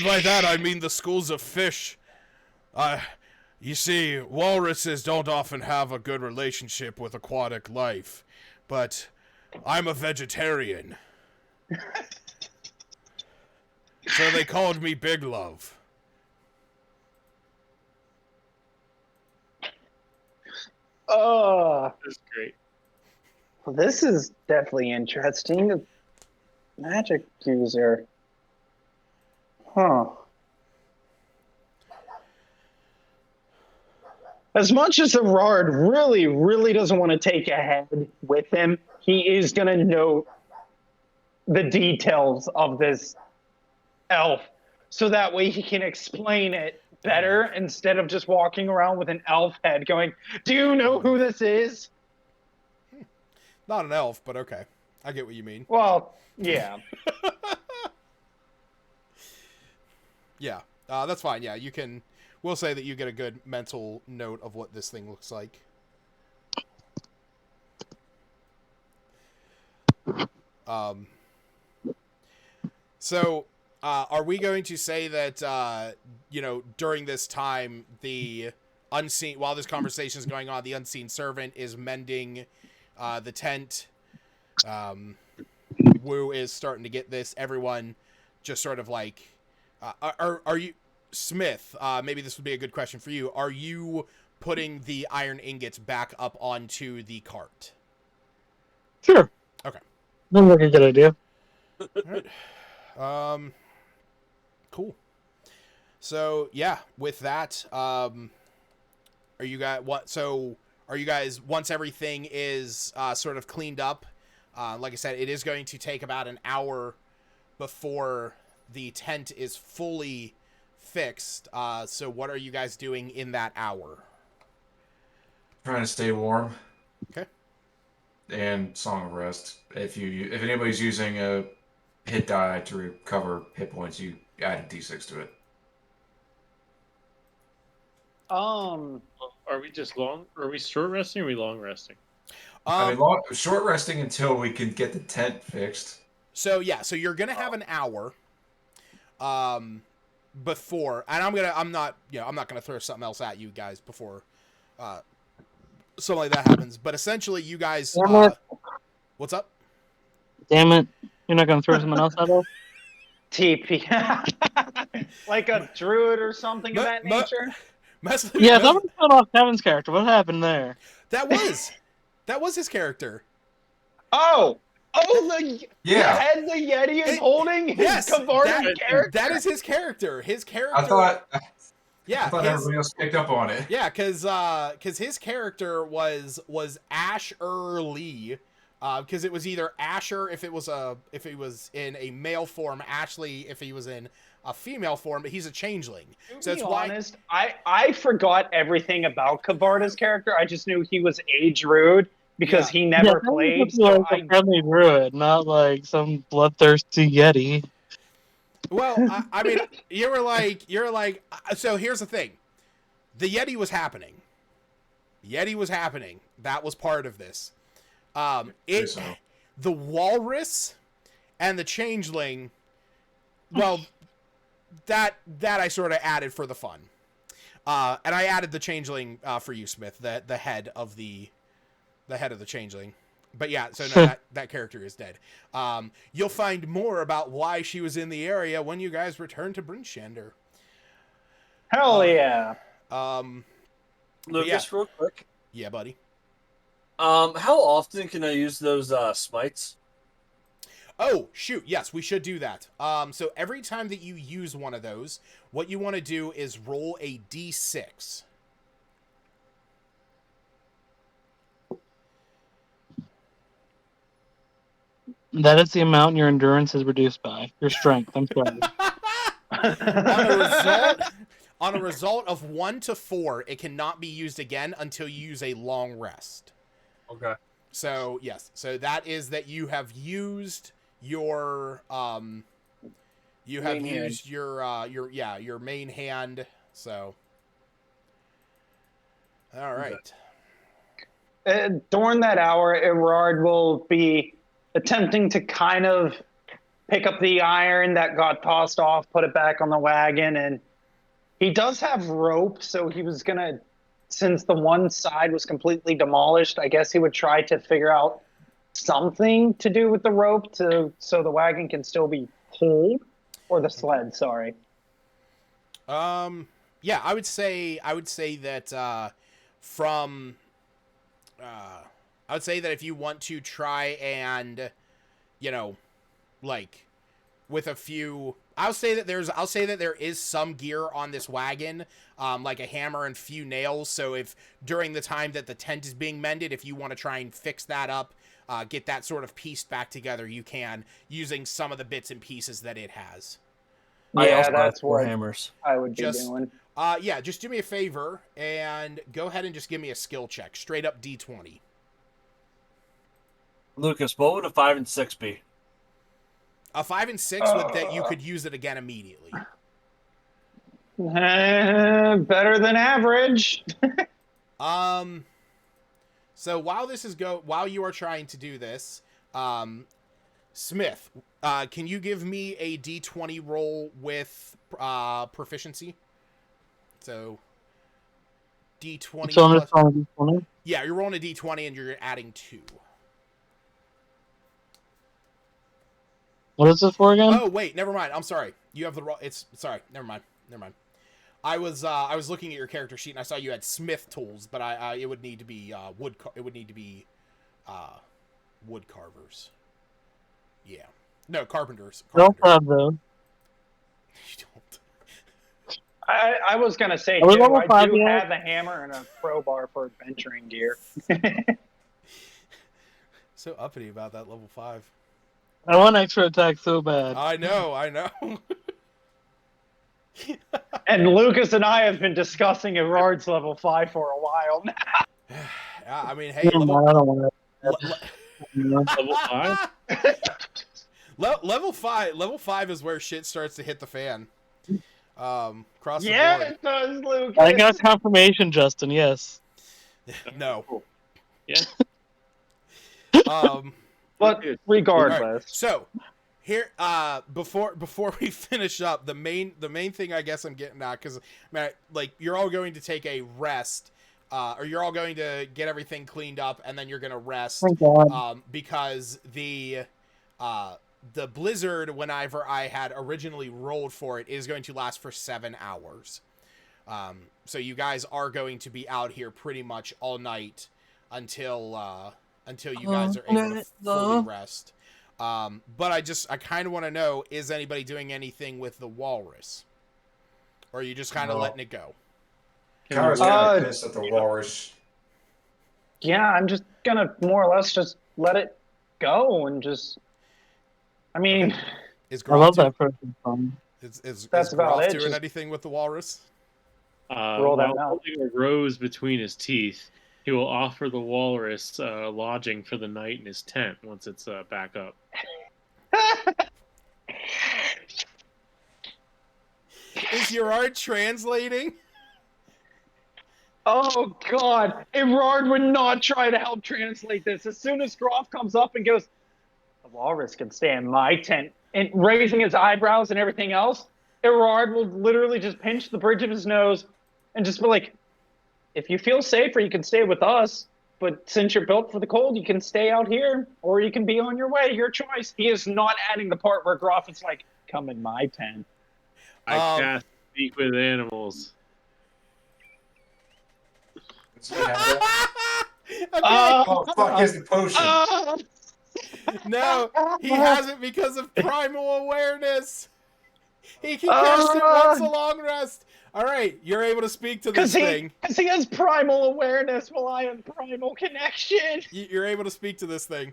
by that I mean the schools of fish. You see, walruses don't often have a good relationship with aquatic life, but I'm a vegetarian. So they called me Big Love. Oh, That's great. well, this is definitely interesting. The magic user. Huh. As much as Everard really, really doesn't want to take a head with him, he is going to note the details of this elf so that way he can explain it better instead of just walking around with an elf head going, do you know who this is? Not an elf, but okay. I get what you mean. Well, yeah. Yeah, that's fine. Yeah, you can... We'll say that you get a good mental note of what this thing looks like. So, are we going to say that, during this time, the unseen... While this conversation is going on, the unseen servant is mending the tent. Wu is starting to get this. Everyone just sort of like... Are you... Smith, maybe this would be a good question for you. Are you putting the iron ingots back up onto the cart? Sure. Okay. Sounds like a good idea. All right. Cool. So yeah, with that, are you guys once everything is sort of cleaned up? Like I said, it is going to take about an hour before the tent is fully fixed. So what are you guys doing in that hour? Trying to stay warm. Okay. And Song of Rest. If anybody's using a hit die to recover hit points, you add a d6 to it. Are we short resting or are we long resting? I mean, short resting until we can get the tent fixed. So yeah, so you're gonna have an hour. Before, and I'm not gonna throw something else at you guys before something like that happens. But essentially, you guys, what's up? Damn it! You're not gonna throw someone else at us? TP. Like a druid or something of that nature? Yeah, that was cut off Kevin's character. What happened there? That was his character. Oh, the head the Yeti is holding is yes, Kavarda's character. That is his character. His character. I thought everybody else picked up on it. Yeah, because his character was Asher Lee. Because it was either Asher if he was in a male form, Ashley if he was in a female form, but he's a changeling. To be honest, I forgot everything about Kavarda's character. I just knew he was a druid because he never played. So like a friendly druid, not like some bloodthirsty Yeti. Well, I mean, you're like. So here's the thing: the Yeti was happening. That was part of this. The walrus and the changeling. Well, that I sort of added for the fun, and I added the changeling for you, Smith. The head of the changeling. But yeah, so no, that character is dead. You'll find more about why she was in the area when you guys return to Brinchander. Hell yeah. Lucas, real quick. Yeah, buddy. How often can I use those smites? Oh, shoot. Yes, we should do that. So every time that you use one of those, what you want to do is roll a d6. That is the amount your endurance is reduced by. Your strength, I'm sorry. On a result of 1 to 4, it cannot be used again until you use a long rest. Okay. So, yes. So that is that you have used your your main hand. So all right. during that hour, Erard will be attempting to kind of pick up the iron that got tossed off, put it back on the wagon, and he does have rope, so he was gonna, since the one side was completely demolished, I guess he would try to figure out something to do with the rope so the wagon can still be pulled, or the sled. Sorry. Yeah, I would say that I would say that if you want to try and, like, with a few, I'll say that there is some gear on this wagon, like a hammer and few nails. So if during the time that the tent is being mended, if you want to try and fix that up, get that sort of pieced back together, you can, using some of the bits and pieces that it has. Yeah, that's what hammers. I would be doing. Yeah, just do me a favor and go ahead and just give me a skill check, straight up D20. Lucas, what would a 5 and 6 be? A 5 and 6 would that you could use it again immediately. Better than average. So while you are trying to do this, Smith, can you give me a D20 roll with proficiency? So D20 So plus, D20? yeah, you're rolling a D20 and you're adding 2. What is it for again? Oh wait, never mind. I'm sorry. You have the roll. Never mind. I was looking at your character sheet and I saw you had Smith tools, but it would need to be wood carvers. Yeah. No, carpenters. I don't have those. You don't. I was gonna say Are we too, level I 5 do yet? have a hammer and a crowbar for adventuring gear. So uppity about that level 5. I want extra attack so bad. I know. And Lucas and I have been discussing Erard's level 5 for a while now. I mean, hey, I don't want Level 5? level 5 is where shit starts to hit the fan. Across the Yeah, board. it does, Lucas. I got confirmation, Justin. Yes. No. Cool. Yeah. But regardless, Right. So here, before we finish up, the main thing I guess I'm getting at, because like you're all going to take a rest, or you're all going to get everything cleaned up, and then you're gonna rest, Thank God. because the blizzard, whenever I had originally rolled for it, is going to last for 7 hours. So you guys are going to be out here pretty much all night until you guys are able to fully rest. But I kind of want to know, is anybody doing anything with the walrus? Or are you just kind of letting it go? Kara's kind of pissed at the walrus. yeah, I'm just gonna more or less just let it go and just. I mean, I love that person song. Is That's about Groff it, doing just- anything with the walrus? Roll that While out. holding a rose between his teeth, he will offer the walrus lodging for the night in his tent once it's back up. Is your art translating? Oh God, Erard would not try to help translate this. As soon as Groff comes up and goes, "The walrus can stay in my tent," and raising his eyebrows and everything else, Erard will literally just pinch the bridge of his nose and just be like, "If you feel safer, you can stay with us. But since you're built for the cold, you can stay out here, or you can be on your way. Your choice." He is not adding the part where Groff is like, "Come in my tent." I cast Speak with Animals. Does he have that? Okay. Oh fuck! Here's the potion. No, he has it because of primal awareness. He can cast it once a long rest. All right, you're able to speak to this thing. Because he has primal awareness while I have primal connection. You're able to speak to this thing.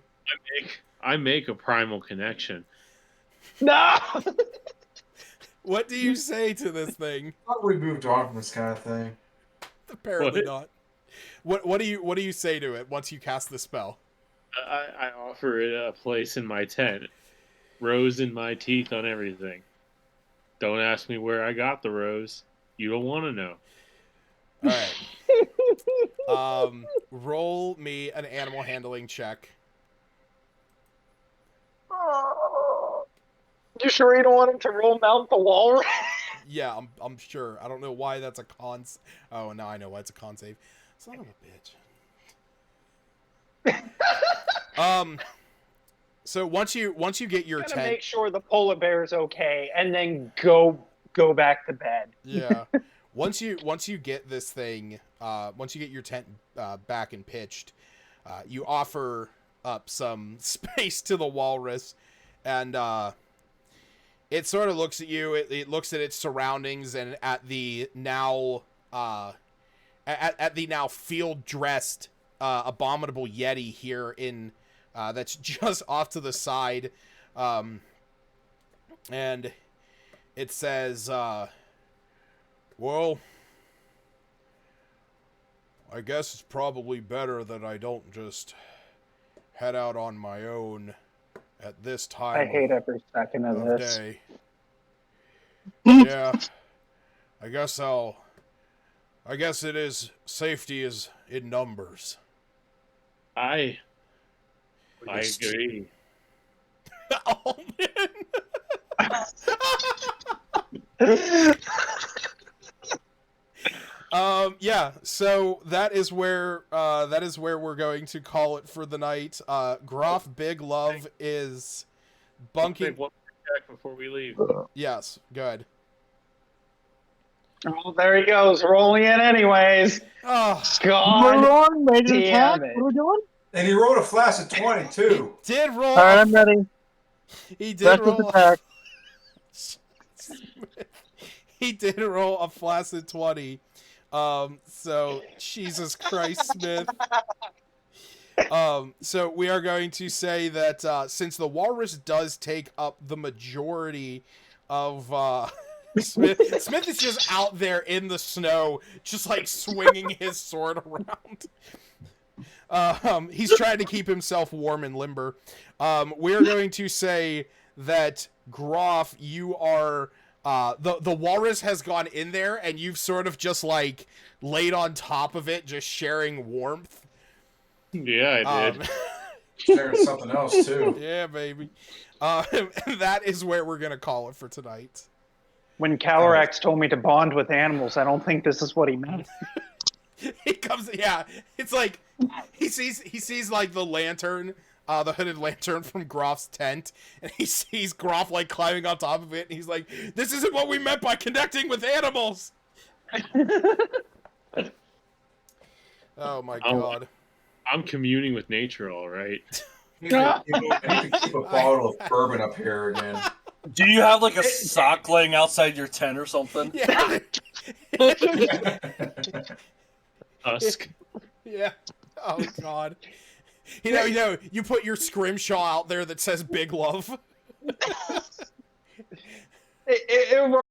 I make a primal connection. No! What do you say to this thing? I thought we moved on from this kind of thing. Apparently What? not. What do you say to it once you cast the spell? I offer it a place in my tent. Rose in my teeth on everything. Don't ask me where I got the rose. You don't want to know. All right. Roll me an animal handling check. You sure you don't want him to roll mount the wall? Yeah, I'm sure. I don't know why that's a con. Oh, now I know why it's a con save. Son of a bitch. So once you get your Gotta tent, make sure the polar bear is okay, and then go back to bed. yeah. Once you get this thing, once you get your tent back and pitched, you offer up some space to the walrus, and it sort of looks at you. It looks at its surroundings and at the now at the now field dressed abominable Yeti here in that's just off to the side, and it says, well, I guess it's probably better that I don't just head out on my own at this time. I hate every second of this. Day. Yeah, I guess it is, safety is in numbers. I agree. Oh, man. Yeah, so that is where we're going to call it for the night. Groff Big Love is bunking. One check before we leave. Yes, good. Oh, there he goes, rolling in anyways. Oh, God We're on major attack. damn it. What are we doing? And he rolled a flash of 20 too. he did roll. All right, I'm ready. He did Reckless roll. attack. He did roll a flaccid 20. So Jesus Christ, Smith. So we are going to say that since the walrus does take up the majority of Smith is just out there in the snow, just like swinging his sword around. He's trying to keep himself warm and limber. We're going to say that Groff, you are the walrus has gone in there and you've sort of just like laid on top of it, just sharing warmth. Yeah, I did. Sharing something else too. Yeah, baby. That is where we're gonna call it for tonight. When Calorax told me to bond with animals, I don't think this is what he meant. He comes, yeah. It's like he sees like the lantern, the hooded lantern from Groff's tent, and he sees Groff like climbing on top of it, and he's like, "This isn't what we meant by connecting with animals." Oh my god. I'm communing with nature, all right. You need to keep a bottle of bourbon up here again. Do you have like a sock laying outside your tent or something? Yeah. Husk. Yeah. Oh god. You know, you put your scrimshaw out there that says "Big Love." It